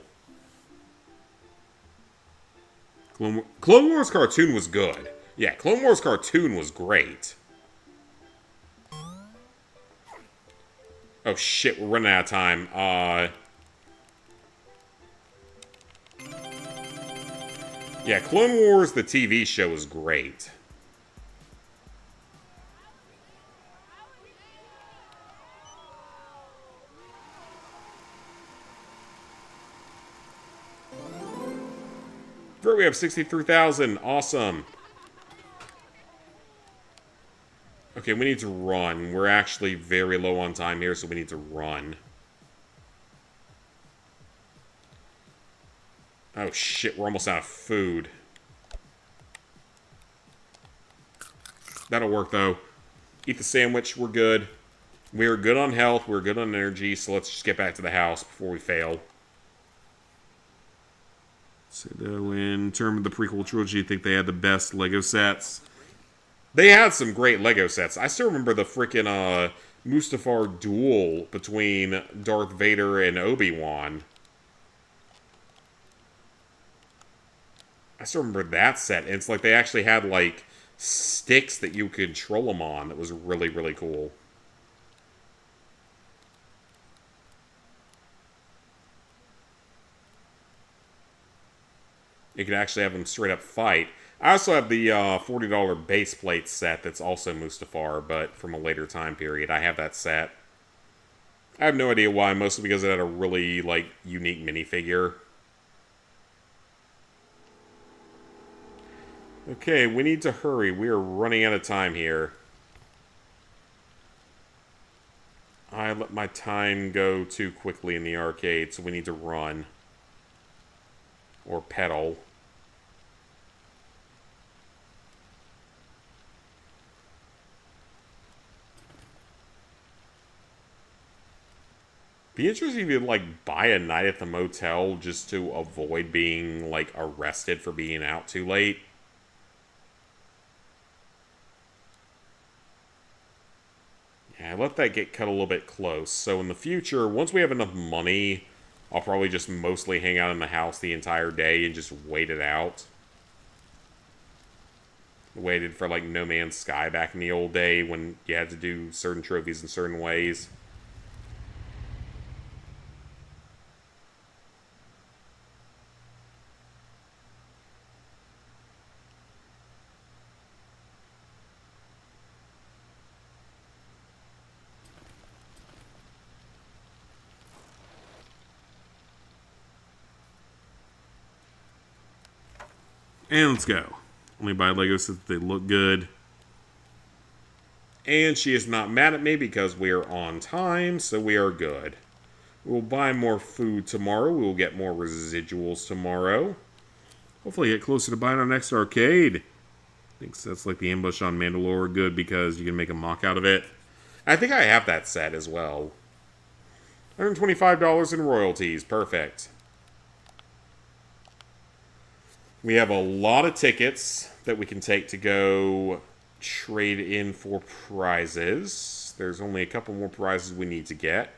Clone Wars cartoon was good. Yeah, Clone Wars cartoon was great. Oh shit, we're running out of time. Yeah, Clone Wars, the TV show, was great. Great, we have 63,000. Awesome. Okay, we need to run. We're actually very low on time here, so we need to run. Oh shit, we're almost out of food. That'll work though. Eat the sandwich, we're good. We're good on health, we're good on energy, so let's just get back to the house before we fail. So though, in terms of the prequel trilogy, I think they had the best Lego sets. They had some great Lego sets. I still remember the freaking Mustafar duel between Darth Vader and Obi-Wan. I still remember that set. And it's like they actually had like sticks that you could control them on. That was really, really cool. You could actually have them straight up fight. I also have the $40 base plate set that's also Mustafar, but from a later time period. I have that set. I have no idea why, mostly because it had a really, like, unique minifigure. Okay, we need to hurry. We are running out of time here. I let my time go too quickly in the arcade, so we need to run. Or pedal. Be interesting if you like buy a night at the motel just to avoid being like arrested for being out too late. Yeah, I let that get cut a little bit close. So in the future, once we have enough money, I'll probably just mostly hang out in the house the entire day and just wait it out. Waited for like No Man's Sky back in the old day when you had to do certain trophies in certain ways. And let's go. Only buy Legos since they look good. And she is not mad at me because we are on time, so we are good. We'll buy more food tomorrow. We will get more residuals tomorrow. Hopefully get closer to buying our next arcade. I think that's like the ambush on Mandalore good because you can make a mock out of it. I think I have that set as well. $125 in royalties. Perfect. We have a lot of tickets that we can take to go trade in for prizes. There's only a couple more prizes we need to get.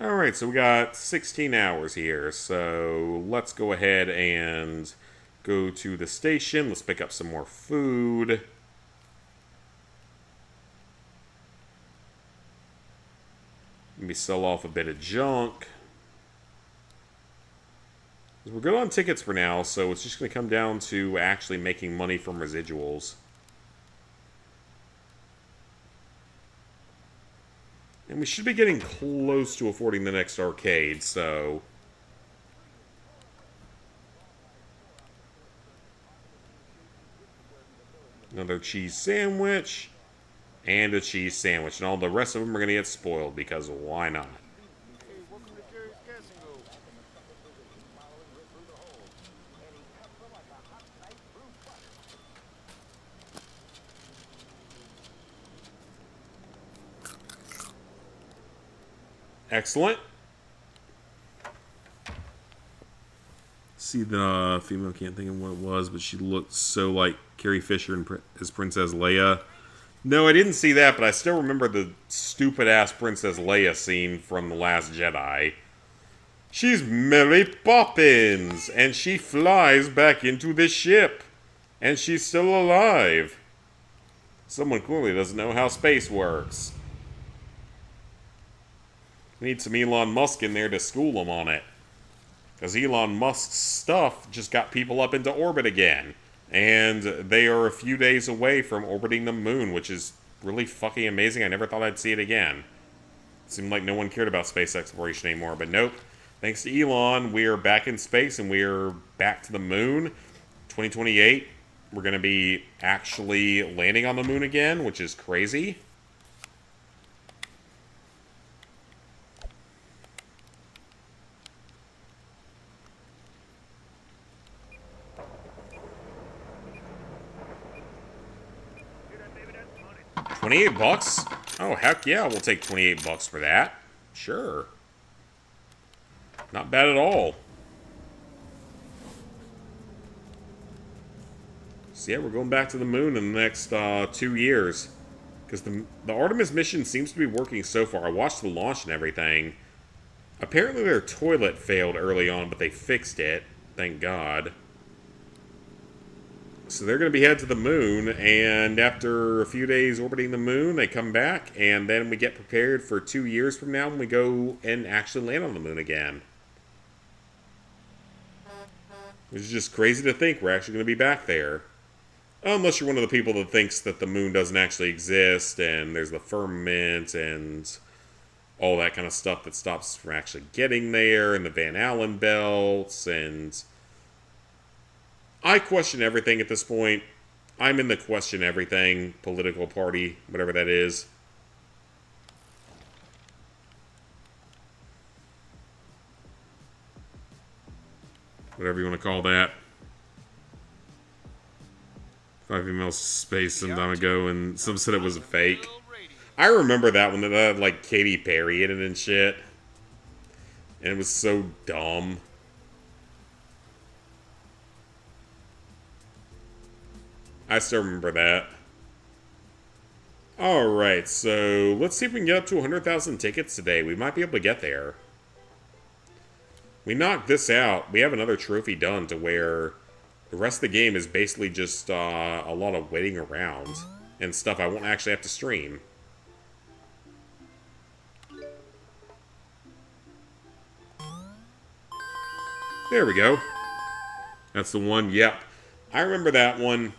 Alright, so we got 16 hours here, so let's go ahead and go to the station. Let's pick up some more food. Maybe sell off a bit of junk. We're good on tickets for now, so it's just going to come down to actually making money from residuals. And we should be getting close to affording the next arcade, so... Another cheese sandwich. And a cheese sandwich. And all the rest of them are going to get spoiled, because why not? Hey, welcome to Gary's Gas and Go. Excellent. See the female, can't think of what it was, but she looked so like Carrie Fisher as Princess Leia. No, I didn't see that, but I still remember the stupid-ass Princess Leia scene from The Last Jedi. She's Mary Poppins, and she flies back into the ship, and she's still alive. Someone clearly doesn't know how space works. We need some Elon Musk in there to school them on it. Because Elon Musk's stuff just got people up into orbit again. And they are a few days away from orbiting the moon, which is really fucking amazing. I never thought I'd see it again. It seemed like no one cared about space exploration anymore, but nope. Thanks to Elon, we are back in space and we are back to the moon. 2028, we're going to be actually landing on the moon again, which is crazy. Hear that, baby? That's money. 28 bucks? Oh, heck yeah, we'll take 28 bucks for that. Sure. Not bad at all. So yeah, we're going back to the moon in the next 2 years. Because the Artemis mission seems to be working so far. I watched the launch and everything. Apparently their toilet failed early on, but they fixed it. Thank God. So they're going to be headed to the moon, and after a few days orbiting the moon, they come back, and then we get prepared for 2 years from now when we go and actually land on the moon again. Which is just crazy to think we're actually going to be back there. Unless you're one of the people that thinks that the moon doesn't actually exist, and there's the firmament, and all that kind of stuff that stops us from actually getting there, and the Van Allen belts, and I question everything at this point. I'm in the question everything political party, whatever that is. Whatever you want to call that. 5 emails space some time ago, and some said it was a fake. I remember that one that had like Katy Perry in it and shit. And it was so dumb. I still remember that. Alright, so let's see if we can get up to 100,000 tickets today. We might be able to get there. We knocked this out. We have another trophy done to where the rest of the game is basically just a lot of waiting around and stuff I won't actually have to stream. There we go. That's the one. Yep. I remember that one.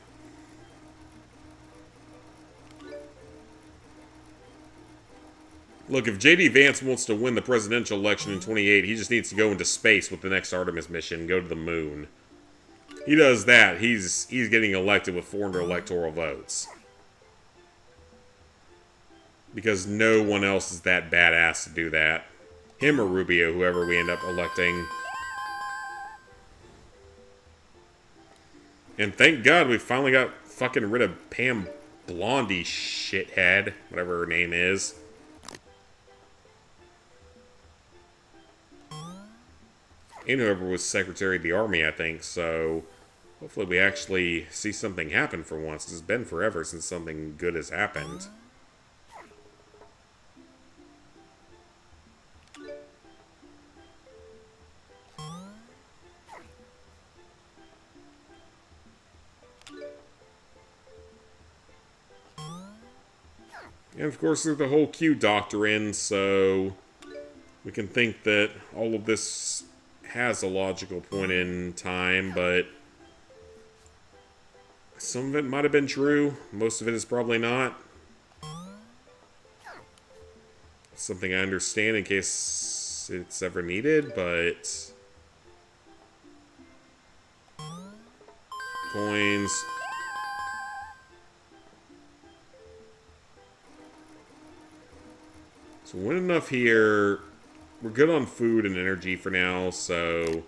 Look, if J.D. Vance wants to win the presidential election in 28, he just needs to go into space with the next Artemis mission, go to the moon. He does that, he's getting elected with 400 electoral votes. Because no one else is that badass to do that. Him or Rubio, whoever we end up electing. And thank God we finally got fucking rid of Pam Blondie shithead, whatever her name is. And whoever was Secretary of the Army, I think, so hopefully we actually see something happen for once. It's been forever since something good has happened. And of course there's the whole Q doctrine, so we can think that all of this has a logical point in time, but some of it might have been true. Most of it is probably not. Something I understand in case it's ever needed, but coins. So win enough here. We're good on food and energy for now, so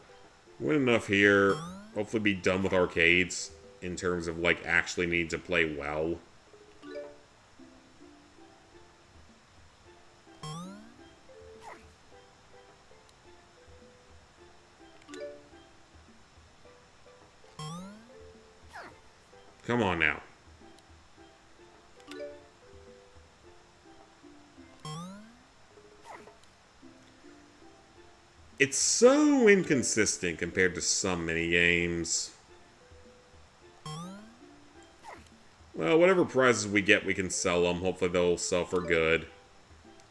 win enough here. Hopefully be done with arcades in terms of, like, actually need to play well. Come on now. It's so inconsistent compared to some minigames. Well, whatever prizes we get, we can sell them. Hopefully they'll sell for good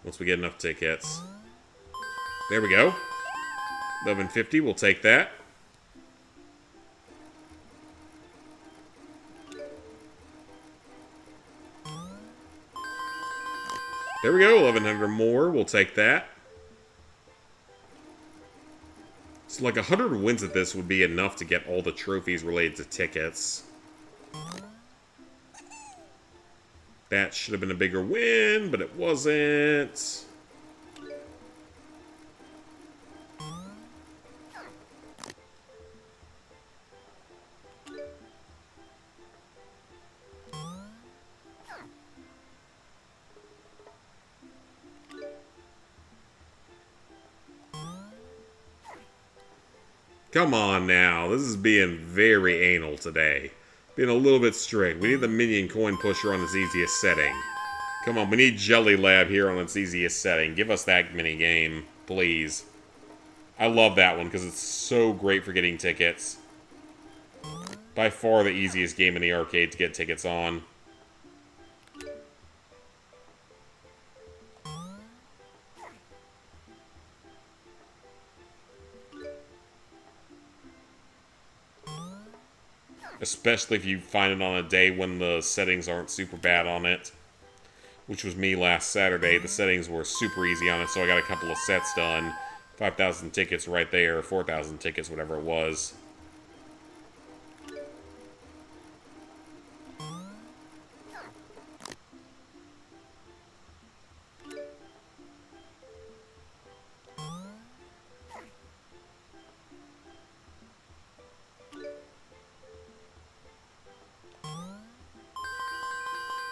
once we get enough tickets. There we go. 1150, we'll take that. There we go, 1,100 more. We'll take that. So like 100 wins at this would be enough to get all the trophies related to tickets. That should have been a bigger win, but it wasn't. Come on now, this is being very anal today. Being a little bit strict. We need the minion coin pusher on its easiest setting. Come on, we need Jelly Lab here on its easiest setting. Give us that mini game, please. I love that one because it's so great for getting tickets. By far the easiest game in the arcade to get tickets on. Especially if you find it on a day when the settings aren't super bad on it. Which was me last Saturday. The settings were super easy on it, so I got a couple of sets done. 5,000 tickets right there, 4,000 tickets, whatever it was.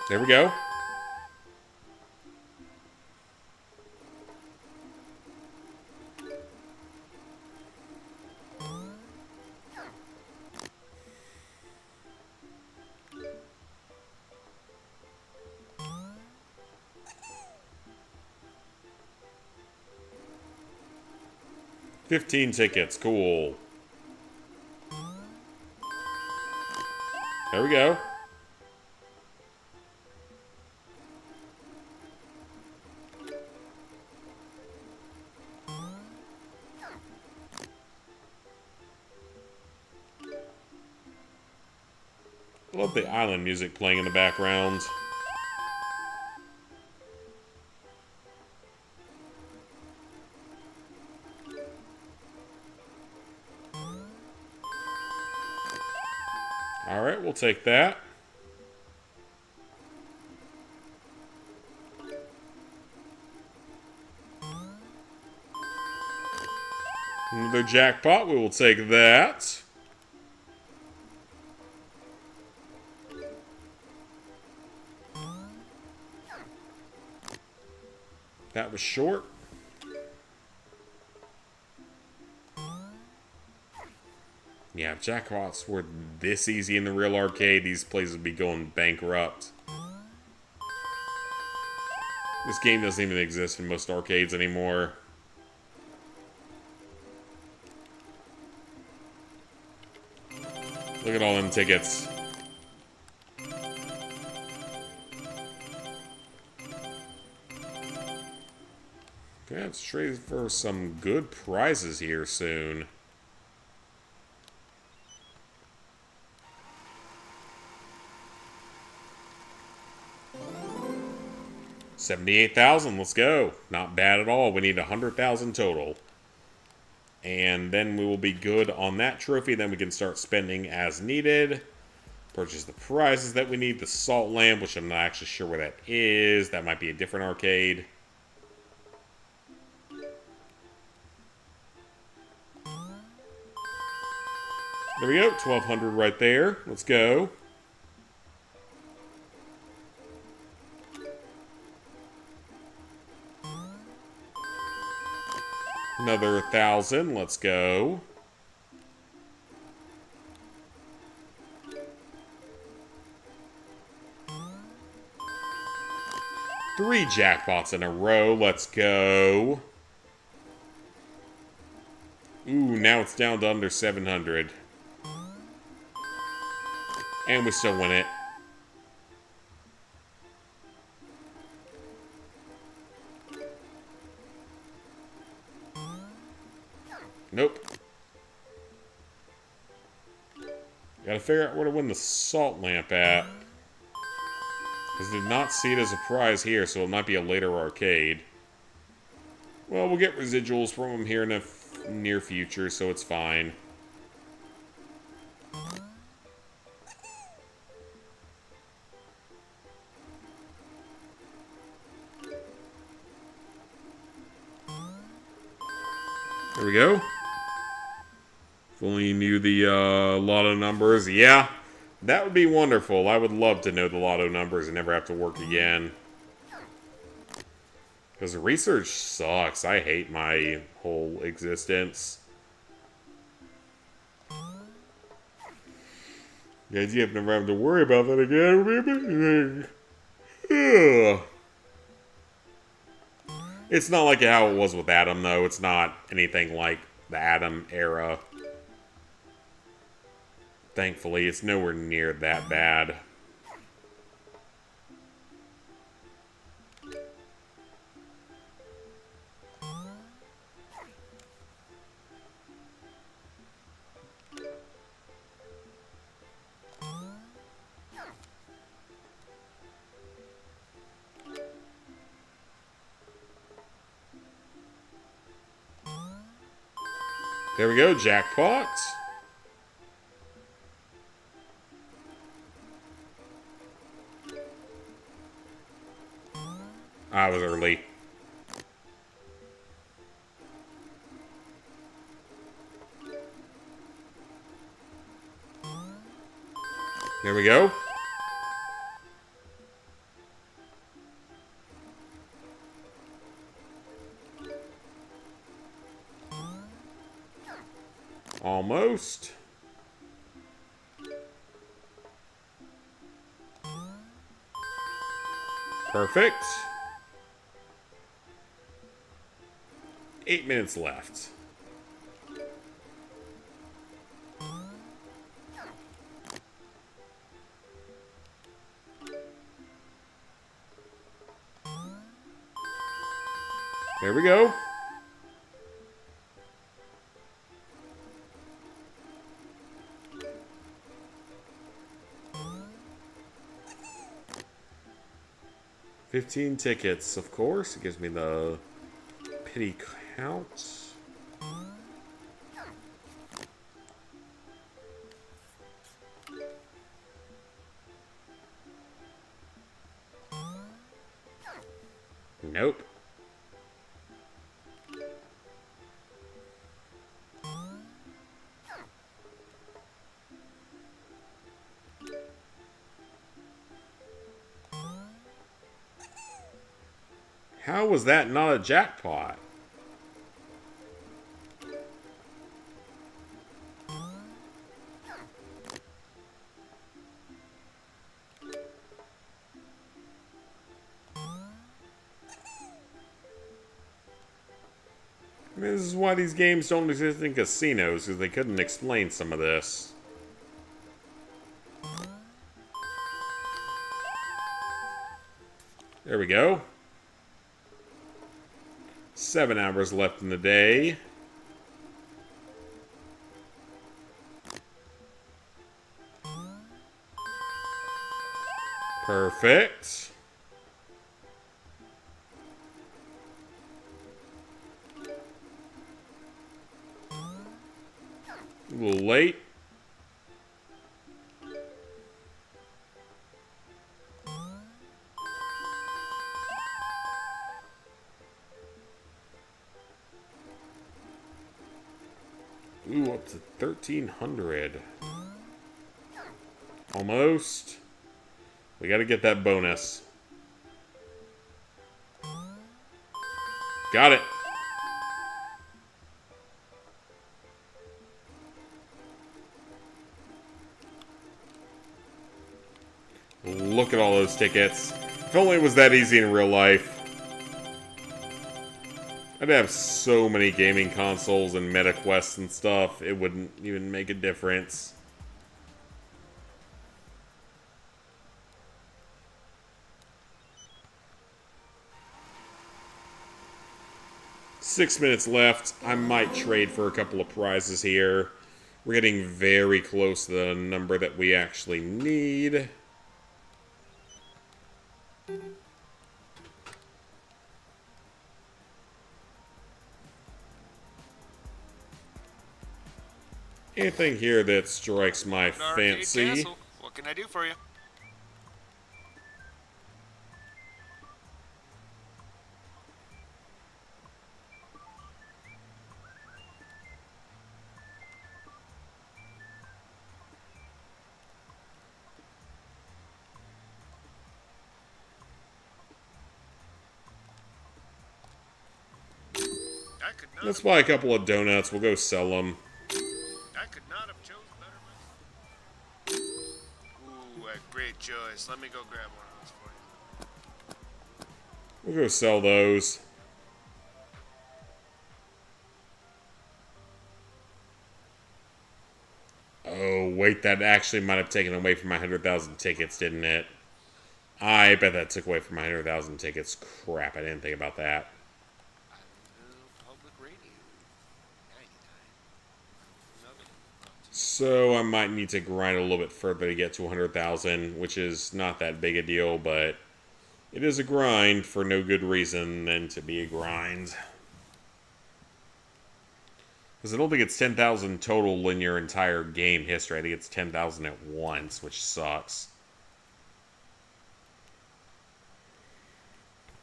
There we go. $15 tickets, cool. There we go. I love the island music playing in the background. Alright, we'll take that. Another jackpot, we will take that. That was short. Yeah, if jackpots were this easy in the real arcade, these places would be going bankrupt. This game doesn't even exist in most arcades anymore. Look at all them tickets. Gonna have to trade for some good prizes here soon. $78,000, let's go. Not bad at all. We need 100,000 total. And then we will be good on that trophy. Then we can start spending as needed. Purchase the prizes that we need. The salt lamp, which I'm not actually sure where that is. That might be a different arcade. There we go, 1,200 right there. Let's go. Another 1,000. Let's go. Three jackpots in a row. Let's go. Ooh, now it's down to under 700. And we still win it. Nope. Gotta figure out where to win the salt lamp at. Because I did not see it as a prize here, so it might be a later arcade. Well, we'll get residuals from them here in the near future, so it's fine. There we go. If only you knew the lotto numbers. Yeah, that would be wonderful. I would love to know the lotto numbers and never have to work again. Because research sucks. I hate my whole existence. The idea of never having to worry about that again would be amazing. Ugh. It's not like how it was with Adam, though. It's not anything like the Adam era. Thankfully, it's nowhere near that bad. There we go, jackpot. I was early. There we go. Almost. Perfect. 8 minutes left. There we go. $15 tickets, of course. It gives me the pity count. Nope. How was that not a jackpot? I mean, this is why these games don't exist in casinos, because they couldn't explain some of this. There we go. 7 hours left in the day. Perfect. A little late. Ooh, up to 1,300. Almost. We gotta get that bonus. Got it. Look at all those tickets. If only it was that easy in real life. I'd have so many gaming consoles and meta quests and stuff, it wouldn't even make a difference. Six minutes left. I might trade for a couple of prizes here. We're getting very close to the number that we actually need. Anything here that strikes my Arcade fancy? Castle. What can I do for you? I could not. Let's buy a couple of donuts. We'll go sell them. I could not have chosen better myself. Ooh, a great choice. Let me go grab one of those for you. We'll go sell those. Oh, wait, that actually might have taken away from my 100,000 tickets, didn't it? I bet that took away from my 100,000 tickets. Crap, I didn't think about that. Public Radio. 99. So I might need to grind a little bit further to get to 100,000, which is not that big a deal, but it is a grind for no good reason than to be a grind. Because I don't think it's 10,000 total in your entire game history. I think it's 10,000 at once, which sucks.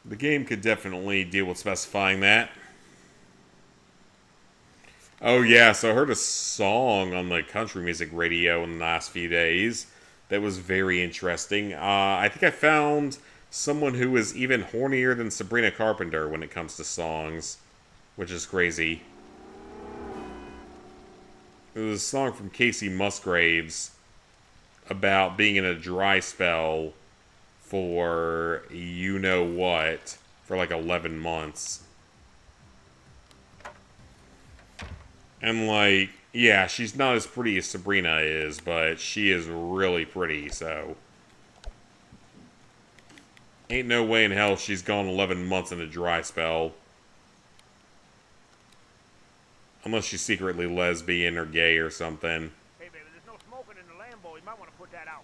The game could definitely deal with specifying that. Oh yeah, so I heard a song on the country music radio in the last few days that was very interesting. I think I found someone who is even hornier than Sabrina Carpenter when it comes to songs, which is crazy. It was a song from Casey Musgraves about being in a dry spell for you-know-what for like 11 months. And like, yeah, she's not as pretty as Sabrina is, but she is really pretty, so ain't no way in hell she's gone 11 months in a dry spell. Unless she's secretly lesbian or gay or something. Hey, baby, there's no smoking in the Lambo. You might want to put that out.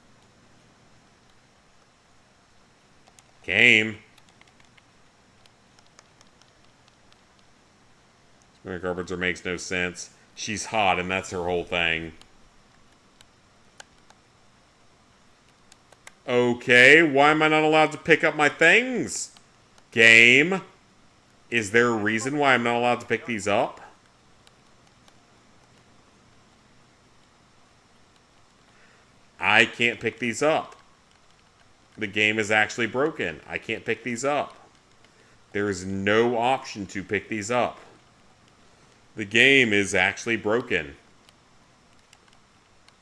Game. Sabrina Carpenter makes no sense. She's hot, and that's her whole thing. Okay, why am I not allowed to pick up my things? Game. Is there a reason why I'm not allowed to pick these up? I can't pick these up. The game is actually broken. I can't pick these up. There is no option to pick these up. The game is actually broken.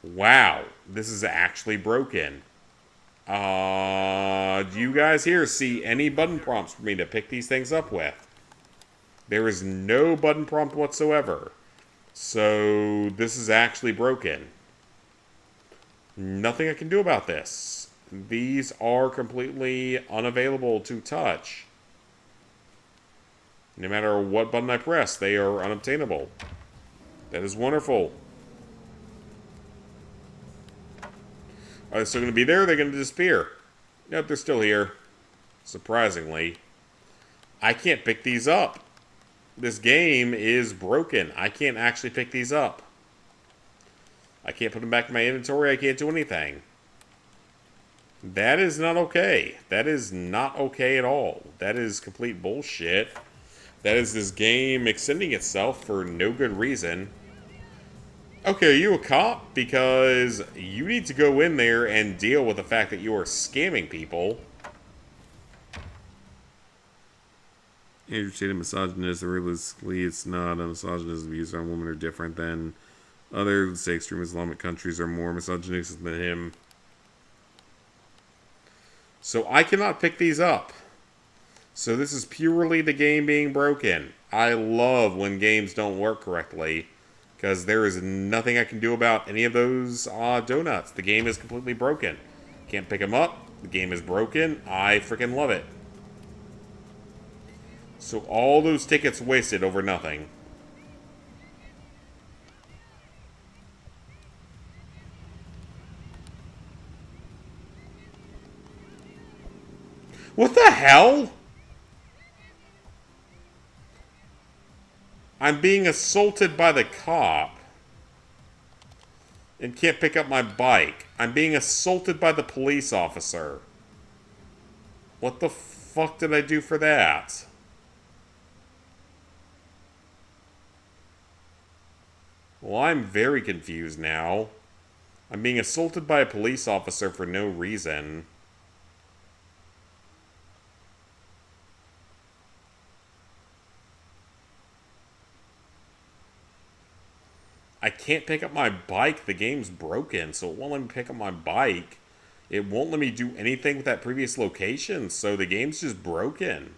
Wow, this is actually broken. Do you guys here see any button prompts for me to pick these things up with? There is no button prompt whatsoever. So, this is actually broken. Nothing I can do about this. These are completely unavailable to touch. No matter what button I press, they are unobtainable. That is wonderful. Are they still going to be there? Or are they going to disappear? Nope, they're still here. Surprisingly. I can't pick these up. This game is broken. I can't actually pick these up. I can't put them back in my inventory. I can't do anything. That is not okay. That is not okay at all. That is complete bullshit. That is this game extending itself for no good reason. Okay, are you a cop? Because you need to go in there and deal with the fact that you are scamming people. Andrew Tate, a misogynist, realistically, it's not. A misogynist views on women are different than other, say, extreme Islamic countries are more misogynistic than him. So I cannot pick these up. So this is purely the game being broken. I love when games don't work correctly, because there is nothing I can do about any of those donuts. The game is completely broken. Can't pick them up. The game is broken. I freaking love it. So all those tickets wasted over nothing. What the hell? I'm being assaulted by the cop. And can't pick up my bike. I'm being assaulted by the police officer. What the fuck did I do for that? Well, I'm very confused now. I'm being assaulted by a police officer for no reason. I can't pick up my bike. The game's broken, so it won't let me pick up my bike. It won't let me do anything with that previous location, so the game's just broken.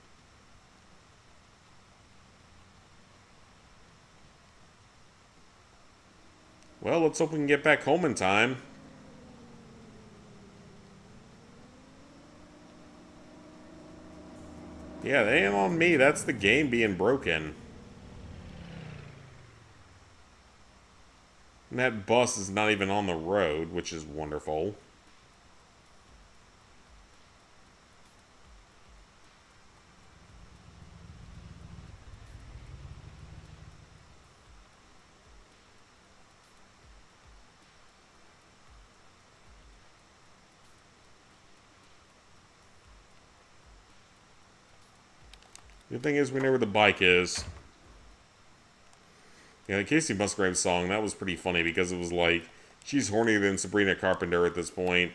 Well, let's hope we can get back home in time. Yeah, that ain't on me. That's the game being broken. And that bus is not even on the road, which is wonderful. The thing is, we know where the bike is. Yeah, the Casey Musgrave song, that was pretty funny because it was like, she's hornier than Sabrina Carpenter at this point.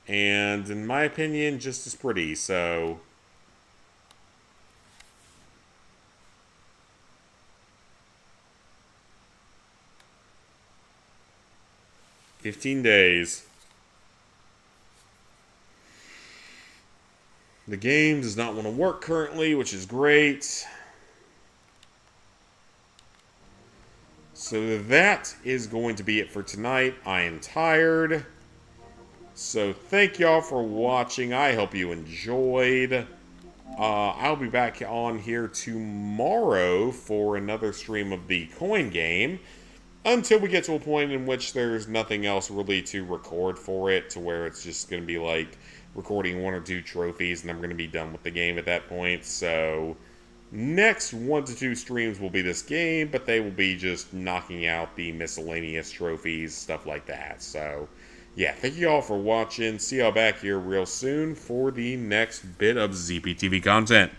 And, in my opinion, just as pretty, so... "15 days. The game does not want to work currently, which is great. So that is going to be it for tonight. I am tired. So thank y'all for watching. I hope you enjoyed. I'll be back on here tomorrow for another stream of the coin game. Until we get to a point in which there's nothing else really to record for it, to where it's just going to be like recording 1 or 2 trophies, and I'm going to be done with the game at that point. So, next 1 to 2 streams will be this game, but they will be just knocking out the miscellaneous trophies, stuff like that. So, yeah, thank you all for watching. See y'all back here real soon for the next bit of ZPTV content.